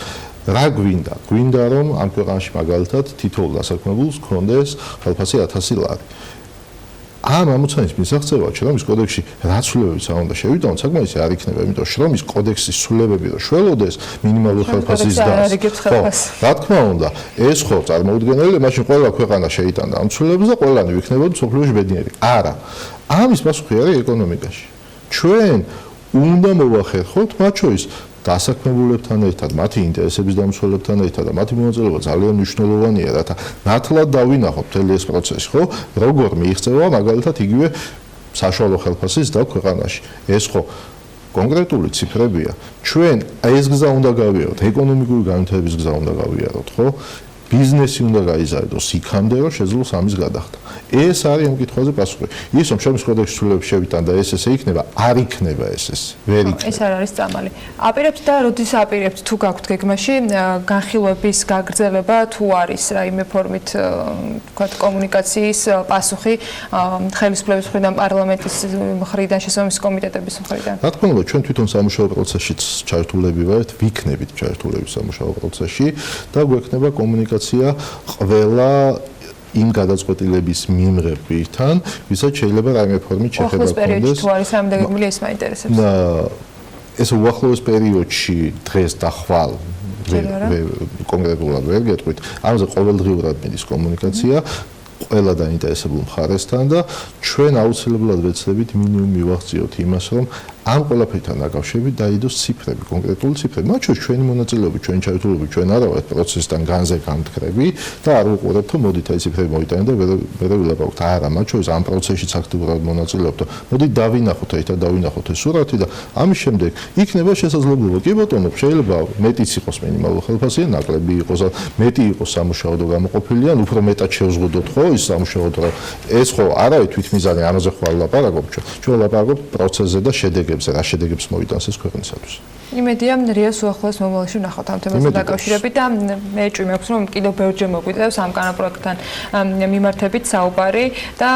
D: რა გვინდა? გვინდა რომ ამ ქვეყანაში მაგალითად თითოეულ დასაქმებულს ჰქონდეს ხელფასი 1000 ლარი. ამ ამოცანის მისაღწევად შრომის კოდექსში რაც ცვლილებებიც არ უნდა შევიტანოთ, საკმარისი არ იქნება, იმიტომ შრომის კოდექსის ცვლილებები რომ შველოდეს მინიმალური ხელფასის დას. რა თქმა უნდა, ეს ხო წარმოუდგენელია, მაშინ ყველა ქვეყანა შეიტანდა ამ ცვლილებებს და ყველანი ვიქნებოდა მსოფლიოში ბედნიერი. არა. ამის პასუხი არის ეკონომიკაში. ჩვენ უნდა მოვახერხოთ მათ შორის დასაქმებულებთან ერთად, მათი ინტერესების დამცველებთან ერთად და მათი მონაწილეობა ძალიან მნიშვნელოვანია, რათა ნათლად დავინახოთ მთელი ეს პროცესი, ხო? როგორ მიიღწევა მაგალითად იგივე საშუალო ხელფასის და ქვეყანაში. ეს ხო კონკრეტული ციფრებია. ჩვენ ეს გზა უნდა გავიაროთ, ეკონომიკური განვითარების გზა უნდა გავიაროთ, ხო? ბიზნესი უნდა გაიზარდოს იქამდე, რომ შეძლოს ამის გადახდა. ეს არის ამ კითხვაზე პასუხი. ის რომ შრომის კოდექსში ცვლილებები შევიტანდა და ესე იქნება, არ იქნება ესე. ვერ იქნება.
B: ეს არ არის წამალი. აპირებთ და როდის აპირებთ თუ გაქვთ გეგმაში განხილვების გაგრძელება თუ არის რაიმე ფორმით თქვათ კომუნიკაციის პასუხი ხელისუფლების მხრიდან, პარლამენტის მხრიდან, შესაბამისი კომიტეტების მხრიდან.
D: რა თქმა უნდა, ჩვენ თვითონ სამუშაო პროცესშიც ჩართულები ვართ, ვიქნებით ჩართულები სამუშაო პროცესში და გვექნება კომუნიკაცია ყველა იმ გადაწყვეტილების მიმღებთან, ვისაც შეიძლება რაიმე ფორმით შეხება
B: გქონდეს. უახლოეს პერიოდში თუ არის ამ დაგეგმილი, ეს მაინტერესებს.
D: ეს უახლოეს პერიოდში დღეს და ხვალ კონკრეტულად ვერ გეტყვით. ამაზე ყოველდღიურად მიდის კომუნიკაცია ყველა დაინტერესებულ მხარესთან და ჩვენ აუცილებლად ვეცდებით მინიმუმ მივახციოთ იმას, რომ ამ ყველაფერთან დაკავშირებით დაიდოს ციფრები, კონკრეტული ციფრები. მათ შორის ჩვენი მონაწილეობა, ჩვენი ჩართულობა, ჩვენ არა ვართ პროცესთან განზე გამთქრები და არ ვუყურებთ, რომ მოდით აი ციფრები მოიტანეთ და ვერ ვილაპარაკოთ. არა, მათ შორის ამ პროცესშიც აქტიურად მონაწილეობთ. მოდით დავინახოთ, ერთად დავინახოთ ეს სურათი და ამის შემდეგ იქნება შესაძლებლობა. კი ბატონო, შეიძლება მეტიც იყოს მინიმალური ხელფასი, ნაკლები იყოს, მეტი იყოს სამუშაო და გამოყოფილი, ან უფრო მეტად შევზღუდოთ ხო ის სამუშაო და ეს ხო არავითარ თვითმიზანი ამაზე ხო არ ვლაპარაკობთ ჩვენ. ჩვენ ვლაპარაკობთ პროცესზე და შედეგებზე, რა შედეგებს მოიტანს ეს ქვეყნისათვის.
B: იმედია რეას უახლოეს მომავალში ვნახოთ ამ თემასთან დაკავშირებით და მე ჭვი მაქვს რომ კიდევ ბევრჯერ მოგვიწევს ამ კანონპროექტთან მიმართებით საუბარი და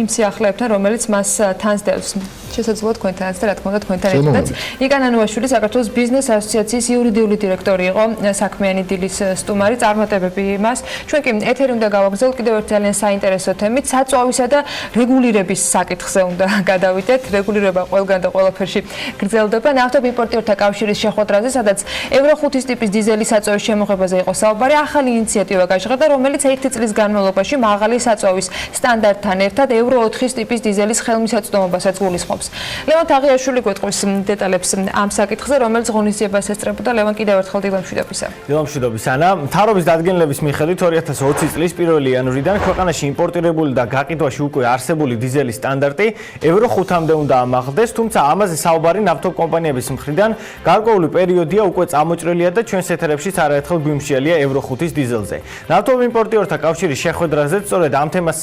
B: იმ სიახლეებთან რომელიც მას თანს დევს შესაძლოა თქვენთანაც და რა თქმა უნდა თქვენთან ერთადაც. იკან ანუაშვილი საქართველოს ბიზნეს ასოციაციის იურიდიული დირექტორი იყო, საქმიანი დილის სტუმარი, წარმატებები მას. ჩვენ კი ეთერი უნდა გავაგრძელოთ კიდევ ერთ ძალიან საინტერესო თემით, საწვავისა და რეგულირების საკითხზე უნდა გადავიდეთ. რეგულირება ყველგან და ყველაფერში გრძელდება. ნავთობიმპორტიორთა კავშირის შეხვედრაზე, სადაც ევრო 5-ის ტიპის დიზელის საწვავის შემოღებაზე იყო საუბარი, ახალი ინიციატივა გაჟღერდა, რომელიც 1 წლის განმავლობაში მაღალი საწვავის სტანდარტთან ერთად ევრო 4-ის ტიპის დიზელის ხელმისაწვდომობასაც გულისხმობს. ლევან თაღიაშვილი გვეტყვის დეტალებს ამ საკითხზე, რომელიც ღონისძიებას ესწრებოდა. ლევან, კიდევ ერთხელ დილა მშვიდობისა.
C: დილა მშვიდობისა. ანა, მთავრობის დადგენილების მიხედვით 2020 წლის 1 იანვრიდან ქვეყანაში იმპორტირებული და გაყიდვაში უკვე არსებული დიზელის სტანდარტი ევრო 5-მდე უნდა ამაღლდეს, თუმცა ამაზე საუბარი ნავთობკომპანიების მხრიდან გარკვეული პერიოდია უკვე წამოჭრილია და ჩვენს ეთერებშიც არაერთხელ გვიმშიალია ევრო 5-ის დიზელზე. ნავთობიმპორტიორთა კავშირის შეხვედრაზე სწორედ ამ თემას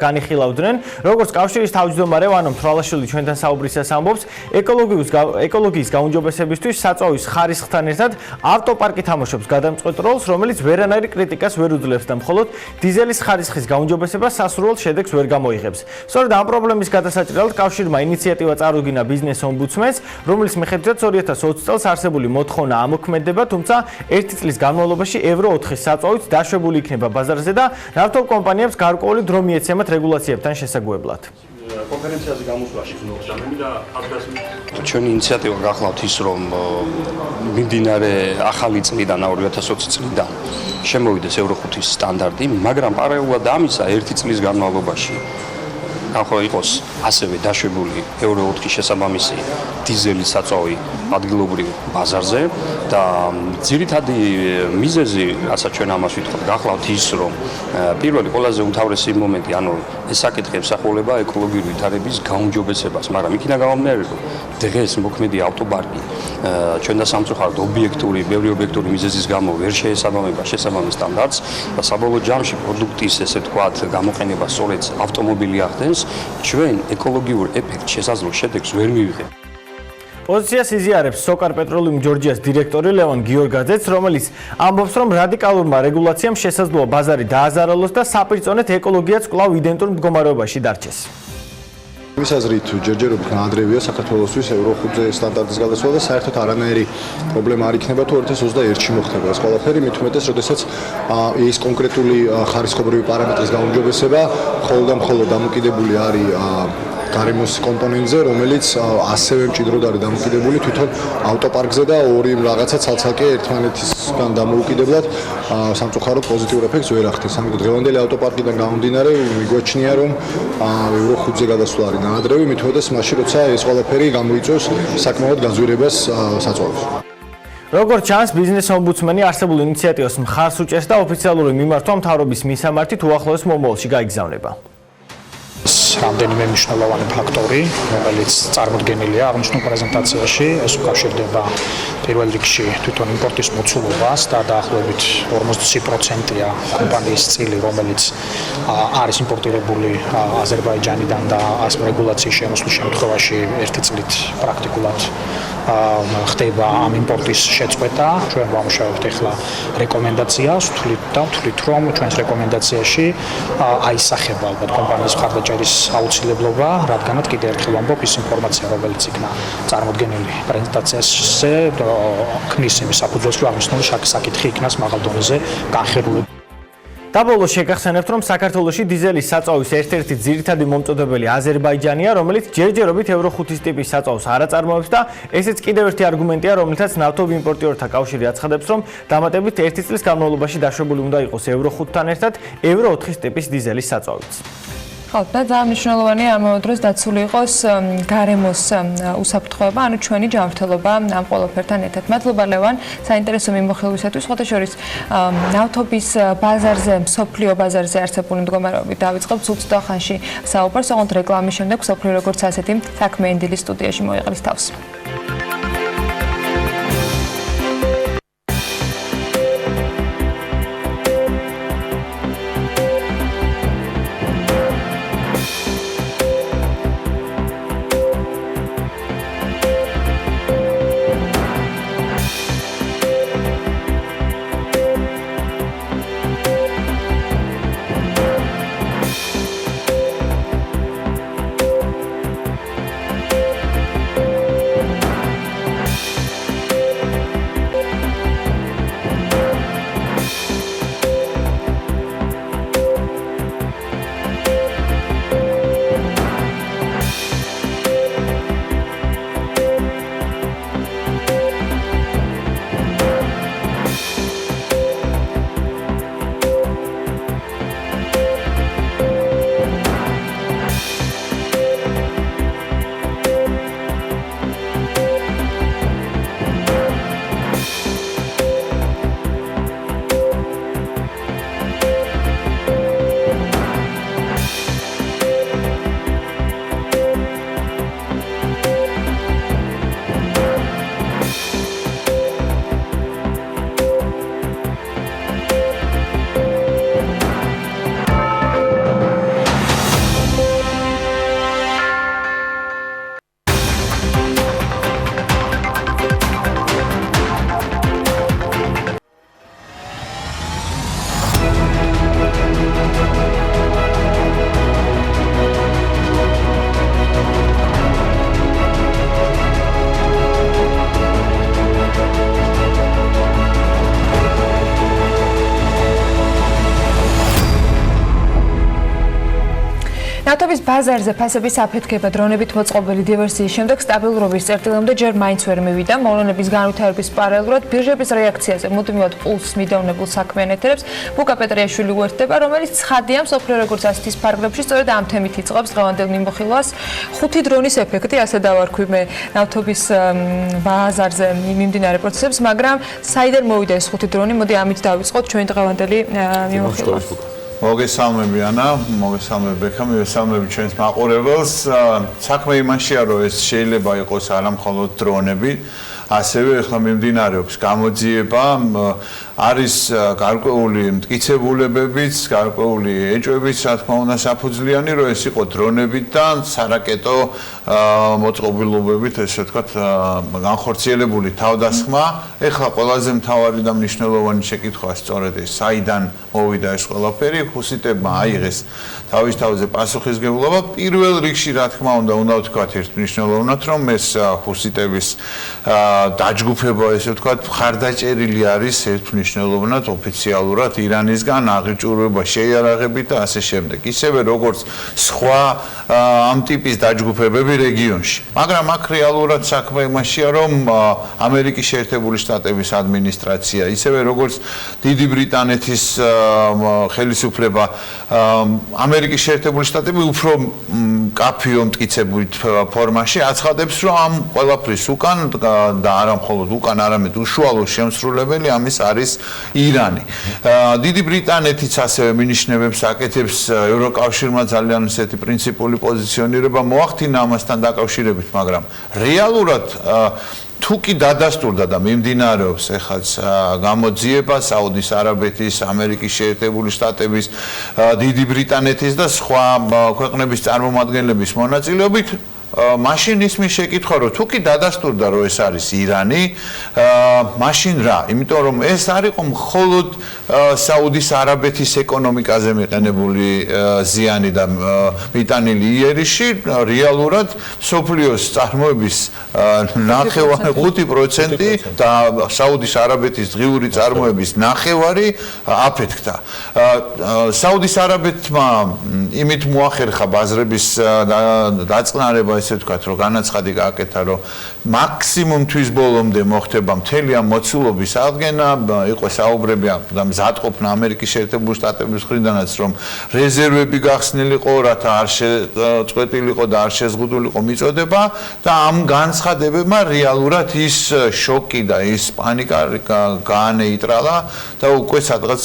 C: განიხილავდნენ, როგორც კავშირის თავმჯდომარე ვანო თვალაშვილი ჩვენთან საუბრისას ამბობს, ეკოლოგიის გაუმჯობესებისთვის საწვავის ხარისხთან ერთად ავტოპარკი თამაშობს გადამწყვეტ როლს, რომელიც ვერანაირი კრიტიკას ვერ უძლებს და მხოლოდ დიზელის ხარისხის გაუმჯობესება სასურველ შედეგს ვერ გამოიღებს. სწორედ ამ პრობლემის გადასაჭრელად კავშირმა ინიციატივა წარუდგინა ბიზნეს ომბუდსმენს, რომლის მიხედვითაც 2020 წელს არსებული მოთხოვნა ამოქმედება, თუმცა 1 წლის განმავლობაში ევრო 4-ის საწვავით დაშვებული იქნება ბაზარზე და ნავთობკომპანიებს გარკვეული დრო მიეცემათ რეგულაციებთან შესაგვებლად.
F: კონფერენციაზე გამოსვლაში გნოხსამები და ადგას
E: ჩვენი ინიციატივა გახლავთ ის, რომ მიმდინარე ახალი წლიდან 2020 წლიდან შემოვიდეს ევრო 5-ის სტანდარტი, მაგრამ პარალელურად ამისა 1 წლის განმავლობაში ახლა იყოს ასევე დაშვებული ევრო 4 შესაბამისი დიზელის საწვავი ადგილობრივ ბაზარზე და ძირითადი მიზეზი, რასაც ჩვენ ამას ვითხოვთ, გახლავთ ის, რომ პირველი ყველაზე უმთავრესი მომენტი, ანუ ეს საკითხი ემსახურება ეკოლოგიური ვითარების გაუმჯობესებას, მაგრამ იქიდან გამომდინარე, რომ დღეს მოქმედი ავტოპარკი ჩვენ და სამწუხაროდ ბევრი ობიექტური მიზეზის გამო ვერ შეესაბამება შესაბამის სტანდარტს და საბოლოო ჯამში პროდუქტის, ესე ვთქვათ, გამოყენება სწორედ ავტომობილი ახდენს, ჩვენ ეკოლოგიურ ეფექტ შესაძლო შედეგს ვერ მივიღებთ.
C: პოზიციას იზიარებს სოკარ პეტროლიუმ ჯორჯიას დირექტორი ლევან გიორგაძეც, რომელიც ამბობს, რომ რადიკალურმა რეგულაციამ შესაძლოა ბაზარი დააზარალოს და საპირწონეთ ეკოლოგიაც კვლავ იდენტურ მდგომარეობაში დარჩეს.
I: მის აზრით, ჯერჯერობით განადრევია საქართველოსთვის ევრო 5-ზე სტანდარტის გადასვლა და საერთოდ არანაირი პრობლემა არ იქნება თუ 2021-ში მოხდება ეს ყველაფერი, მით უმეტეს, როდესაც ეს კონკრეტული ხარისხობრივი პარამეტრის გაუმჯობესება მხოლოდ და მხოლოდ დამოკიდებული არის გარემოს კომპონენტზე, რომელიც ასევე მჭიდროდ არის დამოკიდებული თვითონ ავტოპარკზე და ორი რაღაცა ცალ-ცალკე ერთმანეთისგან დამოუკიდებლად სამწუხაროდ პოზიტიურ ეფექტს ვერ ახდენს. ამიტომ დღევანდელი ავტოპარკიდან გამომდინარე მიგვაჩნია, რომ ევრო 5-ზე გადასვლა არის ნაადრევი, მით უმეტეს მაშინ, როცა ეს ყველაფერი გამოიწვევს საკმაოდ გაძვირებას საწვავებს.
C: როგორც ჩანს, ბიზნეს ომბუდსმენი არსებულ ინიციატივას მხარს უჭერს და ოფიციალური მიმართვა მთავრობის მისამართით უახლოეს მომავალში გაიგზავნება.
H: რამდენიმე მნიშვნელოვანი ფაქტორი, რომელიც წარმოდგენილია აღნიშნულ პრეზენტაციაში, ეს უკავშირდება პირველ რიგში თვითონ იმპორტის მოცულობას და დაახლოებით 40%-ია კომპანიის წილი, რომელიც არის იმპორტირებული აზერბაიჯანიდან და ამ რეგულაციის შემოსვლის შემთხვევაში ერთი წლით პრაქტიკულად ხდება ამ იმპორტის შეწყვეტა. ჩვენ ვამუშავებთ ახლა რეკომენდაციას, ვთვლით, რომ ჩვენს რეკომენდაციაში აისახება ალბათ კომპანიის მხარდაჭერის აუცილებლობა, რადგანაც კიდევ ერთხელ ვამბობ, ის ინფორმაცია, რომელიც იქნა წარმოდგენილი პრეზენტაციაში, ქმნის იმის საფუძველს, რომ აღნიშნული საკითხი იქნას მაღალ დონეზე განხილული.
C: დაბოლოს შეგახსენებთ, რომ საქართველოში დიზელის საწვავის ერთ-ერთი ძირითადი მომწოდებელი აზერბაიჯანია, რომელიც ჯერჯერობით ევრო 5-ის ტიპის საწვავს არ აწარმოებს და ესეც კიდევ ერთი არგუმენტია, რომლითაც ნავთობიმპორტიორთა კავშირი აცხადებს, რომ დამატებით 1 წლის განმავლობაში დაშვებული უნდა იყოს ევრო 5-თან ერთად ევრო 4-ის ტიპის დიზელის საწვავიც.
B: ხო, და ძალიან მნიშვნელოვანია ამავე დროს დაცული იყოს გარემოს უსაფრთხოება, ანუ ჩვენი ჯანმრთელობა ამ ყველაფერთან ერთად. მადლობა ლევან, საინტერესო მიმოხილვისათვის. სხვადასხვა ნავთობის ბაზარზე, მსოფლიო ბაზარზე არსებული მდგომარეობით დავიწყებთ სულ ცოტა ხანში საუბარს, ოღონდ რეკლამის შემდეგ მსოფლიო როგორც ასეთი საქმიანი დილის სტუდიაში მოიყრის თავს. ნავთობის ბაზარზე ფასების აფეთქება დრონებით მოწყობილი დივერსიის შემდეგ სტაბილურობის წერტილამდე ჯერ მაინც ვერ მივიდა. მოვლენების განვითარების პარალელურად ბირჟების რეაქციაზე მუდმივად პულსს მიდავნებულ საქმიან ეთერებს ბუკა პეტრიაშვილი უერთდება, რომელიც ცხადია მსოფლიო როგორც ასეთის ფარგლებში სწორედ ამ თემით იწყებს დღევანდელ მიმოხილვას. 5 დრონის ეფექტი, ასე დავარქვი მე ნავთობის ბაზარზე მიმდინარე პროცესებს, მაგრამ საიდან მოვიდა ეს 5 დრონი? მოდი ამით დავიწყოთ ჩვენი დღევანდელი მიმოხილვა.
K: მოგესალმები ანა, მოგესალმები ბექა, მოგესალმები ჩვენს მაყურებელს. საქმე იმაშია, რომ ეს შეიძლება იყოს არა მხოლოდ დრონები, ასევე ახლა მიმდინარეობს გამოძიება, არის გარკვეული მტკიცებულებებიც, გარკვეული ეჭვებიც, რა თქმა უნდა, საფუძვლიანი, რომ ეს იყო დრონებით და სარაკეტო მოწყობილობებით, ესე ვთქვათ, განხორციელებული თავდასხმა. ეხლა ყველაზე მთავარი და მნიშვნელოვანი შეკითხვა სწორედ ეს, საიდან მოვიდა ეს ყველაფერი, ჰუსიტებმა აიღეს თავის თავზე პასუხისმგებლობა. პირველ რიგში, რა თქმა უნდა, ვთქვათ ერთ მნიშვნელოვნად, რომ ეს ჰუსიტების დაჯგუფება, ესე ვთქვათ, მხარდაჭერილი არის ერთ მნიშვნელოვნად ოფიციალურად ირანისგან აღიჭურება შეიარაღებით და ასე შემდეგ. ისევე როგორც სხვა ამ ტიპის დაჯგუფებები რეგიონში. მაგრამ აქ რეალურად საქმე იმაშია, რომ ამერიკის შეერთებული შტატების ადმინისტრაცია, ისევე როგორც დიდი ბრიტანეთის ხელისუფლება, ამერიკის შეერთებული შტატები უფრო კაფეო მტკიცებულ ფორმაში აცხადებს, რომ ამ ყველაფრის უკან და არა მხოლოდ უკან, არამედ უშუალო შემსრულებელი ამის არის ირანი. დიდი ბრიტანეთიც ასევე მინიშნებებს აკეთებს ევროკავშირმა ძალიან ისეთი პრინციპული პოზიციონირება მოახდინა ამასთან დაკავშირებით, მაგრამ რეალურად თუ კი დადასტურდა და მიმდინარეობს ეხაც გამოძიება საუდის არაბეთის, ამერიკის შეერთებული შტატების, დიდი ბრიტანეთის და სხვა ქვეყნების წარმომადგენლების მონაწილეობით, მაშინ ისმის შეკითხვა, რომ თუ კი დადასტურდა, რომ ეს არის ირანი, მაშინ რა? იმიტომ რომ ეს არ იყო მხოლოდ საუდის არაბეთის ეკონომიკაზე მიყენებული ზიანი და მიტანილი იერიში, რეალურად სოფლიოს წარმოების 5% და საუდის არაბეთის დღიური წარმოების 9% აფეთქდა. საუდის არაბეთმა იმით მოახერხა ბაზრების დაწყნარება, ესე ვთქვათ, რომ განაცხადი გააკეთა, რომ მაქსიმუმ თვის ბოლომდე მოხდება მთელი ამ მოცულობის აღდგენა, იყო საუბრები და მზადყოფნა ამერიკის შეერთებული შტატების მხრიდანაც, რომ რეზერვები გახსნილიყო, რათა არ შეწყვეტილიყო და არ შეზღუდულიყო მიწოდება და ამ განცხადებებმა რეალურად ის შოკი და ის პანიკა გაანეიტრალა და უკვე სადღაც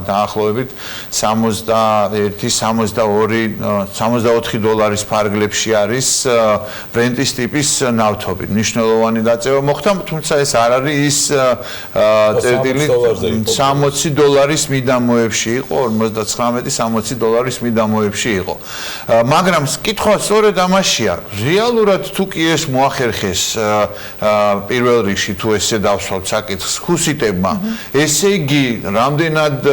K: დაახლოებით 61-62 დოლარის ფარგლებში არის ბრენტის ტიპის ნავთობი. მნიშვნელოვანი დაწევა მოხდა, თუმცა ეს არ არის ის წერტილი $60 მიდამოებში იყო, 59-60 დოლარის მიდამოებში იყო. მაგრამ კითხვა სწორედ ამაშია, რეალურად თუ კი ეს მოახერხეს პირველ რიგში თუ ესე დავსვავთ საკითხს ჰუსიტებმა, ესე იგი რამდენად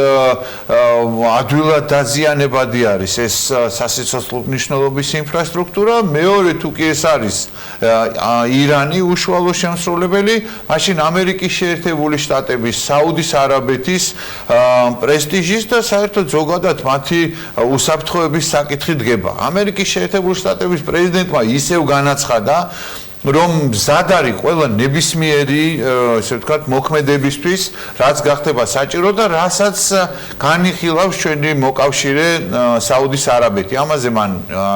K: ადვილად დაზიანებადი არის ეს სასიცოცხლო მნიშვნელობის ინფრასტრუქტურა, მეორე თუ კი ეს არის ირანი უშუალო შემსრულებელი, მაშინ ამერიკის შეერთებული შტატების, საუდის არაბეთის პრესტიჟის და საერთოდ ზოგადად მათი უსაფრთხოების საკითხი დგება. ამერიკის შეერთებული შტატების პრეზიდენტმა ისევ განაცხადა, რომ მზად არის ყველა ნებისმიერი, ესე ვთქვათ, მოქმედებისთვის, რაც გახდება საჭირო და რასაც განიხილავს ჩვენი მოკავშირე საუდის არაბეთი. ამაზე მან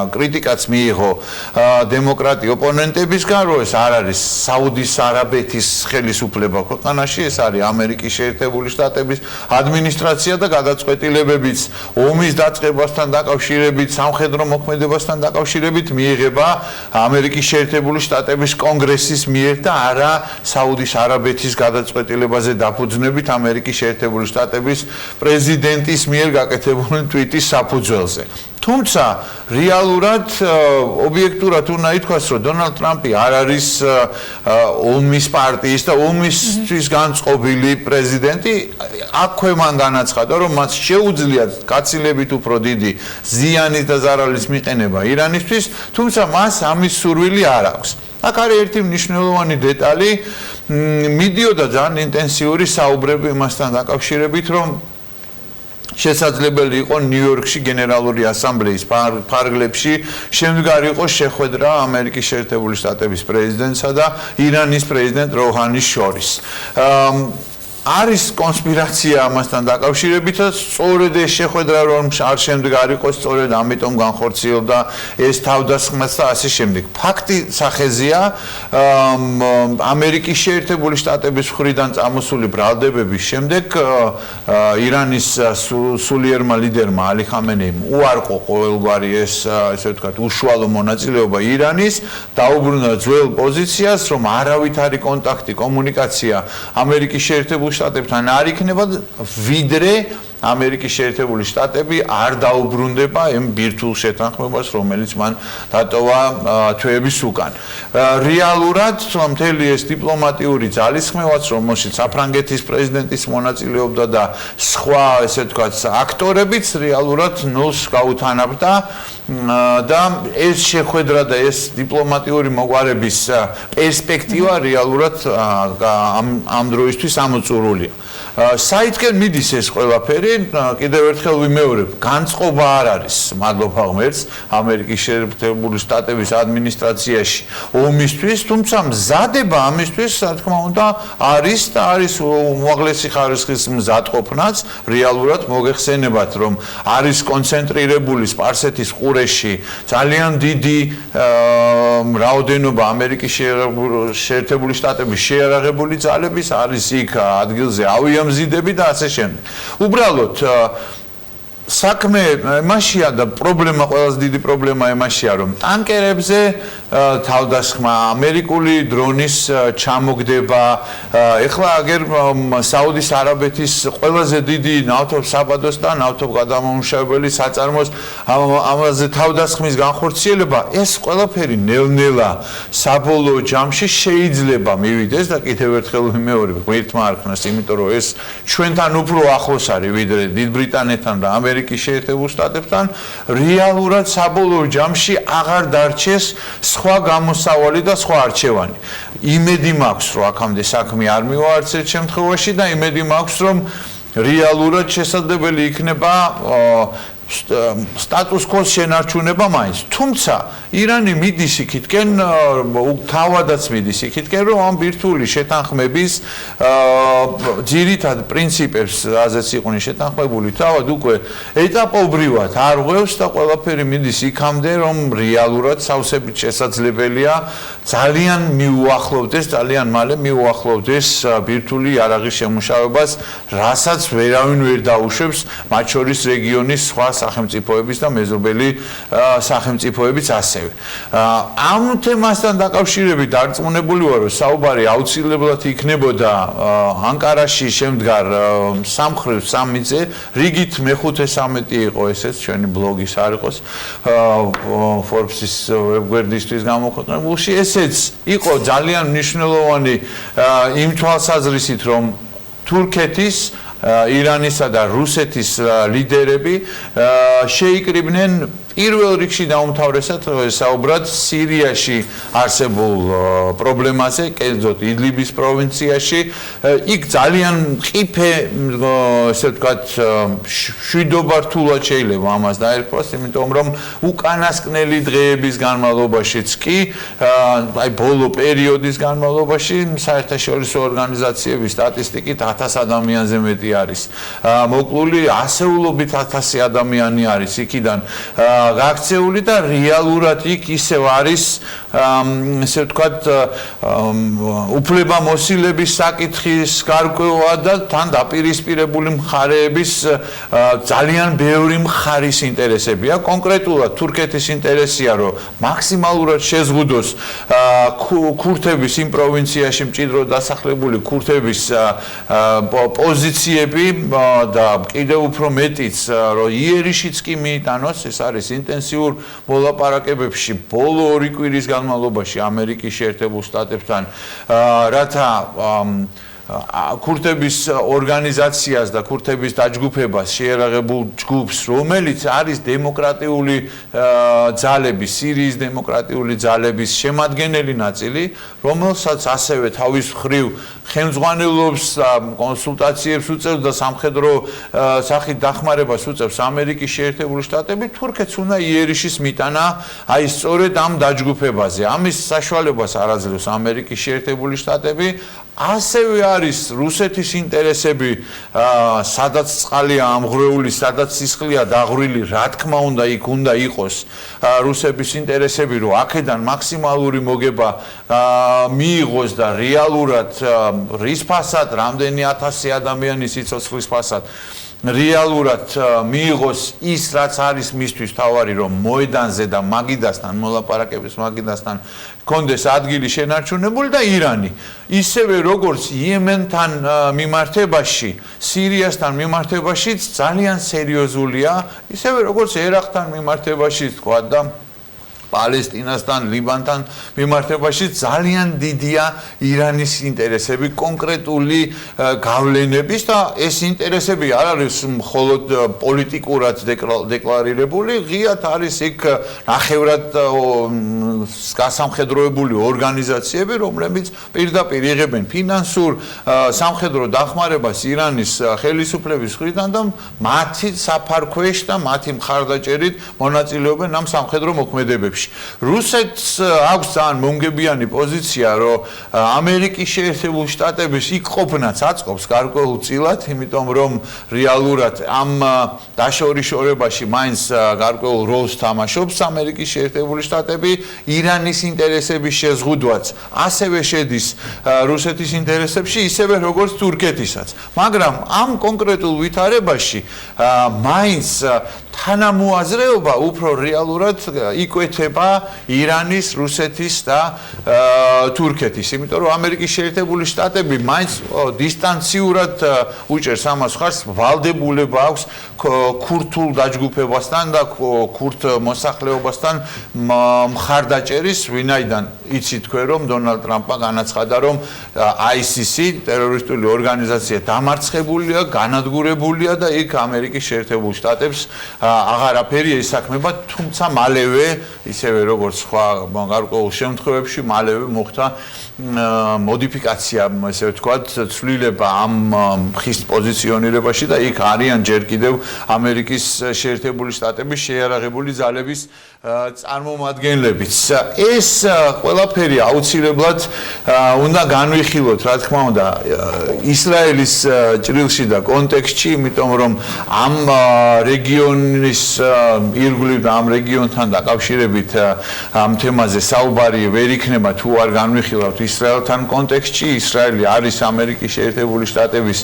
K: კრიტიკაც მიიღო დემოკრატი ოპონენტებისგან, რომ ეს არ არის საუდის არაბეთის ხელისუფლება ქვეყანაში, ეს არის ამერიკის შეერთებული შტატების ადმინისტრაცია და გადაწყვეტილებებიც ომის დაწყებასთან დაკავშირებით, სამხედრო მოქმედებასთან დაკავშირებით მიიღება ამერიკის შეერთებული შტატების კონგრესის მიერ და არა საუდის არაბეთის გადაწყვეტილებაზე დაფუძნებით ამერიკის შეერთებული შტატების პრეზიდენტის მიერ გაკეთებული ტვიტის საფუძველზე. თუმცა რეალურად ობიექტურად უნდა ითქვას, რომ დონალდ ტრამპი არ არის ომის პარტიის და ომისთვის განწყობილი პრეზიდენტი. აქვე მან განაცხადა, რომ მას შეუძლია გაცილებით უფრო დიდი ზიანის და ზარალის მიყენება ირანისთვის, თუმცა მას ამის სურვილი არ აქვს. აქ არის ერთი მნიშვნელოვანი დეტალი, მიდიოდა ძალიან ინტენსიური საუბრები იმასთან დაკავშირებით, რომ შესაძლებელი იყო ნიუ-იორკში გენერალური ასამბლეის ფარგლებში შემდგარი იყო შეხვედრა ამერიკის შეერთებული შტატების პრეზიდენტსა და ირანის პრეზიდენტ როჰანის შორის. არის კონსპირაცია ამასთან დაკავშირებით და სწორედ ეს შეხვედრა რომ არ შემდგარიყო, სწორედ ამიტომ განხორციელდა ეს თავდასხმაც და ასე შემდეგ. ფაქტი სახეზეა, ამერიკის შეერთებული შტატების მხრიდან წამოსული ბრალდებების შემდეგ ირანის სულიერმა ლიდერმა ალი ხამენეიმ უარყო ყოველგვარი ესე ვთქვათ უშუალო მონაწილეობა ირანის, დაუბრუნდა ძველ პოზიციას, რომ არავითარი კონტაქტი, კომუნიკაცია ამერიკის შეერთებული შტატებთან არ იქნება, ვიდრე ამერიკის შეერთებული შტატები არ დაუბრუნდება იმ ბირთვულ შეთანხმებას, რომელიც მან დატოვა თვეების უკან. რეალურად მთელი ეს დიპლომატიური ძალისხმევაც, რომელშიც საფრანგეთის პრეზიდენტის მონაწილეობდა და სხვა, ესე ვთქვათ, აქტორებიც რეალურად ნულს გაუთანაბდა და ეს შეხვედრა და ეს დიპლომატიური მოგვარების პერსპექტივა რეალურად ამ დროისთვის ამოწურულია. საითკენ მიდის ეს ყველაფერი, კიდევ ერთხელ ვიმეორებ, განწყობა არ არის, მადლობა ღმერთს, ამერიკის შეერთებული შტატების ადმინისტრაციაში ომისთვის, თუმცა მზადება ამისთვის, რა თქმა უნდა, არის და არის უმაღლესი ხარისხის მზადყოფნაც, რეალურად მოგეხსენებათ, რომ არის კონცენტრირებული სპარსეთის ყურეში ძალიან დიდი რაოდენობა ამერიკის შეერთებული შტატების შეიარაღებული ძალების, არის იქ ადგილზე ავიამზიდები და ასე შემდეგ. უბრალოდ საქმე იმაშია და პრობლემა, ყველაზე დიდი პრობლემა იმაშია, რომ ტანკერებზე თავდასხმა, ამერიკული დრონის ჩამოგდება, ეხლა აგერ საუდის არაბეთის ყველაზე დიდი ნავთობსაბადოს და ნავთობგადამამუშავებელი საწარმოს ამაზე თავდასხმის განხორციელება, ეს ყველაფერი ნელ-ნელა საბოლოო ჯამში შეიძლება მივიდეს და კიდევ ერთხელ ვიმეორებ, ღმერთმა არ ქნას, იმიტომ რომ ეს ჩვენთან უფრო ახლოს არის, ვიდრე დიდ ბრიტანეთთან და ამერიკის შეერთებულ შტატებთან, რეალურად საბოლოო ჯამში აღარ დარჩეს სხვა გამოსავალი და სხვა არჩევანი. იმედი მაქვს, რომ აქამდე საქმე არ მივა არც ერთ შემთხვევაში და იმედი მაქვს, რომ რეალურად შესაძლებელი იქნება სტატუს კოს შენარჩუნება მაინც. თუმცა ირანი მიდის იქითკენ, თავადაც მიდის იქითკენ, რომ ამ ბირთვული შეთანხმების ძირითად პრინციპებს, რაზეც იყვნენ შეთანხმებული, თავად უკვე ეტაპობრივად არღვევს და ყველაფერი მიდის იქამდე, რომ რეალურად სავსებით შესაძლებელია ძალიან მიუახლოვდეს, ძალიან მალე მიუახლოვდეს ბირთვული იარაღის შემუშავებას, რასაც ვერავინ ვერ დაუშვებს, მათ შორის რეგიონის სხვა სახელმწიფოების და მეზობელი სახელმწიფოებიც ასევე. ამ თემასთან დაკავშირებით დარწმუნებული ვარ, რომ საუბარი აუცილებლად იქნებოდა ანკარაში შემდგარ სამხრეთ სამიტზე, რიგით მეხუთე სამიტი იყო ესეც, ჩვენი ბლოგის არ იყოს, Forbes-ის ვებგვერდისთვის გამოქვეყნებულში, ესეც იყო ძალიან მნიშვნელოვანი იმ თვალსაზრისით, რომ თურქეთის ირანისა და რუსეთის ლიდერები შეიკრიბნენ პირველ რიგში დაუმთავრესად საუბრად სირიაში არსებულ პრობლემაზე, კერძოდ იდლიბის პროვინციაში. იქ ძალიან მყიფე, ესე ვთქვათ, მშვიდობა რთულად შეიძლება ამას დაერქვას, იმიტომ რომ უკანასკნელი დღეების განმავლობაშიც კი, აი ბოლო პერიოდის განმავლობაში საერთაშორისო ორგანიზაციების სტატისტიკით 1000 ადამიანზე მეტი არის მოკლული, ასეულობით 1000 ადამიანი არის იქიდან გაქცეული და რეალურად იქ ისევ არის, ესე ვთქვათ, უფლებამოსილების საკითხის გარკვევა და თან დაპირისპირებული მხარეების ძალიან ბევრი მხარის ინტერესებია. კონკრეტულად თურქეთის ინტერესია, რომ მაქსიმალურად შეზღუდოს ქურთების იმ პროვინციაში მჭიდროდ დასახლებული ქურთების პოზიციები და კიდევ უფრო მეტიც, რომ იერიშიც კი მიიტანოს, ეს არის ინტენსიურ მოლაპარაკებებში ბოლო 2 კვირის განმავლობაში ამერიკის შეერთებულ შტატებთან, რათა ქურთების ორგანიზაციას და ქურთების დაჯგუფებას შეერაღებულ ჯგუფს, რომელიც არის დემოკრატიული ძალების, სირიის დემოკრატიული ძალების შემადგენელი ნაწილი, რომელსაც ასევე თავის მხრივ ხელმძღვანელობს, კონსულტაციებს უწევს და სამხედრო სახით დახმარებას უწევს ამერიკის შეერთებული შტატები, თურქეთს უნდა იერიშის მიტანა აი სწორედ ამ დაჯგუფებაზე. ამის საშუალებას არ აძლევს ამერიკის შეერთებული შტატები, ასევე არის რუსეთის ინტერესები, სადაც წყალია ამღვრეული, სადაც სისხლია დაღვრილი, რა თქმა უნდა, იქ უნდა იყოს რუსების ინტერესები, რომ აქედან მაქსიმალური მოგება მიიღოს და რეალურად რის ფასად, რამდენი 1000 ადამიანის სიცოცხლის ფასად რეალურად მიიღოს ის, რაც არის მისთვის თავარი, რომ მოედანზე და მაგიდასთან, მოლაპარაკების მაგიდასთან კონდეს ადგილი შენარჩუნებული და ირანი. ისევე როგორც იემენთან მიმართებაში, სირიასთან მიმართებაშიც ძალიან სერიოზულია, ისევე როგორც ერაყთან მიმართებაში, თქვა და პალესტინასთან, ლიბანთან მიმართებაში ძალიან დიდია ირანის ინტერესები კონკრეტული გავლენების და ეს ინტერესები არ არის მხოლოდ პოლიტიკურად დეკლარირებული, ღიად არის იქ ნახევრად გასამხედროებული ორგანიზაციები, რომლებიც პირდაპირ იღებენ ფინანსურ სამხედრო დახმარებას ირანის ხელისუფლების მხრიდან და მათი საფარქვეშ და მათი მხარდაჭერით მონაწილეობენ ამ სამხედრო მოქმედებებში. რუსეთს აქვს ძალიან მომგებიანი პოზიცია, რომ ამერიკის შეერთებულ შტატების იქ ყოფნაც აწყობს გარკვეულწილად, იმიტომ რომ რეალურად ამ დაშორიშორებაში მაინც გარკვეულ როლს თამაშობს ამერიკის შეერთებული შტატები, ირანის ინტერესების შეზღუდვაც ასევე შედის რუსეთის ინტერესებში, ისევე როგორც თურქეთისაც. მაგრამ ამ კონკრეტულ ვითარებაში მაინც თანამოაზრეობა უფრო რეალურად იკვეთება ირანის, რუსეთის და თურქეთის, იმიტომ რომ ამერიკის შეერთებული შტატები მაინც დისტანციურად უჭერს ამას ხარს, ვალდებულება აქვს ქურთულ დაჯგუფებასთან და ქურთ მოსახლეობასთან მხარდაჭერის, ვინაიდან იცით თქვენ რომ დონალდ ტრამპმა განაცხადა, რომ ICC ტერორისტული ორგანიზაცია დამარცხებულია, განადგურებულია და იქ ამერიკის შეერთებულ შტატებს აღარაფერი ესაქმება, თუმცა მალევე, ისევე როგორც სხვა გარკვეულ შემთხვევებში, მალევე მოხდა მოდიფიკაცია, ესე ვთქვათ, ცვლილება ამ ხის პოზიციონირებაში და იქ არიან ჯერ კიდევ ამერიკის შეერთებული შტატების შეიარაღებული ძალების წარმომადგენლებიც. ეს ყველაფერი აუცილებლად უნდა განვიხილოთ, რა თქმა უნდა, ისრაელის ჭრილში და კონტექსტში, იმიტომ რომ ამ რეგიონის ირგვლივ და ამ რეგიონთან დაკავშირებით ამ თემაზე საუბარი ვერ იქნება თუ არ განვიხილავთ ისრაელთან კონტექსტში. ისრაელი არის ამერიკის შეერთებული შტატების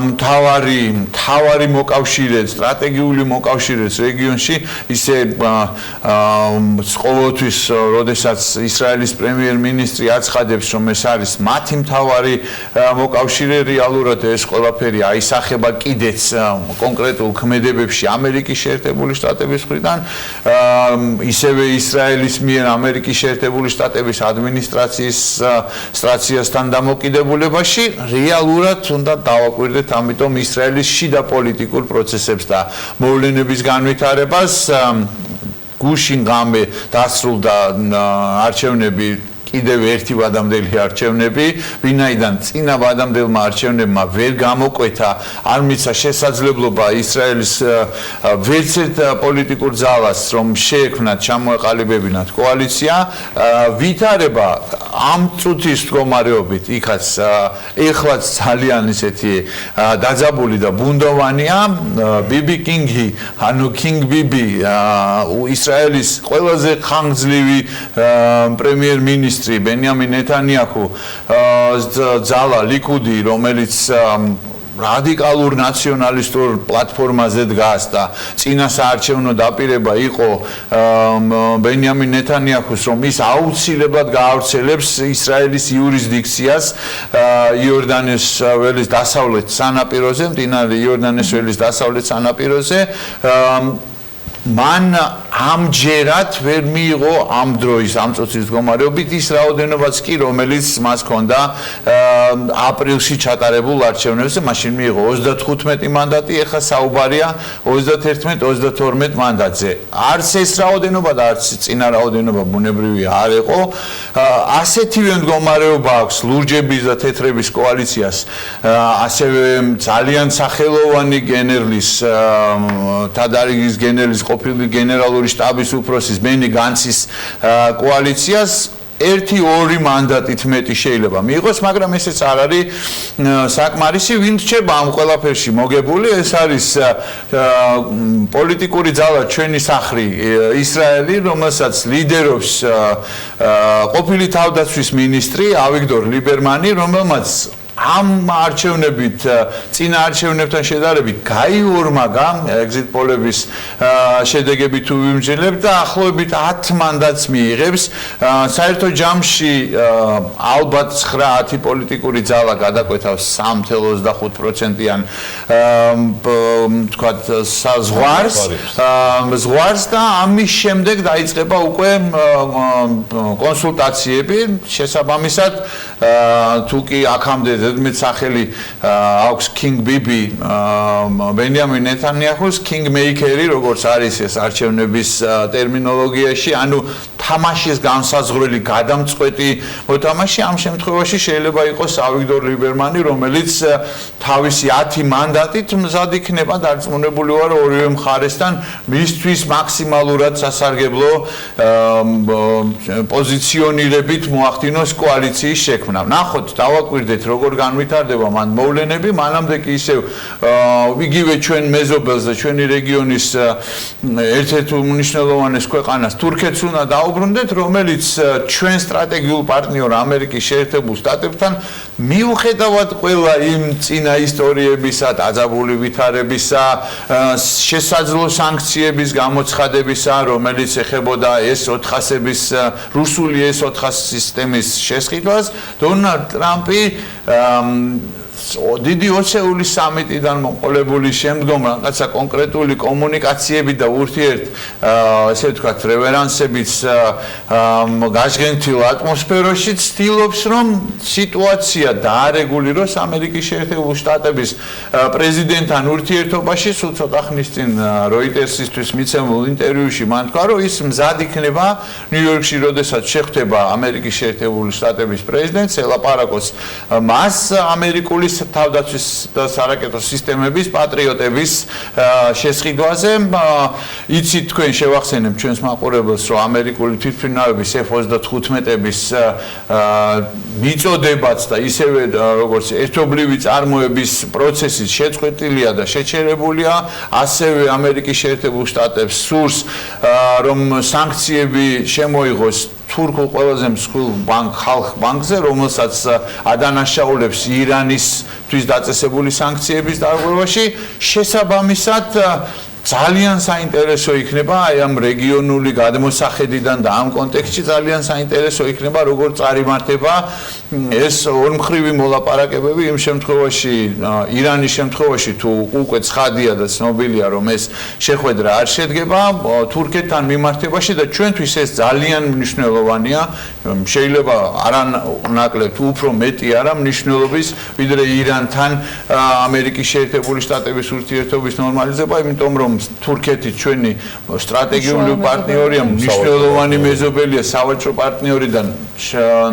K: მთავარი მოკავშირე, სტრატეგიული მოკავშირე რეგიონში, ისე ყოველთვის, როდესაც ისრაელის პრემიერ-მინისტრი აცხადებს, რომ ეს არის მათი მთავარი მოკავშირე, რეალურად ეს ყველაფერი აისახება კიდეც კონკრეტულ ქმედებებში ამერიკის შეერთებული შტატების მხრიდან, ისევე ისრაელის მიერ ამერიკის შეერთებული შტატების ადმინისტრაციასთან დამოკიდებულებაში, რეალურად უნდა დავაკვირდეთ ამიტომ ისრაელის შიდა პოლიტიკურ პროცესებს და მოვლენების განვითარებას. გუშინ ღამე დასრულდა არჩევნები, კიდევ ერთი ვადამდელი არჩევნები, ვინაიდან წინა ვადამდელმა არჩევნებმა ვერ გამოკვეთა, არ მიცა შესაძლებლობა ისრაელის ვერც ერთ პოლიტიკურ ძალას, რომ შეექმნათ, ჩამოეყალიბებინათ კოალიცია, ვითარება ამ წუთის მდგომარეობით, იქაც ეხლაც ძალიან ისეთი დაძაბული და ბუნდოვანია, ბიბი კინგი, ანუ კინგ ბიბი, ისრაელის ყველაზე ხანგრძლივი პრემიერ-მინისტრი ბენიამინ ნეთანიაჰუ ძალა ლიკუდი, რომელიც რადიკალურ ნაციონალისტურ პლატფორმაზე დგას და წინა საარჩევნო დაპირება იყო ბენიამინ ნეთანიაჰუს, რომ ის აუცილებლად გაავრცელებს ისრაელის იურისდიქციას იორდანეს ველის დასავლეთ სანაპიროზე, მდინარე იორდანეს ველის დასავლეთ სანაპიროზე. მან ამჯერად ვერ მიიღო ამ დროის ამ წუთის მდგომარეობით ის რაოდენობაც კი რომელიც მას ჰქონდა აპრილში ჩატარებულ არჩევნებზე მაშინ მიიღო 35 მანდატი ეხლა საუბარია 31-32 მანდატზე არც ეს რაოდენობა და არც წინა რაოდენობა ბუნებრივია არ იყო ასეთივე მდგომარეობა აქვს ლურჯების და თეთრების კოალიციას ასევე ძალიან სახელოვანი გენერლის თადარიგის გენერლის ყოფილი გენერალური შტაბის უფროსის ბენი განცის კოალიციას 1-2 მანდატით მეტი შეიძლება მიიღოს, მაგრამ ესეც არ არის საკმარისი, ვინ რჩება ამ ყველაფერში მოგებული, ეს არის პოლიტიკური ძალა ჩვენი სახრი ისრაელი, რომელსაც ლიდერობს ყოფილი თავდაცვის მინისტრი ავიგდორ ლიბერმანი, რომელმაც ამ არჩევნებით წინა არჩევნებთან შედარებით გაიორმაგა ეგზიტ პოლების შედეგები თუ ვიმჯერებთ და ახლობით 10 მანდატს მიიღებს საერთო ჯამში ალბათ 9-10 პოლიტიკური ძალა გადაკვეთავს 3.25%-იან თქვათ ზღვარს და ამის შემდეგ დაიწყება უკვე კონსულტაციები შესაბამისად თუ კი აქამდე ზედმეტ სახელი აქვს King Bibi ბენიამინ ნეთანიაჰუს King Maker-ი როგორც არის ეს არჩევნების ტერმინოლოგიაში ანუ თამაშის განსაზღვრელი გადამწყვეტი მოთამაშე ამ შემთხვევაში შეიძლება იყოს ავიგდორ ლიბერმანი რომელიც თავისი 10 მანდატით მზად იქნება დარწმუნებული ვარ ორივე მხარესთან მისთვის მაქსიმალურად სასარგებლო პოზიციონირებით მოახდინოს კოალიციის შექმნა. ნახოთ, დავაკვირდეთ როგორ განვითარდება მან მოვლენები, მანამდე კი ისევ იგივე ჩვენ მეზობელს და ჩვენი რეგიონის ერთ-ერთ უმნიშვნელოვანეს ქვეყანას თურქეთს უნდა დაუბრუნდეთ, რომელიც ჩვენ სტრატეგიულ პარტნიორ ამერიკის შეერთებულ შტატებთან მიუხედავად ყველა იმ წინა ისტორიებისა, დაძაბული ვითარებისა, შესაძლო სანქციების გამოცხადებისა, რომელიც ეხებოდა S-400-ების რუსული S-400 სისტემის შესყიდვას, დონალდ ტრამპი დიდი ოცეული სამიტიდან მოყოლებული შემდგომ რაღაცა კონკრეტული კომუნიკაციები და ურთიერთ ესე ვთქვათ რევერანსებით გაშგენთილ ატმოსფეროში ცდილობს რომ სიტუაცია დაარეგულიროს ამერიკის შეერთებულ შტატების პრეზიდენტთან ურთიერთობაში სულ ცოტა ხნის წინ როიტერსისთვის მიცემულ ინტერვიუში მან თქვა რომ ის მზად იქნება ნიუ-იორკში როდესაც შეხვდება ამერიკის შეერთებული შტატების პრეზიდენტს ელაპარაკოს მას ამერიკული თავდაცვის და სარაკეტო სისტემების პატრიოტების შესყიდვაზე. იცით თქვენ შევახსენებ ჩვენს მაყურებელს, რომ ამერიკული თვითმფრინავების F-35-ების მიწოდებაც და ისევე როგორც ერთობლივი წარმოების პროცესი შეწყვეტილია და შეჩერებულია, ასევე ამერიკის შეერთებულ შტატებს სურს რომ სანქციები შემოიღოს თურქულ ყველაზე მსხვილ ხალხ ბანკზე, რომელსაც ადანაშაულებს ირანისთვის დაწესებული სანქციების დარღვევაში, შესაბამისად ძალიან საინტერესო იქნება აი ამ რეგიონული გადმოსახედიდან და ამ კონტექსტში ძალიან საინტერესო იქნება როგორ წარიმართება ეს ორმხრივი მოლაპარაკებები იმ შემთხვევაში ირანის შემთხვევაში თუ უკვე ცხადია და ცნობილია რომ ეს შეხვედრა არ შედგება თურქეთთან მიმართებაში და ჩვენთვის ეს ძალიან მნიშვნელოვანია შეიძლება არანაკლებ უფრო მეტი არა მნიშვნელობის ვიდრე ირანთან ამერიკის შეერთებული შტატების ურთიერთობის ნორმალიზება იმიტომ რომ თურქეთი ჩვენი სტრატეგიული პარტნიორია, მნიშვნელოვანი მეზობელია სავაჭრო პარტნიორიდან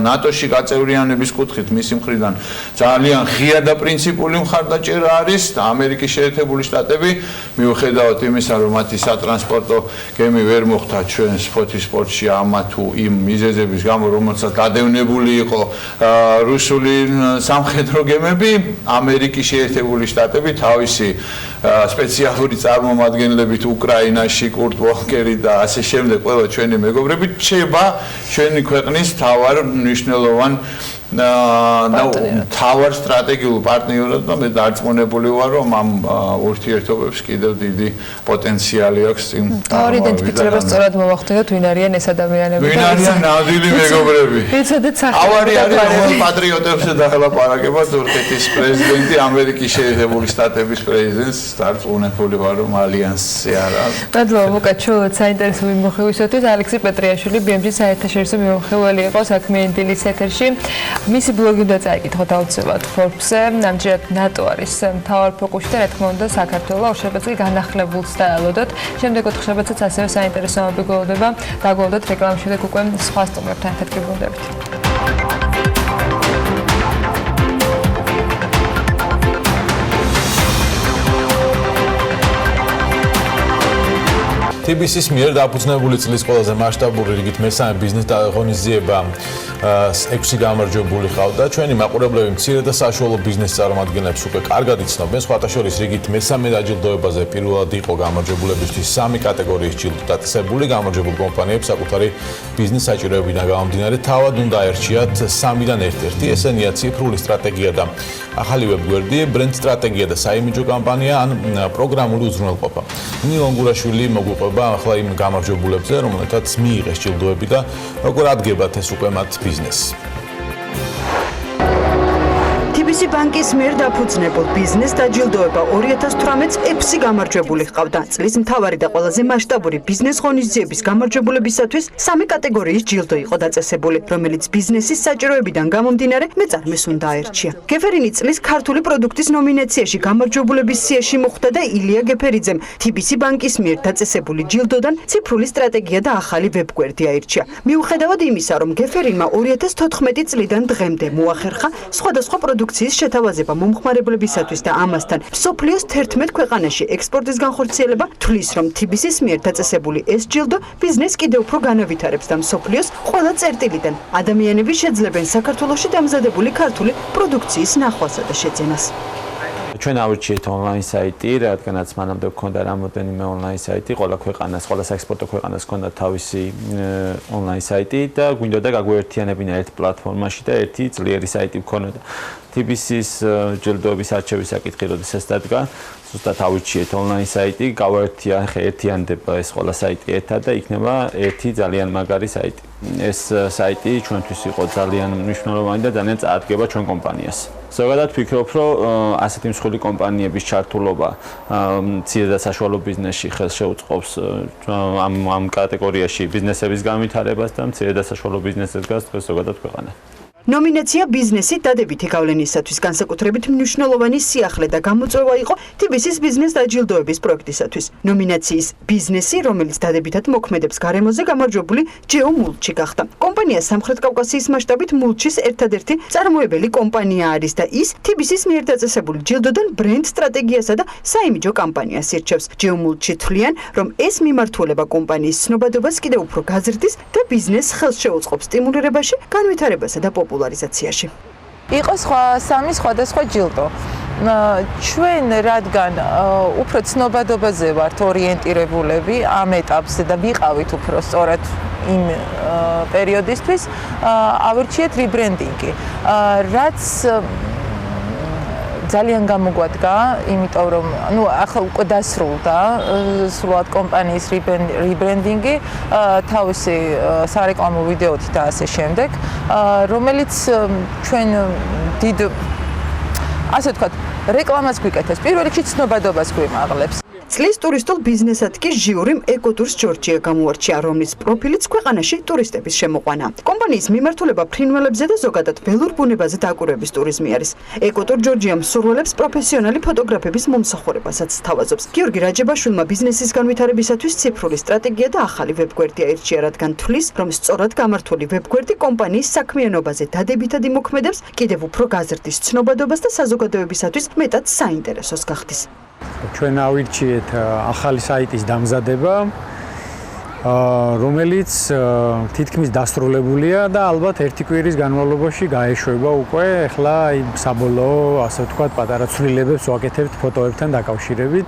K: ნატოში გაწევრიანების კუთხით მისი მხრიდან ძალიან ღია და პრინციპული მხარდაჭერა არის და ამერიკის შეერთებული შტატები მიუხედავად იმისა რომ მათი სატრანსპორტო გემი ვერ მოხვდა ჩვენს ფოთის პორტში ამა თუ იმ მიზეზების გამო რომელსაც გადავნებული იყო რუსული სამხედრო გემები ამერიკის შეერთებული შტატები თავისი სპეციალური წარმომადგენლებით უკრაინაში კურტ ვოლკერი და ასე შემდეგ ყველა ჩვენი მეგობრები რჩება ჩვენი ქვეყნის თავარ მნიშვნელოვან თავარ სტრატეგიულ პარტნიორად და მე დარწმუნებული ვარ, რომ ამ ურთიერთობებს კიდევ დიდი პოტენციალი აქვს წინ.
B: თავარ იდენტიფიცირებას სწორად მოვახდინოთ, ვინ არიან ეს ადამიანები.
K: ვინ არიან ნამდვილი მეგობრები.
B: ვიცოდეთ სახელი.
K: ავარი არის რომელ პატრიოტებს დაღლაპარაკება თურქეთის პრეზიდენტი, ამერიკის შეერთებული შტატების პრეზიდენტს დარწმუნებული ვარ, რომ ალიანსი არა.
B: მადლობა მოკაჩულოთ საინტერესო მიმოხილვისათვის. ალექსი პეტრიაშვილი BMG-ის საერთაშორისო მიმოხილველი იყო საქმიანი დილის ეთერში. მისი ბლოგი უნდა წაიკითხოთ აუცილებლად Forbes-ზე. ამჯერად ნატო არის მთავარ ფოკუსში და რა თქმა უნდა საქართველოს ორშაბათი განახლებულს დაალოდოთ. შემდეგ ოთხშაბათსაც ასევე საინტერესო ამბები გველოდება. დაგველოდოთ რეკლამის შემდეგ უკვე სხვა სტუმრებთან ერთად გიბრუნდებით.
L: TBC-ის მიერ დაფუძნებული წლის ყველაზე მასშტაბური რიგით მესამე ბიზნეს ღონისძიება 6 გამარჯვებული ხავდა. ჩვენი მაყურებლები მცირე და საშუალო ბიზნეს წარმომადგენლებს უკვე კარგად იცნობენ. სხვათა შორის რიგით მესამე დაჯილდოებაზე პირველად იყო გამარჯვებულებისთვის 3 კატეგორიის ჯილდო დაწესებული. გამარჯვებულ კომპანიებს საკუთარი ბიზნეს საჭიროებიდან გამომდინარე თავად უნდა აერჩიათ 3-დან ერთ-ერთი. ესენია ციფრული სტრატეგია და ახალი ვებგვერდი, ბრენდ სტრატეგია და საიმიჯო კამპანია ან პროგრამული უზრუნველყოფა. ნილ ონგურაშვილი მოგვიყვება ახლა იმ გამარჯვებულებზე, რომელთაც მიიღეს ჯილდოები და როგორ ადგებათ ეს უკვე მათ ბიზნესს.
V: TBC ბანკის მიერ დაფუძნებულ ბიზნეს დაჯილდოება 2018-ს 6 გამარჯვებული ჰყავდა. წლის მთავარი და ყველაზე მასშტაბური ბიზნეს ღონისძიების გამარჯვებულებისათვის 3 კატეგორიის ჯილდო იყო დაწესებული, რომელიც ბიზნესის საჭიროებიდან გამომდინარე მეწარმეს უნდა აერჩია. გეფერინი წლის ქართული პროდუქტის ნომინაციაში გამარჯვებულების სიაში მოხვდა და ილია გეფერიძემ TBC ბანკის მიერ დაწესებული ჯილდოდან ციფრული სტრატეგია და ახალი ვებგვერდი აირჩია. მიუხედავად იმისა, რომ გეფერინმა 2014 წლიდან დღემდე მოახერხა სხვადასხვა პროდუქციის შეთავაზება მომხმარებლებისათვის და ამასთან მსოფლიოს 11 ქვეყანაში ექსპორტის განხორციელება, თვლის, რომ TBC-ის მიერ დაწესებული ეს ჯილდო ბიზნესს კიდევ უფრო განავითარებს და მსოფლიოს ყველა წერტილიდან ადამიანები შეძლებენ საქართველოში დამზადებული ქართული პროდუქციის ნახვასა და შეძენას.
W: ჩვენ ავირჩიეთ ონლაინ საიტი, რადგანაც მანამდე გქონდა რამოდენიმე ონლაინ საიტი, ყველა საექსპორტო ქვეყანას ჰქონდა თავისი ონლაინ საიტი და გვინდოდა გაგვერთიანებინა ერთ პლატფორმაში და ერთი ძლიერი საიტი გქონოდა. TBC-ის ჯილდოების არჩევის საკითხი როდესაც დადგა, ზუსტად ავირჩიეთ ონლაინ საიტი, გაერთიანდება ეს ყველა საიტი ერთად და იქნება ერთი ძალიან მაგარი საიტი. ეს საიტი ჩვენთვის იყო ძალიან მნიშვნელოვანი და ძალიან წაადგება ჩვენ კომპანიას. ზოგადად ვფიქრობ, რომ ასეთი მსხვილი კომპანიების ჩართულობა მცირე და საშუალო ბიზნესში ხელს შეუწყობს ამ კატეგორიაში ბიზნესების განვითარებას და მცირე და საშუალო ბიზნესებს გას დღეს ზოგადად ქვეყანა.
V: ნომინაცია ბიზნესი დადებითი გავლენისათვის განსაკუთრებით მნიშვნელოვანი სიახლე და გამოწვევა იყო TBC-ის ბიზნეს დაჯილდოების პროექტისათვის. ნომინაციის ბიზნესი, რომელიც დადებითად მოქმედებს გარემოზე, გამარჯვებული ჯეო მულჩი გახდა. კომპანია სამხრეთ კავკასიის მასშტაბით მულჩის ერთადერთი წარმოებელი კომპანია არის და ის TBC-ის მიერ დაწესებული ჯილდოდან ბრენდ სტრატეგიასა და საიმიჯო კამპანიას ირჩევს. ჯეო მულჩი თვლიან, რომ ეს მიმართულება კომპანიის ცნობადობას კიდევ უფრო გაზრდის და ბიზნესს ხელს შეუწყობს სტიმულირებაში, განვითარებასა და პოპულარიზაციაში.
X: იყო სამი სხვადასხვა ჯილდო. ჩვენ რადგან უფრო ცნობადობაზე ვართ ორიენტირებულები ამ ეტაპზე და ვიყავით უფრო სწორად იმ პერიოდისთვის, ავირჩიეთ ριბრენდინგი. რაც ძალიან გამოგვადგა, იმიტომ რომ ახლა უკვე დასრულდა სრულად კომპანიის ριბრენდინგი, თავისი სარეკლამო ვიდეოთი და ასე შემდეგ, რომელიც ჩვენ დიდ ასე ვთქვათ, რეკლამას გვიკეთებს, პირველ რიგში ცნობადობას გვიმაღლებს.
V: წლის ტურისტულ ბიზნესად კი ჟიურიმ ეკოტურს ჯორჯია გამოარჩია, რომლის პროფილიც ქვეყანაში ტურისტების შემოყვანა. კომპანიის მიმართულება ფრინველებზე და ზოგადად ველურ ბუნებაზე დაკვირვების ტურიზმი არის. ეკოტურ ჯორჯია მსურველებს პროფესიონალი ფოტოგრაფების მომსახურებასაც სთავაზობს. გიორგი რაჯებაშვილმა ბიზნესის განვითარებისათვის ციფრული სტრატეგია და ახალი ვებგვერდი აირჩია, რადგან თვლის, რომ სწორად გამართული ვებგვერდი კომპანიის საქმიანობაზე დადებითად იმოქმედებს, კიდევ უფრო გაზრდის ცნობადობას და საზოგადოებისათვის მეტად საინტერესოს გახდის.
Y: ჩვენ ავირჩიეთ ახალი საიტის დამზადება, რომელიც თითქმის დასრულებულია და ალბათ ერთი კვირის განმავლობაში გაეშვება უკვე. ახლა საბოლოო, ასე ვთქვათ, პატარა ცვლილებებს ვაკეთებთ ფოტოებთან დაკავშირებით.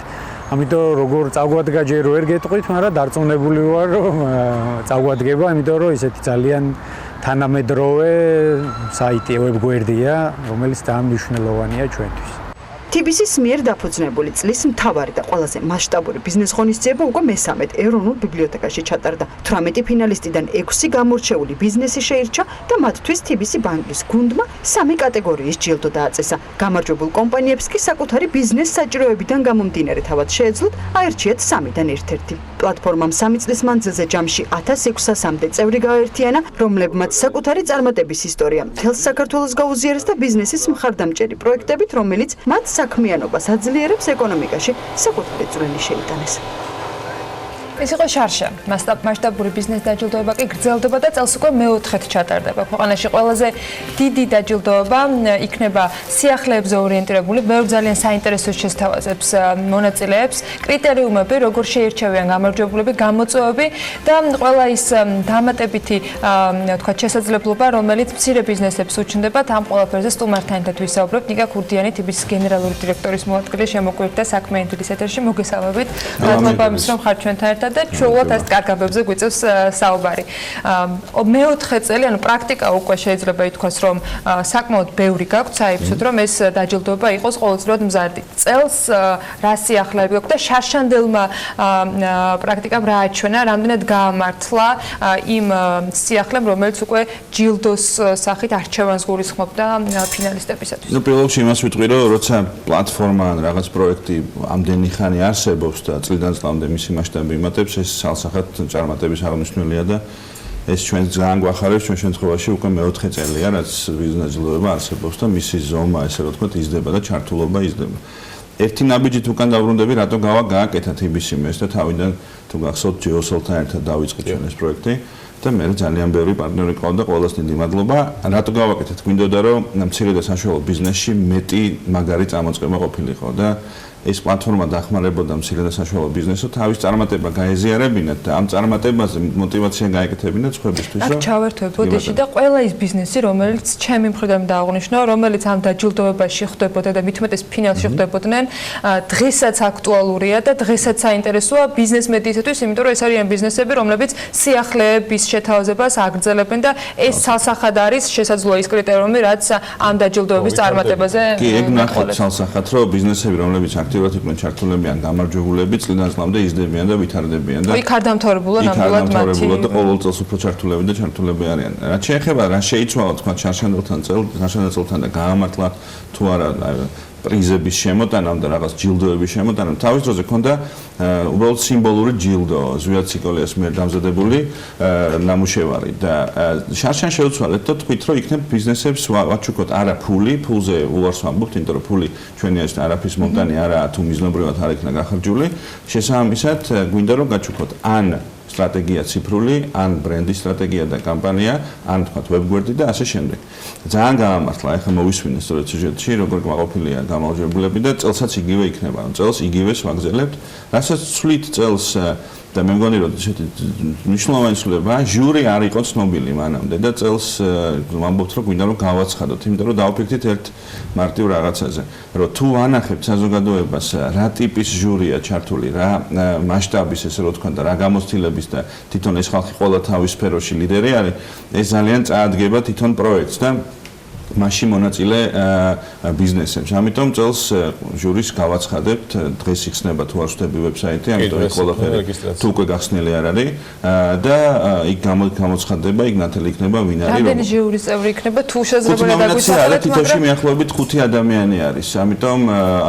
Y: ამიტომ როგორ წაგვადგა ჯერ ვერ გეტყვით, მაგრამ დარწმუნებული ვარ, რომ წაგვადგება, იმიტომ რომ ისეთი ძალიან თანამედროვე საიტი, ვებგვერდია, რომელიც ძალიან მნიშვნელოვანია ჩვენთვის.
V: TBC-ის მიერ დაფუძნებული წლის მთავარი და ყველაზე მასშტაბური ბიზნეს ღონისძიება უკვე მესამედ ეროვნულ ბიბლიოთეკაში ჩატარდა. 18 ფინალისტიდან 6 გამორჩეული ბიზნესი შეირჩა და მათთვის TBC ბანკის გუნდმა 3 კატეგორიის ჯილდო დააწესა. გამარჯვებულ კომპანიებს კი საკუთარი ბიზნეს საჭიროებიდან გამომდინარე თავად შეეძლოთ აერჩიათ 3-დან ერთ-ერთი. პლატფორმამ 3 წლის მანძილზე ჯამში 1600-მდე წევრი გააერთიანა, რომლებმაც საკუთარი წარმატების ისტორია მთელს საქართველოს გაუზიარეს და ბიზნესის მხარდამჭერი პროექტებით, რომელიც მათ საქმიანობას აძლიერებს ეკონომიკაში საკუთარი წვლილი შეიტანეს.
B: ეს იყო შარშა. მასშტაბური ბიზნეს დაჯილდოება კი გრძელდება და წელს უკვე მეოთხედ ჩატარდება. ქვეყანაში ყველაზე დიდი დაჯილდოება იქნება სიახლეებზე ორიენტირებული, ბევრ ძალიან საინტერესო შესთავაზებს მონაწილეებს, კრიტერიუმები, როგორ შეირჩევიან გამარჯვებულები, გამოწვევები და ყველა ის დამატებითი თქვა შესაძლებლობა, რომელიც მცირე ბიზნესებს უჩნდებათ. ამ ყველაფერზე სტუმართან ერთად ვისაუბრებთ. ნიკა ქურდიანი, TBC-ის გენერალური დირექტორის მოადგილე შემოგვიერთდა საქმიანი დილის ეთერში. მოგესალმებით. მადლობა იმის, რომ ხართ ჩვენთან ერთად. და ჩვეულად ეს კარგაბებზე გვიწევს საუბარი. მეოთხე წელი, ანუ პრაქტიკა უკვე შეიძლება ითქვას, რომ საკმაოდ ბევრი გაქვთ საერთოდ, რომ ეს დაჯილდოება იყოს ყოველწლიურად მზარდი. წელს რა სიახლეები გაქვთ და შარშანდილმა პრაქტიკამ რა აჩვენა, რამდენად გაამართლა იმ სიახლემ, რომელიც უკვე ჯილდოს სახით არჩევანს გულისხმობდა ფინალისტებისათვის.
K: ნუ პირველ რიგში იმას ვიტყვი, რომ როცა პლატფორმა ან რაღაც პროექტი ამდენი ხანი არსებობს და წლიდან წლამდე მისი მასშტაბი იმატებს, ეს სალსახად წარმატების აღნიშნულია და ეს ჩვენ ძალიან გვახარებს, ჩვენ შემთხვევაში უკვე მეოთხე წელია, რაც ბიზნეს დაჯილდოება არსებობს და მისი ზომა, ესე რომ ვთქვათ, იზრდება და ჩართულობა იზრდება. ერთი ნაბიჯით უკან დავრუნდები, რატო გააკეთა TBC-მეს და თავიდან თუ გახსოვთ ჯეოსოლთან ერთად დავიწყეთ ჩვენ ეს პროექტი და მე ძალიან ბევრი პარტნიორი ყავდა, ყველას დიდი მადლობა. რატო გავაკეთეთ? გვინდოდა რომ მცირე და საშუალო ბიზნესში მეტი მაგარი წამოწყება ყოფილიყო და ეს პლატფორმა დახმარებოდა მცირე და საშუალო ბიზნესს თავის წარმატება გაეზიარებინათ და ამ წარმატებაზე мотиваცია გაეკეთებინათ სხვებისთვის.
B: აქ ჩავერთვებოდ ისე და ყველა ის ბიზნესი, რომელიც ჩემი მხრიდან დააღვნიშნო, რომელიც ამ დაჯილდოებაში ხვდებოდა და მithumetes ფინალში ხვდებოდნენ, დღესაც აქტუალურია და დღესაც საინტერესოა ბიზნეს მედიისათვის, იმიტომ რომ ეს არიან ბიზნესები, რომლებიც სიახლეების შეთავაზებას აგრძელებენ და ეს სალსახად არის შესაძლოა ის კრიტერიუმი, რაც ამ დაჯილდოების წარმატებაზე
K: კი, ეგ ნახოთ სალსახად, რომ ბიზნესები, რომლებიც აქტიურად იყვნენ ჩართულები ან გამარჯვებულები, წლიდან წლამდე იზრდებიან და ვითარდებიან და
B: იქ არ დამთავრებულა ნამდვილად მათი
K: და ყოველ წელს უფრო ჩართულები და ჩართულები არიან. რაც შეეხება რა შეიცვალა თქვა შარშანდილთან წელთან და გაამართლა თუ არა პრიზების შემოტანამ და რაღაც ჯილდოების შემოტანამ, თავის დროზე ქონდა უბრალოდ სიმბოლური ჯილდო, ზვიად ციკოლიას მიერ დამზადებული ნამუშევარი და შარშან შევცვალეთ და თქვით, რომ იქნებ ბიზნესებს ვაჩუქოთ არა ფული, ფულზე უარს ვამბობთ, იმიტომ რომ ფული ჩვენი ეს არაფრის მომტანი არაა თუ მიზნობრივად არ იქნა გახარჯული. შესაბამისად, გვინდა რომ გაჩუქოთ ან სტრატეგია ციფრული, ან ბრენდის სტრატეგია და კამპანია, ან თქვათ ვებგვერდი და ასე შემდეგ. ძალიან გაამართლა, ახლა მოვისვინე სწორედ სიუჟეტში, როგორ გაყოფილია გამარჯვებულები და წელსაც იგივე იქნება. წელს იგივეს ვაგზელებთ, რასაც ცვლით წელს და მე მგონი რომ ესეთი მნიშვნელოვანი ცვლილება, ჟური არ იყო ცნობილი მანამდე და წელს ვამბობთ რომ გვინდა რომ გავაცხადოთ, იმიტომ რომ დავფიქრდით ერთ მარტივ რაღაცაზე, რომ თუ ანახებთ საზოგადოებას რა ტიპის ჟურია ჩართული, რა მასშტაბის ესე რომ თქვა და რა გამოცდილების და თვითონ ეს ხალხი ყველა თავის სფეროში ლიდერი არის, ეს ძალიან წაადგება თვითონ პროექტს და მასში მონაწილე ბიზნესებს. ამიტომ წელს ჟურის გავაცხადებთ, დღეს იხსნება თუ არ ვხვდები ვებსაიტი, ამიტომ ეს ყველაფერი თუ უკვე გახსნილი არ არის და იქ გამოცხადდება, იქ ნათელი იქნება ვინ არის.
B: რამდენი ჟურის წევრი იქნება თუ შეიძლება დაგვიცადოთ,
K: თითოში მიახლოებით 5 ადამიანი არის. ამიტომ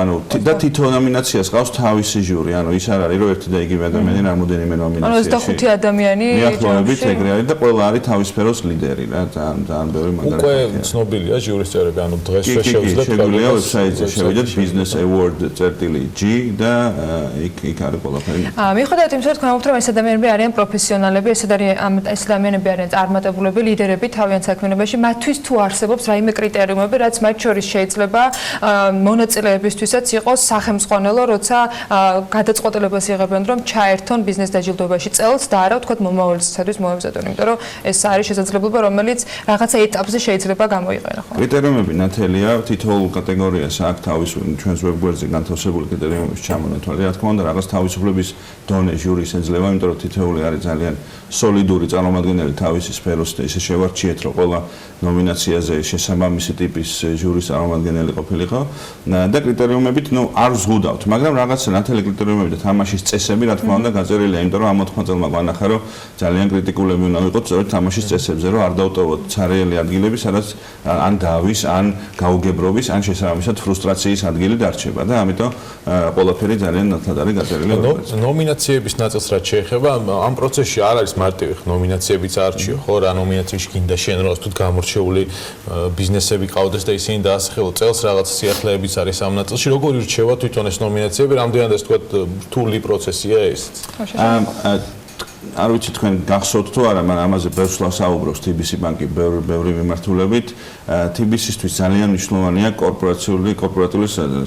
K: ანუ და თითო ნომინაციას ყავს თავისი ჟური, ანუ ის არ არის რომ ერთი და იგივე ადამიანი რამოდენიმე ნომინაციაში.
B: ანუ 25 ადამიანი
K: მიახლოებით ეგრე არის და ყველა არის თავის სფეროს ლიდერი რა, ძალიან ბევრი მაგალითი.
L: უკვე ცნობილია ჟურის წევრები, ანუ დღეს შეგვიძლია
K: შეგვიძლია ვებსაიტზე შევიდეთ businessaward.g და იქ არის ყველაფერი.
B: მიუხედავად იმისა, რომ თქვენ ამბობთ, რომ ეს ადამიანები არიან პროფესიონალები, ეს ადამიანები არიან წარმატებულები, ლიდერები თავიანთ საქმიანობაში, მათთვის თუ არსებობს რაიმე კრიტერიუმები, რაც მათ შორის შეიძლება მონაწილეებისთვისაც იყოს სახელმწიფო, როცა გადაწყვეტილებას იღებენ, რომ ჩაერთონ ბიზნეს დაჯილდოებაში წელს და არა ვთქვათ მომავალისათვის მოემზადონ, იმიტომ რომ ეს არის შესაძლებლობა, რომელიც რაღაცა ეტაპზე შეიძლება გამოიყენო. ნახვა.
K: კრიტერიუმები ნათელია, თითოეულ კატეგორიას აქვს თავის ჩვენს ვებგვერდზე განთავსებული კრიტერიუმების ჩამონათვალი. რა თქმა უნდა, რაღაც თავისუფლების დონე ჟურის ეძლევა, იმიტომ რომ თითოეული არის ძალიან სოლიდური წარმომადგენელი თავისი სფეროს და ისე შევარჩიეთ, რომ ყველა ნომინაციაზე შესაბამისი ტიპის ჟურის წარმომადგენელი ყოფილიყო და კრიტერიუმებით, არ ვზღუდავთ, მაგრამ რაღაცა ნათელი კრიტერიუმები და თამაშის წესები, რა თქმა უნდა, გაწერილია, იმიტომ რომ ამ მოთხმაწელმა გვანახა, რომ ძალიან კრიტიკულები უნდა ვიყოთ სწორედ თამაშის წესებზე, რომ არ დავტოვოთ ცარიელი ადგილები, სადაც ან დავის, ან გაუგებრობის, ან შესაბამისად ფრუსტრაციის ადგილი დარჩება და ამიტომ ყველაფერი ძალიან ნათლად არის გაწერილი.
L: ნომინაციების ნაწილს რაც შეეხება, ამ პროცესში არ არის მარტივი ნომინაციებიც არჩიო, ხო, რა ნომინაციაში გინდა შენ რომ თუთ გამორჩეული ბიზნესები ყავდეს და ისინი დაასახელო წელს რაღაც სიახლეებიც არის ამ ნაწილში. როგორ ირჩევა თვითონ ეს ნომინაციები, რამდენად ეს თქვა რთული პროცესია ეს?
K: არ ვიცი თქვენ გახსოვთ თუ არა, მაგრამ ამაზე ბევრს ვსაუბრობს TBC ბანკი ბევრი მიმართულებით. TBC-ისთვის ძალიან მნიშვნელოვანია კორპორატიული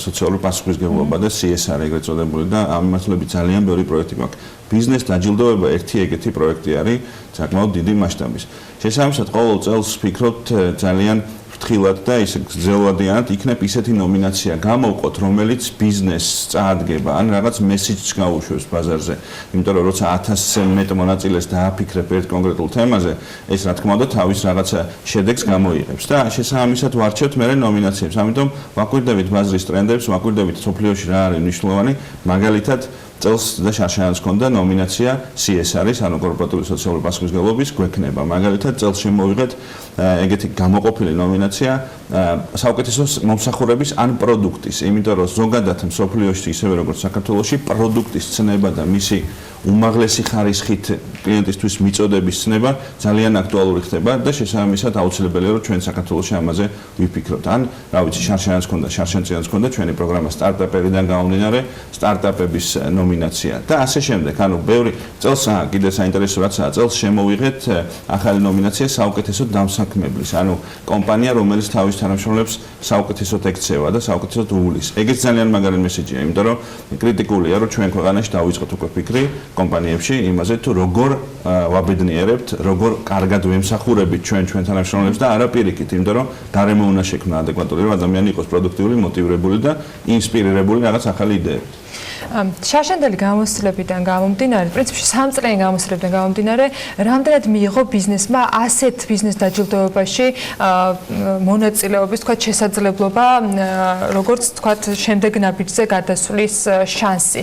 K: სოციალური პასუხისმგებლობა და CSR ეგრეთ წოდებული და ამ მიმართულებით ძალიან ბევრი პროექტი გვაქვს. ბიზნეს დაჯილდოება ერთი ეგეთი პროექტი არის საკმაოდ დიდი მასშტაბის. შესაბამისად, ყოველ წელს ვფიქრობთ ძალიან ფრთხილად და ისე გრძელვადიანად იქნებ ისეთი ნომინაცია გამოვყოთ, რომელიც ბიზნესს წაადგება, ან რაღაც მესიჯს გაუშვებს ბაზარზე. იმიტომ რომ როცა 1000-ზე მეტ მონაწილეს დააფიქრებ ერთ კონკრეტულ თემაზე, ეს რა თქმა უნდა თავის რაღაცა შედეგს გამოიღებს და შესაბამისად ვარჩევთ მე ნომინაციებს. ამიტომ ვაკვირდებით ბაზრის ტრენდებს, ვაკვირდებით სოფლიოში რა არის მნიშვნელოვანი, მაგალითად წელს და შარშანაც ქონდა ნომინაცია CSR-ის, ანუ კორპორატიული სოციალური პასუხისმგებლობის გვექნება. მაგალითად წელს შემოვიღეთ ეგეთი გამოყოფილი ნომინაცია საუკეთესო მომსახურების ან პროდუქტის, იმიტომ რომ ზოგადად მსოფლიოში ისევე როგორც საქართველოში პროდუქტის ცნება და მისი უმაღლესი ხარისხით კლიენტისთვის მიწოდების ცნება ძალიან აქტუალური ხდება და შესაბამისად აუცილებელია რომ ჩვენ საქართველოში ამაზე ვიფიქროთ. ან რა ვიცი, შარშანაც ქონდა ჩვენი პროგრამა სტარტაპერიდან გამომდინარე, სტარტაპების ნომინაცია და ასე შემდეგ. ანუ ბევრი წელს კიდე საინტერესო რაცაა, წელს შემოვიღეთ ახალი ნომინაცია საუკეთესო დამსაქმებლის, ანუ კომპანია, რომელიც თავის თანამშრომლებს საუკეთესოდ ექცევა და საუკეთესოდ უვლის. ეგეც ძალიან მაგარი მესიჯია, იმიტომ რომ კრიტიკულია, რომ ჩვენ ქვეყანაში დავიწყოთ უკვე ფიქრი კომპანიებში იმაზე თუ როგორ ვაბედნიერებთ, როგორ კარგად ვემსახურებით ჩვენ თანამშრომლებს და არა პირიქით, იმიტომ რომ გარემო უნდა შექმნა ადეკვატური, რომ ადამიანი იყოს პროდუქტიული, მოტივირებული და ინსპირირებული რაღაც ახალი იდეებით.
B: შარშანდელი გამოცდილებიდან გამომდინარე, პრინციპში 3 წლიანი გამოცდილებიდან გამომდინარე, რამდენად მიიღო ბიზნესმა ასეთ ბიზნეს დაჯილდოებაში მონაწილეობის, თქვა, შესაძლებლობა, როგორც თქვა, შემდეგ ნაბიჯზე გადასვლის შანსი.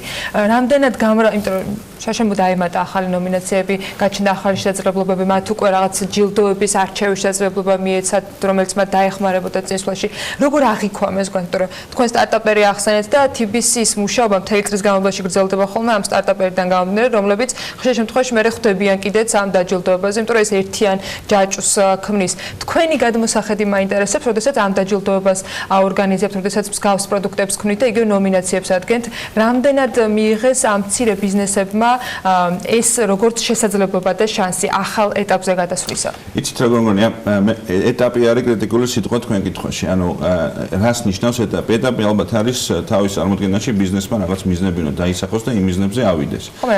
B: რამდენად იმიტომ რომ შარშემ დაემატა ახალი ნომინაციები, გაჩნდა ახალი შესაძლებლობები, მათ უკვე რაღაც ჯილდოების არჩევის შესაძლებლობა მიეცათ, რომელიც მათ დაეხმარებოდა წინსვლაში. როგორ აღიქوام ეს გვანტო, რომ თქვენ სტარტაპერი ახსენეთ და TBC-ის მუშაობა მთელი წლის განმავლობაში გრძელდება ხოლმე ამ სტარტაპერიდან გამომდინარე, რომლებიც ხშირ შემთხვევაში მე ხვდებიან კიდეც ამ დაჯილდოებაზე, იმიტომ რომ ეს ერთიან ჯაჭვს ქმნის. თქვენი გადმოსახედი მაინტერესებს, როდესაც ამ დაჯილდოებას აორგანიზებთ, როდესაც მსგავს პროდუქტებს ქმნით და იგივე ნომინაციებს ადგენთ, რამდენად მიიღეს ამ მცირე ბიზნესებმა ეს როგორც შესაძლებლობა და შანსი ახალ ეტაპზე გადასვლისა.
K: იცით როგორ მგონია, ეტაპი არის კრიტიკული სიტყვა თქვენ კითხვაში. ანუ რას ნიშნავს ეტაპი? ეტაპი ალბათ არის თავის წარმოდგენაში ბიზნესმა რაღაც მიზნები უნდა დაისახოს და იმ მიზნებზე ავიდეს.
B: ხო,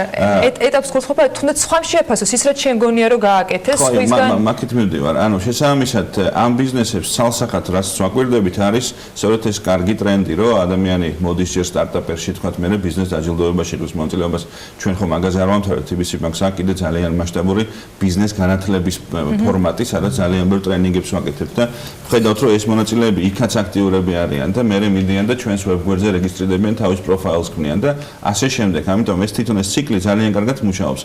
B: ეტაპს გულისხმობა, თუნდაც სხვამ შეაფასოს ის რაც შენ გონია რომ გააკეთეს სხვისგან.
K: ხო, მაგით მივდივარ. ანუ შესაბამისად ამ ბიზნესებს ცალსახად რაც ვაკვირდებით არის სწორედ ეს კარგი ტრენდი, რომ ადამიანი მოდის ჯერ სტარტაპერში, თქვათ, მე ბიზნეს დაჯილდოებაში ღირს მონაწილეობას ჩვენ ხო მაგაზე არ ვამთავრებთ, TBC ბანკს აქვს კიდე ძალიან მასშტაბური ბიზნეს განათლების ფორმატი, სადაც ძალიან ბევრ ტრენინგებს ვაკეთებთ და ვხედავთ, რომ ეს მონაწილეები იქაც აქტიურები არიან და მე მიდიან და ჩვენს ვებგვერდზე რეგისტრირდებიან, თავის პროფაილს ქმნიან და ასე შემდეგ. ამიტომ ეს თვითონ ეს ციკლი ძალიან კარგად მუშაობს.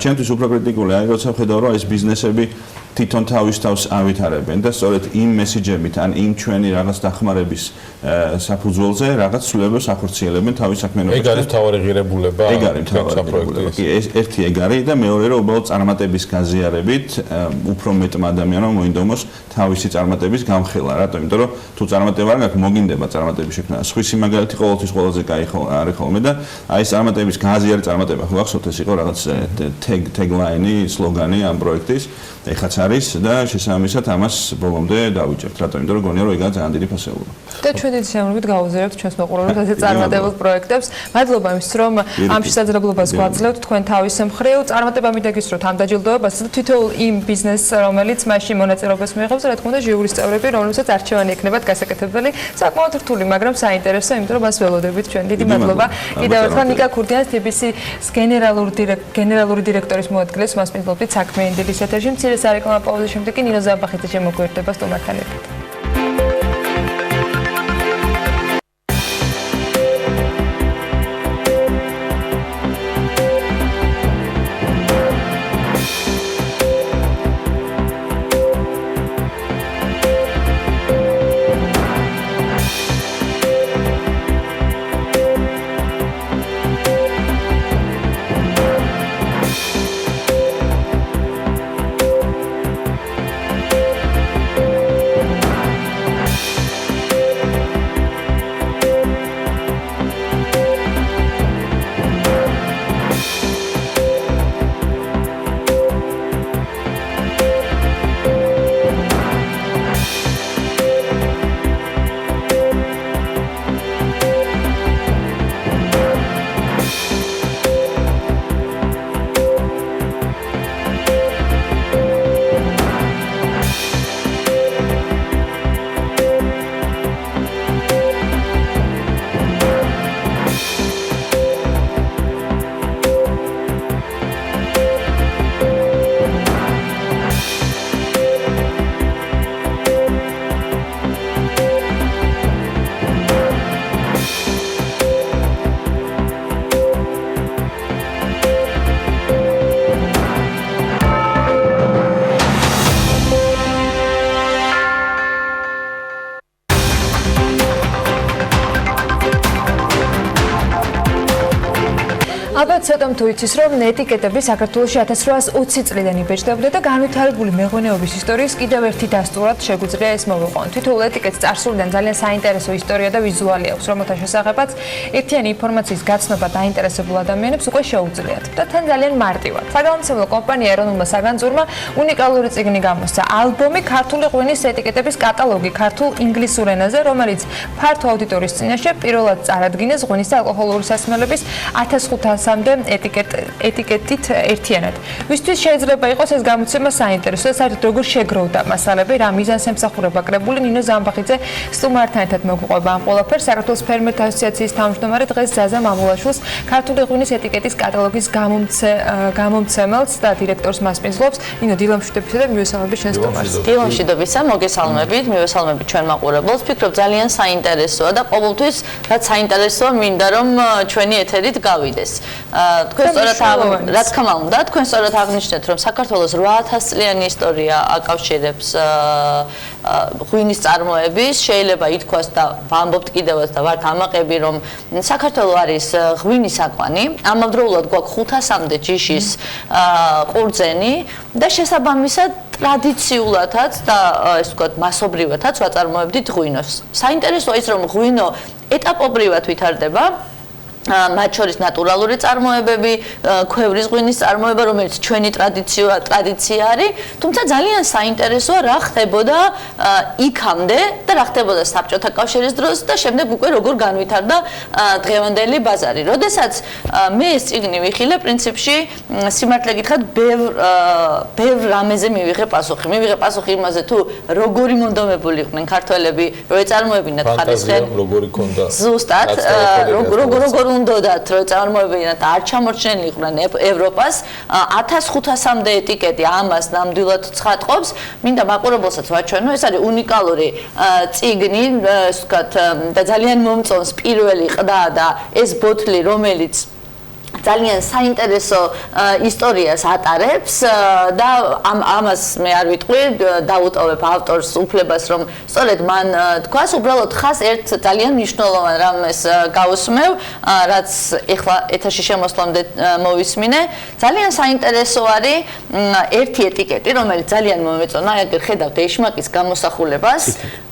K: ჩემთვის უფრო კრიტიკული არის, როცა ვხედავ, რომ ეს ბიზნესები თვითონ თავის თავს ავითარებენ და სწორედ იმ მესიჯებით ან იმ ჩვენი რაღაც დახმარების საფუძველზე რაღაც ცვლილებებს ახორციელებენ თავის საქმიანობაში.
L: ეგ არის მთავარი ღირებულება.
K: ეგ არის მთავარი ღირებულება. კი, ერთი ეგ არის და მეორე რომ უბრალოდ წარმატების გაზიარებით უფრო მეტმა ადამიანმა მოინდომოს თავისი წარმატების გამხელა. რატომ? იმიტომ რომ თუ წარმატება არ გაქვს, მოგინდება წარმატების შექმნა. სხვისი მაგალითი ყოველთვის ყველაზე კაი არის ხოლმე და აი ეს წარმატების გაზიარი წარმატება ხო გახსოვთ ეს იყო რაღაც tagline-ი, სლოგანი ამ პროექტის. ეხაც
A: არის და შესაბამისად ამას ბოლომდე დავიჭერთ. რატომ? იმიტომ რომ გონია რომ იგაა ძალიან დიდი ფასეულობა.
B: და ჩვენ დიდი სიამოვნებით გავუზიარებთ ჩვენს მოყურებელს ასეთ წარმატებულ პროექტებს. მადლობა იმისთვის, რომ ამ შესაძლებლობას გვაძლევთ თქვენ თავის მხრივ. წარმატება მიდაგისურვოთ ამ დაჯილდოებას და თითოეულ იმ ბიზნესს, რომელიც მასში მონაწილეობას მიიღებს, რა თქმა უნდა, ჟიურის წევრები, რომლებსაც არჩევანი ექნებათ გასაკეთებელი. საკმაოდ რთული, მაგრამ საინტერესო, იმიტომ რომ მას ველოდებით ჩვენ. დიდი მადლობა. კიდევ ერთხელ ნიკა ქურდიანს TBC-ის გენერალური დირექტორის მოადგილეს მასპინძლობთ საქმიანი დილის ეთერში. მცირე სარეკლამო პაუზის შემდეგ კი ნინო ზაბახიძე შემოგვიერთდება სტუმართან ერთად. ალბათ ცოტამ თუ იცის, რომ ეტიკეტები საქართველოში 1820 წლიდან იბეჭდებოდა და განვითარებული მეღვინეობის ისტორიის კიდევ ერთი დასტურად შეგვიძლია ეს მოვიყვანოთ. თითოეულ ეტიკეტს წარსულიდან ძალიან საინტერესო ისტორია და ვიზუალი აქვს, რომელთა შესახებაც ერთიანი ინფორმაციის გაცნობა დაინტერესებულ ადამიანებს უკვე შეუძლიათ. და თან ძალიან მარტივად. საგამომცემლო კომპანია ეროვნულმა საგანძურმა უნიკალური წიგნი გამოსცა. ალბომი ქართული ღვინის ეტიკეტების კატალოგი ქართულ ინგლისურ ენაზე, რომელიც ფართო აუდიტორიის წინაშე პირველად წარადგინეს ღვინის და ალკოჰოლური სასმელების 1500-მდე ეტიკეტით ერთიანად. ვისთვის შეიძლება იყოს ეს გამოცემა საინტერესო და საერთოდ როგორ შეგროვდა მასალები, რა მიზანს ემსახურება კრებული, ნინო ზამბახიძე სტუმართან ერთად მოგყვება ამ ყველაფერს. საქართველოს ფერმერთა ასოციაციის თავმჯდომარე დღეს ზაზა მამულაშვილს ქართული ღვინის ეტიკეტის კატალოგის გამომცემელს და დირექტორს მასპინძლობს. ნინო, დილა მშვიდობისა და მივესალმებით შენ სტუმარს.
G: დილა მშვიდობისა, მოგესალმებით, მივესალმებით ჩვენ მაყურებელს. ვფიქრობ ძალიან საინტერესოა და ყოველთვის რაც საინტერესოა მინდა რომ ჩვენი ეთერით გავიდეს. თქვენ სწორად რა თქმა უნდა, თქვენ სწორად აღნიშნეთ, რომ საქართველოს 8000 წლიანი ისტორია აკავშირებს ღვინის წარმოების, შეიძლება ითქვას და ვამბობთ კიდევაც და ვართ ამაყები, რომ საქართველო არის ღვინის აკვანი, ამავდროულად გვაქვს 500-მდე ჯიშის ყურძენი და შესაბამისად ტრადიციულადაც და ეს ვთქვათ მასობრივადაც ვაწარმოებდით ღვინოს. საინტერესოა ის, რომ ღვინო ეტაპობრივად ვითარდება. მათ შორის ნატურალური წარმოებები, ქვევრის ღვინის წარმოება, რომელიც ჩვენი ტრადიცია არის, თუმცა ძალიან საინტერესოა რა ხდებოდა იქამდე და რა ხდებოდა საბჭოთა კავშირის დროს და შემდეგ უკვე როგორ განვითარდა დღევანდელი ბაზარი. როდესაც მე ეს წიგნი ვიხილე, პრინციპში სიმართლე გითხრათ, ბევრ რამეზე მივიღე პასუხი. მივიღე პასუხი იმაზე, თუ როგორი მონდომებული იყვნენ ქართველები, რომ ეწარმოებინათ ხარისხიან
L: როგორი ქონდა
G: ზუსტად როგორ უნდათ რომ წარმოებინათ არ ჩამორჩენილი იყვნენ ევროპას 1500-მდე ეტიკეტი ამას ნამდვილად ცხადყოფს. მინდა მაყურებელსაც ვაჩვენო, ეს არის უნიკალური წიგნი, ასე ვთქვათ, და ძალიან მომწონს პირველი ყდა და ეს ბოთლი, რომელიც ძალიან საინტერესო ისტორიას ატარებს და ამას მე არ ვიტყვი, დავუტოვებ ავტორს უფლებას, რომ სწორედ მან თქვას, უბრალოდ ხას ერთ ძალიან მნიშვნელოვან რამეს გავუსმევ, რაც ეხლა ეთერში შემოსვლამდე მოვისმინე. ძალიან საინტერესო არის ერთი ეტიკეტი, რომელიც ძალიან მომეწონა, აგერ ხედავთ ეშმაკის გამოსახულებას.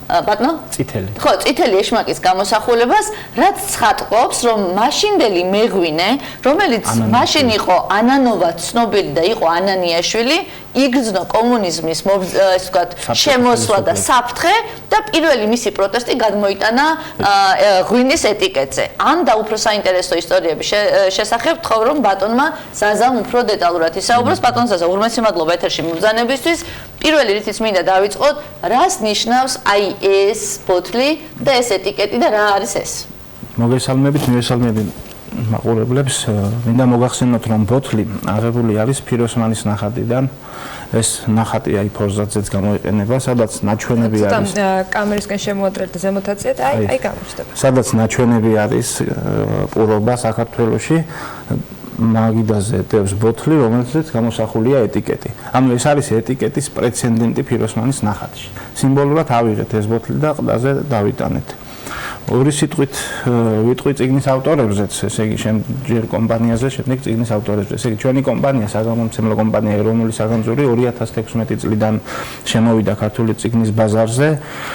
G: ბატონო?
C: წითელი.
G: ხო, წითელი ეშმაკის გამოსახულებას, რაც ცხადყოფს, რომ მაშინდელი მეღვინე, რომელიც მაშინ იყო ანანოვა ცნობილი და იყო ანანიაშვილი, იგრძნო კომუნიზმის ესე ვთქვათ, შემოსვლა და საფრთხე და პირველი მისი პროტესტი გადმოიტანა ღვინის ეტიკეტზე. ან და უფრო საინტერესო ისტორიების შესახებ თხოვ, რომ ბატონმა ზაზამ უფრო დეტალურად ისაუბროს. ბატონ ზაზა, უღრმესი მადლობა ეთერში მობრძანებისთვის. პირველი რითიც მინდა დავიწყოთ, რას ნიშნავს აი ეს ბოთლი და ეს ეტიკეტი და რა არის ეს?
J: მოგესალმებით, მივესალმებით მაყურებლებს. მინდა მოგახსენოთ, რომ ბოთლი აღებული არის ფიროსმანის ნახატიდან. ეს ნახატი აი ფორზაძეც გამოიყენება, სადაც ნაჩვენები არის.
B: კამერისკენ შემოატრეთ და ზემოთაციეთ, აი გამოჩნდება.
J: სადაც ნაჩვენები არის პურობა საქართველოში. მაგიდაზე დევს ბოთლი, რომელზეც გამოსახულია ეტიკეტი. ანუ ეს არის ეტიკეტის პრეცედენტი ფიროსმანის ნახატში. სიმბოლურად ავიღეთ ეს ბოთლი და ყდაზე დავიტანეთ. ორი სიტყვით ვიტყვი წიგნის ავტორებზეც, ესე იგი ჯერ კომპანიაზე, შემდეგ წიგნის ავტორებზე. ესე იგი ჩვენი კომპანია, საგამომცემლო კომპანია ეროვნული საგანძური 2016 წლიდან შემოვიდა ქართული წიგნის ბაზარზე.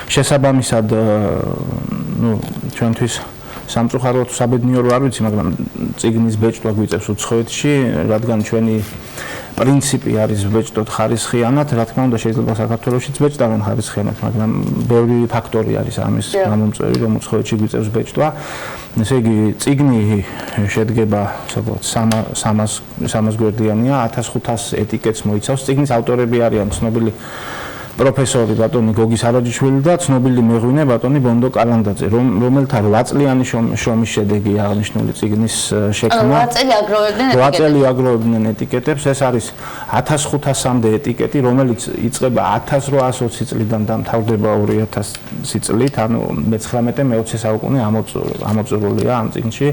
J: შესაბამისად, ჩვენთვის სამწუხაროდ საბედნიერო არ ვიცი, მაგრამ წიგნის ბეჭდვა გვიწევს უცხოეთში, რადგან ჩვენი პრინციპი არის ვბეჭდოთ ხარისხიანად, რა თქმა უნდა შეიძლება საქართველოშიც ბეჭდავენ ხარისხიანად, მაგრამ ბევრი ფაქტორი არის ამის გამომწვევი, რომ უცხოეთში გვიწევს ბეჭდვა. ესე იგი, წიგნი შედგება, საბოლოოდ 300 გვერდიანია, 1500 ეტიკეტს მოიცავს. წიგნის ავტორები არიან ცნობილი პროფესორი ბატონი გოგი სარაჯიშვილი და ცნობილი მეღვინე ბატონი ბონდო კალანდაძე, რომელთა 8 წლიანი შრომის შედეგი აღნიშნული წიგნის შექმნა.
G: 8 წელი აგროვებდნენ ეტიკეტებს.
J: 8 წელი აგროვებდნენ ეტიკეტებს. ეს არის 1500-მდე ეტიკეტი, რომელიც იწყება 1820 წლიდან და მთავრდება 2000 წლით, ანუ მე-19-მე-20 საუკუნე ამოწურულია ამ წიგნში.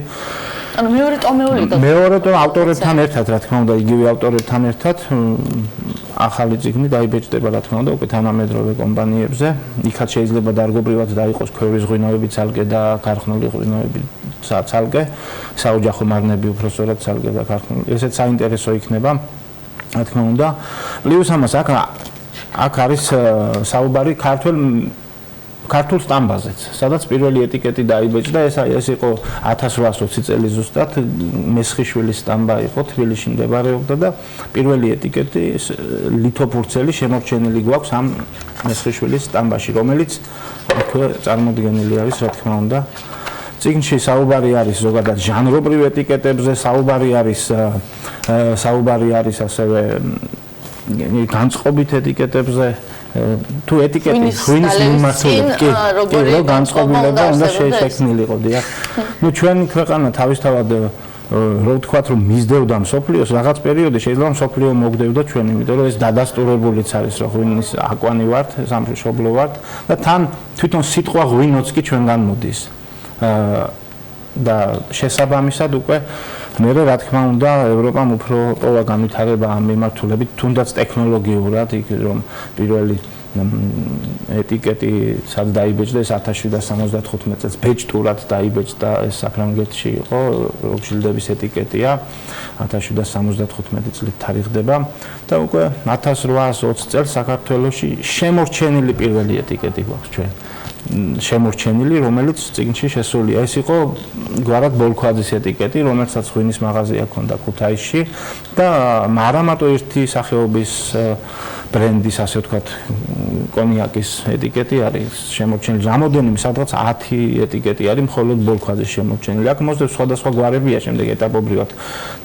G: ანუ მეორე ტომეული და
J: მეორე ავტორებთან ერთად, რა თქმა უნდა, იგივე ავტორებთან ერთად ახალი წიგნი დაიბეჭდება, რა თქმა უნდა, უკვე თანამედროვე კომპანიებზე. იქაც შეიძლება დარგობრივად დაიყოს ქვევრის ღვინოები ცალკე და ქარხნული ღვინოები ცალკე, საოჯახო მარნები უბრალოდ ცალკე და ქარხნული. ესეც საინტერესო იქნება, რა თქმა უნდა. პლუს ამას აქ არის საუბარი ქართულ სტამბაზეც, სადაც პირველი ეტიკეტი დაიბეჭდა, ეს იყო 1820 წელი ზუსტად, მესხიშვილის სტამბა იყო, თბილისში მდებარეობდა და პირველი ეტიკეტი ლითოფურცელი შემორჩენილი გვაქვს ამ მესხიშვილის სტამბაში, რომელიც აქვე წარმოდგენილი არის, რა თქმა უნდა. წიგნში საუბარი არის ზოგადად ჟანრობრივ ეტიკეტებზე, საუბარი არის ასევე განწყობით ეტიკეტებზე. თუ ეტიკეტი ღვინის მიმართულებით კი განწყობილება უნდა შეექმნილიყო, დიახ. ჩვენი ქვეყანა თავისთავად რო ვთქვათ, რომ მისდევდა მსოფლიოს, რაღაც პერიოდი შეიძლება მსოფლიო მოგდევდა ჩვენ, იმიტომ რომ ეს დადასტურებულიც არის, რომ ღვინის აკვანი ვართ, სამშობლო ვართ და თან თვითონ სიტყვა ღვინოც კი ჩვენგან მოდის. და შესაბამისად უკვე მე რა თქმა უნდა ევროპამ უფრო პოვა განვითარება ამ მიმართულებით, თუნდაც ტექნოლოგიურად, იქ რომ პირველი ეტიკეტი სად დაიბეჭდა, ეს 1775 წელს ბეჭდურად დაიბეჭდა, ეს საფრანგეთში იყო, როკშილდების ეტიკეტია, 1775 წლით თარიღდება და უკვე 1820 წელს საქართველოში შემორჩენილი პირველი ეტიკეტი გვაქვს ჩვენ. შემორჩენილი, რომელიც წიგნში შესულია. ეს იყო გვარად ბოლქვაძის ეტიკეტი, რომელსაც ღვინის მაღაზია ჰქონდა ქუთაისში და არა მარტო ერთი სახეობის ბრენდის, ასე ვთქვათ, კონიაკის ეტიკეტი არის შემორჩენილი. რამოდენიმე სადღაც 10 ეტიკეტი არის მხოლოდ ბოლქვაძის შემორჩენილი. აქ მოსდევს სხვადასხვა გვარებია შემდეგ ეტაპობრივად.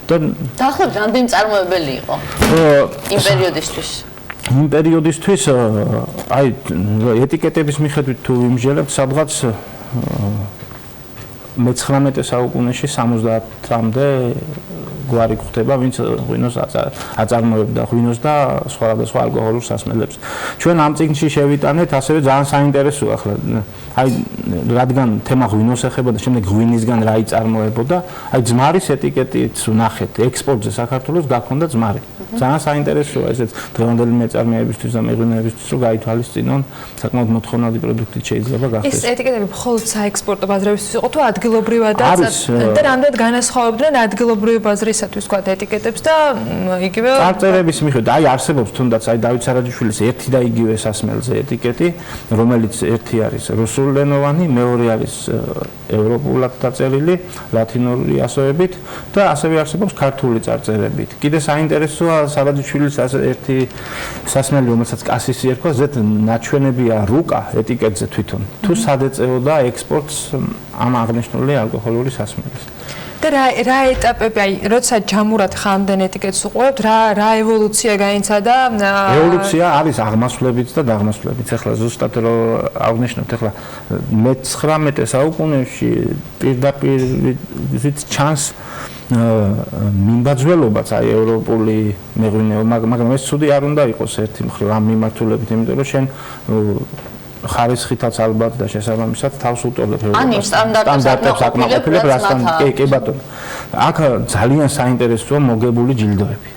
J: და
G: დაახლოებით რამდენი მწარმოებელი იყო იმ პერიოდისთვის?
J: იმ პერიოდისთვის აი ეტიკეტების მიხედვით თუ ვიმსჯელებთ, სადღაც მე-19 საუკუნეში 70-მდე გვარი გვხდება, ვინც ღვინოს აწარმოებდა ღვინოს და სხვადასხვა ალკოჰოლურ სასმელებს. ჩვენ ამ წიგნში შევიტანეთ, ასევე ძალიან საინტერესოა ახლა. აი რადგან თემა ღვინოს ეხება და შემდეგ ღვინისგან რა იწარმოებოდა, აი ძმარის ეტიკეტიც ვნახეთ, ექსპორტზე საქართველოს გაქონდა ძმარი. ძალიან საინტერესოა ესეც დღევანდელი მეწარმეებისთვის და მეღვინეებისთვის, რომ გაითვალისწინონ საკმაოდ მოთხოვნადი პროდუქტით შეიძლება გახდეს.
B: ეს ეტიკეტები მხოლოდ საექსპორტო ბაზრებისთვის იყო თუ ადგილობრივადაც და რამდენად განასხვავებდნენ ადგილობრივი ბაზრისათვის თქვა ეტიკეტებს და იგივე
J: წარწერების მიხედვით აი არსებობს თუნდაც აი დავით სარაჯიშვილის ერთი და იგივე სასმელზე ეტიკეტი, რომელიც ერთი არის რუსულენოვანი, მეორე არის ევროპულად დაწერილი ლათინური ასოებით და ასევე არსებობს ქართული წარწერებით. კიდე საინტერესოა სარაჯიშვილის ერთი სასმელი, რომელსაც კასისი ერქვა, ზედ ნაჩვენებია რუკა ეტიკეტზე თვითონ. თუ სად ეწეოდა ექსპორტს ამ აღნიშნული ალკოჰოლური სასმელის.
B: და რა ეტაპები, აი, როცა ჯამურად ხამდენ ეტიკეტს უყურებთ, რა ევოლუცია გაინცადა?
J: ევოლუცია არის აღმასვლებიც და დაღმასვლებიც. ახლა ზუსტად რომ აღნიშნოთ, ახლა მე-19 საუკუნეში პირდაპირ ჩანს მიმბაძველობაც აი ევროპული მეღვინეობა, მაგრამ ეს ცუდი არ უნდა იყოს ერთი მხრივ ამ მიმართულებით, იმიტომ რომ შენ ხარისხითაც ალბათ და შესაბამისად თავს უტოლებ სტანდარტებს აკმაყოფილებ, რასთან კი ბატონო. აქ ძალიან საინტერესოა მოგებული ჯილდოები,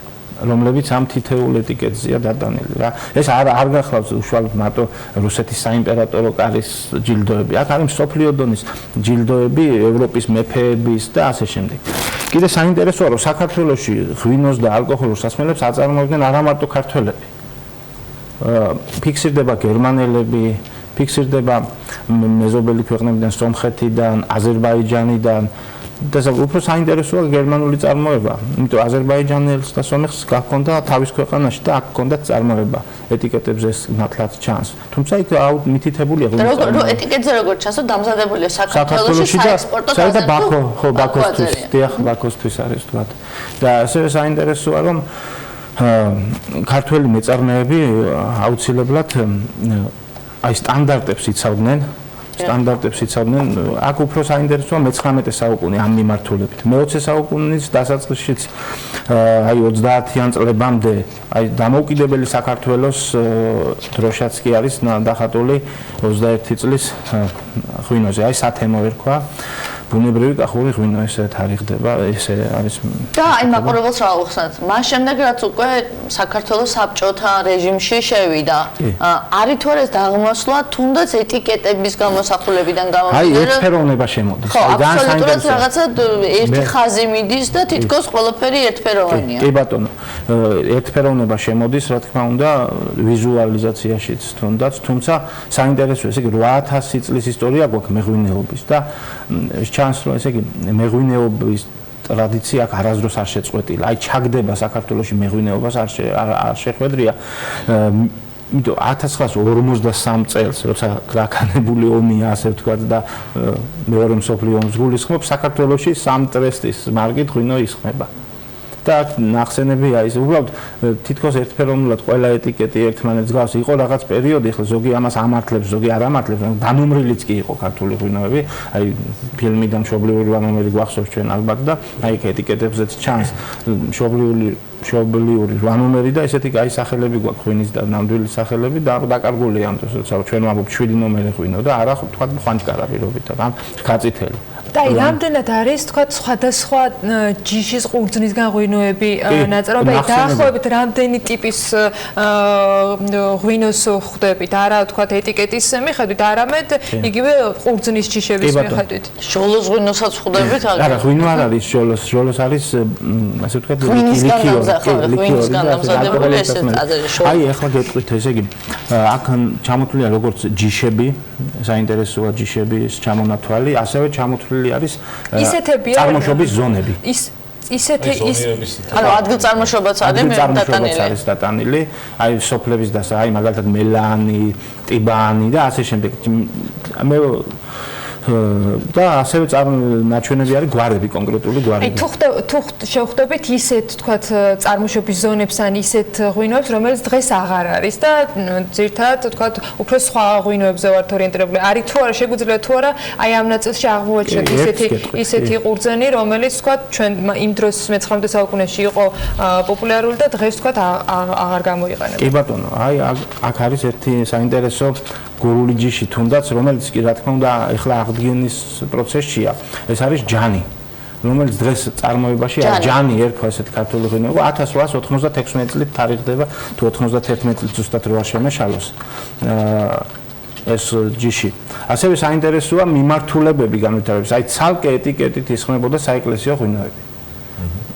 J: რომლებიც ამ თითოეულ ეტიკეტზეა დატანილი რა. ეს არ გახლავს უშუალოდ მარტო რუსეთის საიმპერატორო კარის ჯილდოები. აქ არის მსოფლიო დონის ჯილდოები, ევროპის მეფეების და ასე შემდეგ. კიდე საინტერესოა, რომ საქართველოში ღვინოს და ალკოჰოლურ სასმელებს აწარმოებდნენ არა მარტო ქართველები. ფიქსირდება გერმანელები, ფიქსირდება მეზობელი ქვეყნებიდან, სომხეთიდან, აზერბაიჯანიდან და უფრო საინტერესოა გერმანული წარმოება. იმიტომ აზერბაიჯანელს და სომეხს გაქონდა თავის ქვეყანაში და აქ ჰქონდათ წარმოება. ეტიკეტებზე მართლაც ჩანს. თუმცა იქ მითითებულია
G: ეტიკეტზე როგორ ჩანს, რომ დამზადებულია საქართველოში საექსპორტო
J: და ბაქოსთვის, დიახ, ბაქოსთვის არის თქვა. და ასევე საინტერესოა, რომ ქართველი მეწარმეები აუცილებლად აი სტანდარტებს იცავდნენ, აქ უფრო საინტერესოა მე-19 საუკუნე ამ მიმართულებით. მე-20 საუკუნის დასაწყისშიც აი 30-იან წლებამდე აი დამოუკიდებელი საქართველოს დროშაც კი არის დახატული 21 წლის ღვინოზე, აი სათემო ერქვა. ბუნებრივი კახური ღვინო ესე თარიღდება, ესე არის.
G: და აი მაყურებელს რა უხსნათ? მას შემდეგ რაც უკვე საქართველოს საბჭოთა რეჟიმში შევიდა, არის თუ არა ეს დაღმასვლა, თუნდაც ეტიკეტების გამოსახულებიდან გამომდინარე?
J: აი ერთფეროვნება შემოდის.
G: ხო, აბსოლუტურად რაღაცა ერთი ხაზი მიდის და თითქოს ყველაფერი ერთფეროვანია.
J: კი ბატონო, ერთფეროვნება შემოდის, რა თქმა უნდა, ვიზუალიზაციაშიც თუნდაც, თუმცა საინტერესოა, ესე იგი 8000 წლის ისტორია გვაქვს მეღვინეობის და ჩანს რომ ესე იგი მეღვინეობის ტრადიცია აქ არასდროს არ შეწყვეტილა. აი ჩაგდება საქართველოში მეღვინეობას არ შეხვედრია. იმიტომ 1953 წელს, როცა გაქანებული ომია, ასე ვთქვათ და მეორე მსოფლიო ომს გულისხმობს, საქართველოში სამტრესტის მარკით ღვინო ისხმება. და ნახსენებია ის უბრალოდ თითქოს ერთფეროვნულად ყველა ეტიკეტი ერთმანეთს გავს. იყო რაღაც პერიოდი, ახლა ზოგი ამას ამართლებს, ზოგი არ ამართლებს, დანომრილიც კი იყო ქართული ღვინოები. აი ფილმიდან მშობლიური რანომერი გვახსოვს ჩვენ ალბათ და აი ეტიკეტებზეც ჩანს მშობლიური რანომერი და ესეთი აი სახელები გვაქვს ღვინის და ნამდვილი სახელები და დაკარგულია ამ დროს, როცა ჩვენ ვამბობ 7 ნომერი ღვინო და არა თქვა ხანჯკარა პირობითად, ან გაწითელი.
B: და აი რამდენად არის თქვა სხვადასხვა ჯიშის ყურძნისგან ღვინოები ნაწარმოები, დაახლოებით რამდენი ტიპის ღვინოს ხვდებით, არა თქვა ეტიკეტის მიხედვით, არამედ იგივე ყურძნის ჯიშების მიხედვით.
G: შოლოს ღვინოსაც ხვდებით?
J: არა, ღვინო არ არის შოლოს, შოლოს არის ასე ვთქვათ აი ახლა გეტყვით ესე იგი აქ ჩამოთვლილია როგორც ჯიშები, საინტერესოა ჯიშების ჩამონათვალი, ასევე ჩამოთვლილი არის წარმოშობის ზონები.
B: ისეთი
G: ანუ ადგილწარმოშობაც არის
J: დატანილი, აი სოფლების და აი მაგალითად მელანი, ტიბანი და ასე შემდეგ. და ასევე ნაჩვენები არის გვარები, კონკრეტული გვარები.
B: აი თუ შევხვდებით ისეთ თქვათ წარმოშობის ზონებს ან ისეთ ღვინოებს, რომელიც დღეს აღარ არის და ძირთადად თქვათ უფრო სხვა ღვინოებზე ვართ ორიენტირებული. არის თუ არა, შეგვიძლია თუ არა აი ამ ნაწილში აღმოაჩინოთ ისეთი ყურძენი, რომელიც თქვათ ჩვენ იმ დროს მე-19 საუკუნეში იყო პოპულარული და დღეს თქვათ აღარ გამოიყენება.
J: კი ბატონო, აი აქ არის ერთი საინტერესო გორული ჯიში თუნდაც, რომელიც კი რა თქმა უნდა ეხლა აღდგენის პროცესშია. ეს არის ჯანი, რომელიც დღეს წარმოებაში ჯანი ერქვა ესეთ ქართული ღვინო 1896 წლით თარიღდება თუ 91 წლით ზუსტად რო არ შემეშალოს ეს ჯიში. ასევე საინტერესოა მიმართულებები განვითარების. აი ცალკე ეტიკეტით ისხმებოდა საეკლესიო ღვინოები.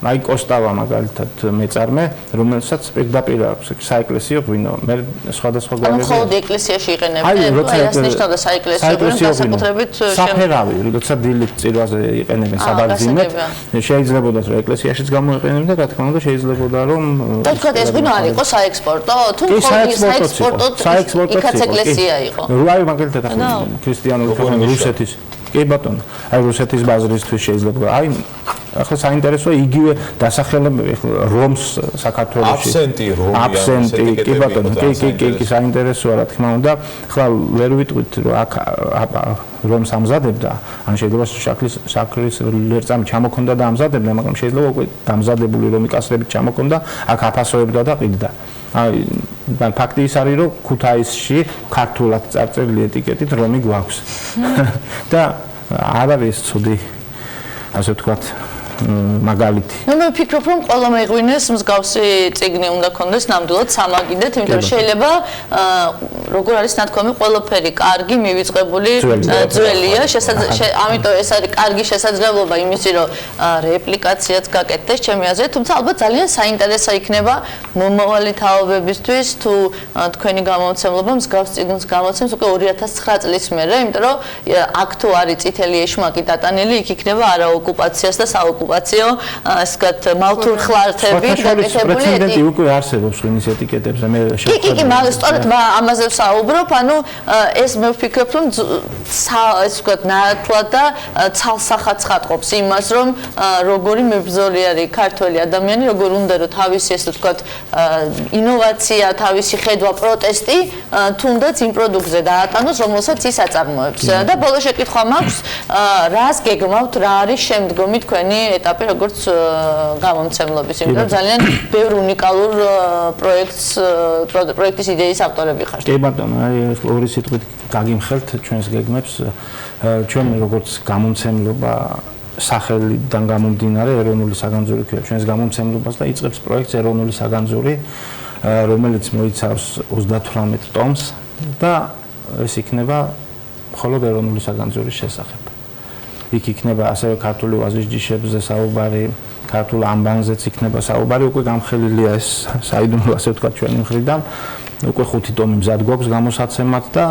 J: აი კოსტავა მაგალითად მეწარმე, რომელსაც პირდაპირ აქვს საეკლესიო ღვინო. მე სხვადასხვა გვარები.
G: ანუ მხოლოდ ეკლესიაში იყენებდნენ, ეს ნიშნავდა საეკლესიო ღვინო განსაკუთრებით
J: საფერავი, როცა დილით წირვაზე იყენებენ საბაგზინოდ, შეიძლებოდა რომ ეკლესიაშიც გამოიყენებდნენ და რა თქმა უნდა შეიძლებოდა რომ
G: და თქვა ეს ღვინო არ იყო საექსპორტო, თუ საექსპორტო იქაც ეკლესია იყო.
J: აი მაგალითად ახლა ქრისტიანული ქვეყანა რუსეთის კი ბატონო, აი რუსეთის ბაზრისთვის შეიძლება. აი ახლა საინტერესოა იგივე დასახელებები რომს საქართველოში. აბსენტი, კი ბატონო, კი საინტერესოა რა თქმა უნდა. ახლა ვერ ვიტყვით რომ აქ რომს ამზადებდა, ან შეიძლება შაქრის ლერწამი ჩამოქონდა და ამზადებდა, მაგრამ შეიძლება უკვე დამზადებული რომი კასრებით ჩამოქონდა, აქ აფასოებდა და ყიდდა. აი ფაქტი ის არის რომ ქუთაისში ქართულად წარწერილი ეტიკეტით რომი გვაქვს. და არ არის ცუდი ასე ვთქვათ მაგალითი.
G: ნუ მე ვფიქრობ რომ ყველა მეღვინეს მსგავსი წიგნი უნდა კონდეს ნამდვილად სამაგიდეთ, იმიტომ რომ შეიძლება როგორ არის ნათქვამი ყველაფერი კარგი მივიწყებული ძველია, ამიტომ ეს არის კარგი შესაძლებლობა იმისი რომ რეპლიკაციაც გაკეთდეს ჩემი აზრით, თუმცა ალბათ ძალიან საინტერესო იქნება მომავალი თაობებისთვის თუ თქვენი გამომცემლობა მსგავს წიგნს გამოცემს უკვე 2009 წლის მერე, იმიტომ რომ აქ თუ არის წითელი ეშმაკი დატანილი, იქ იქნება არა ოკუპაციას და საოკუპაციო ასე ვთქვათ მალთურ ხლართები დაკეთებული
J: პრეცედენტი უკვე არსებობს ღვინის ეტიკეტებზე მე
G: კი მაგ სწორედ ამაზე ვსაუბრობ ანუ ეს მე ვფიქრობ რომ ასე ვთქვათ ნათლად და ცალსახად ცხადყოფს იმას რომ როგორი მებრძოლი არის ქართველი ადამიანი როგორ უნდა რომ თავისი ასე ვთქვათ ინოვაცია თავისი ხედვა პროტესტი თუნდაც იმ პროდუქტზე დაატანოს რომელსაც ის აწარმოებს და ბოლო შეკითხვა მაქვს რას გეგმავთ რა არის შემდგომი თქვენი ეტაპი როგორც გამომცემლობის, იმიტომ რომ ძალიან ბევრ უნიკალურ პროექტის იდეის ავტორები ხართ.
J: კი ბატონო, აი ორი სიტყვით გაგიმხელთ ჩვენს გეგმებს, ჩვენ როგორც გამომცემლობა სახელიდან გამომდინარე ეროვნული საგანძური ქვია ჩვენს გამომცემლობას და იწყებს პროექტს ეროვნული საგანძური, რომელიც მოიცავს 38 ტომს და ეს იქნება მხოლოდ ეროვნული საგანძურის შესახებ. იქ იქნება ასევე ქართული ვაზის ჯიშებზე საუბარი, ქართულ ამბანზეც იქნება საუბარი, უკვე გამხელილია ეს საიდუმლო ასე ვთქვათ ჩვენი მხრიდან, უკვე 5 ტომი მზად გვაქვს გამოსაცემად და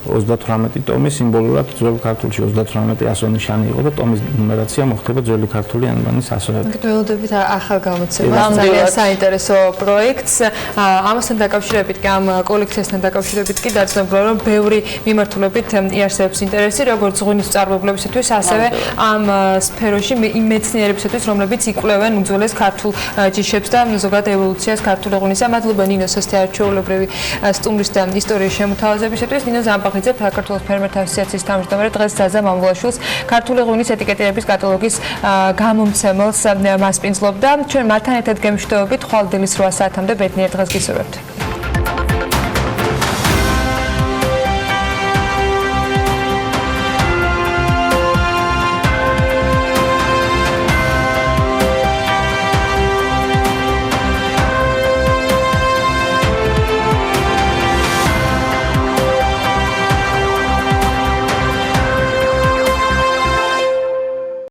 J: 38 ტომი სიმბოლურად ძველ ქართულში 38 ასო-ნიშანი იყო და ტომის ნუმერაცია მოხდება ძველი ქართული ანბანის ასოებით.
B: გველოდებით ახალ გამოცემას, ძალიან საინტერესო პროექტს. ამასთან დაკავშირებით კი ამ კოლექციასთან დაკავშირებით კი დარწმუნებული რომ ბევრი მიმართულებით იარსებებს ინტერესი, როგორც ღვინის მწარმოებლებისათვის, ასევე ამ სფეროში იმ მეცნიერებისათვის, რომლებიც იკვლევენ უძველეს ქართულ ჯიშებს და ზოგადად ევოლუციას ქართული ღვინისა. მადლობა ნინოს ასეთეარჩეულებრივი სტუმრის და ისტორიის შემოთავაზებისათვის. ნინო ზამბაღიძე საქართველოს ფერმერთა ასოციაციის თავმჯდომარე დღეს ზაზა მამულაშვილს ქართული ღვინის ეტიკეტირების კატალოგის გამომცემელს მასპინძლობდა. ჩვენ მათთან ერთად გემშვიდობებით ხვალ დილის 8 საათამდე ბედნიერ დღეს გისურვებთ.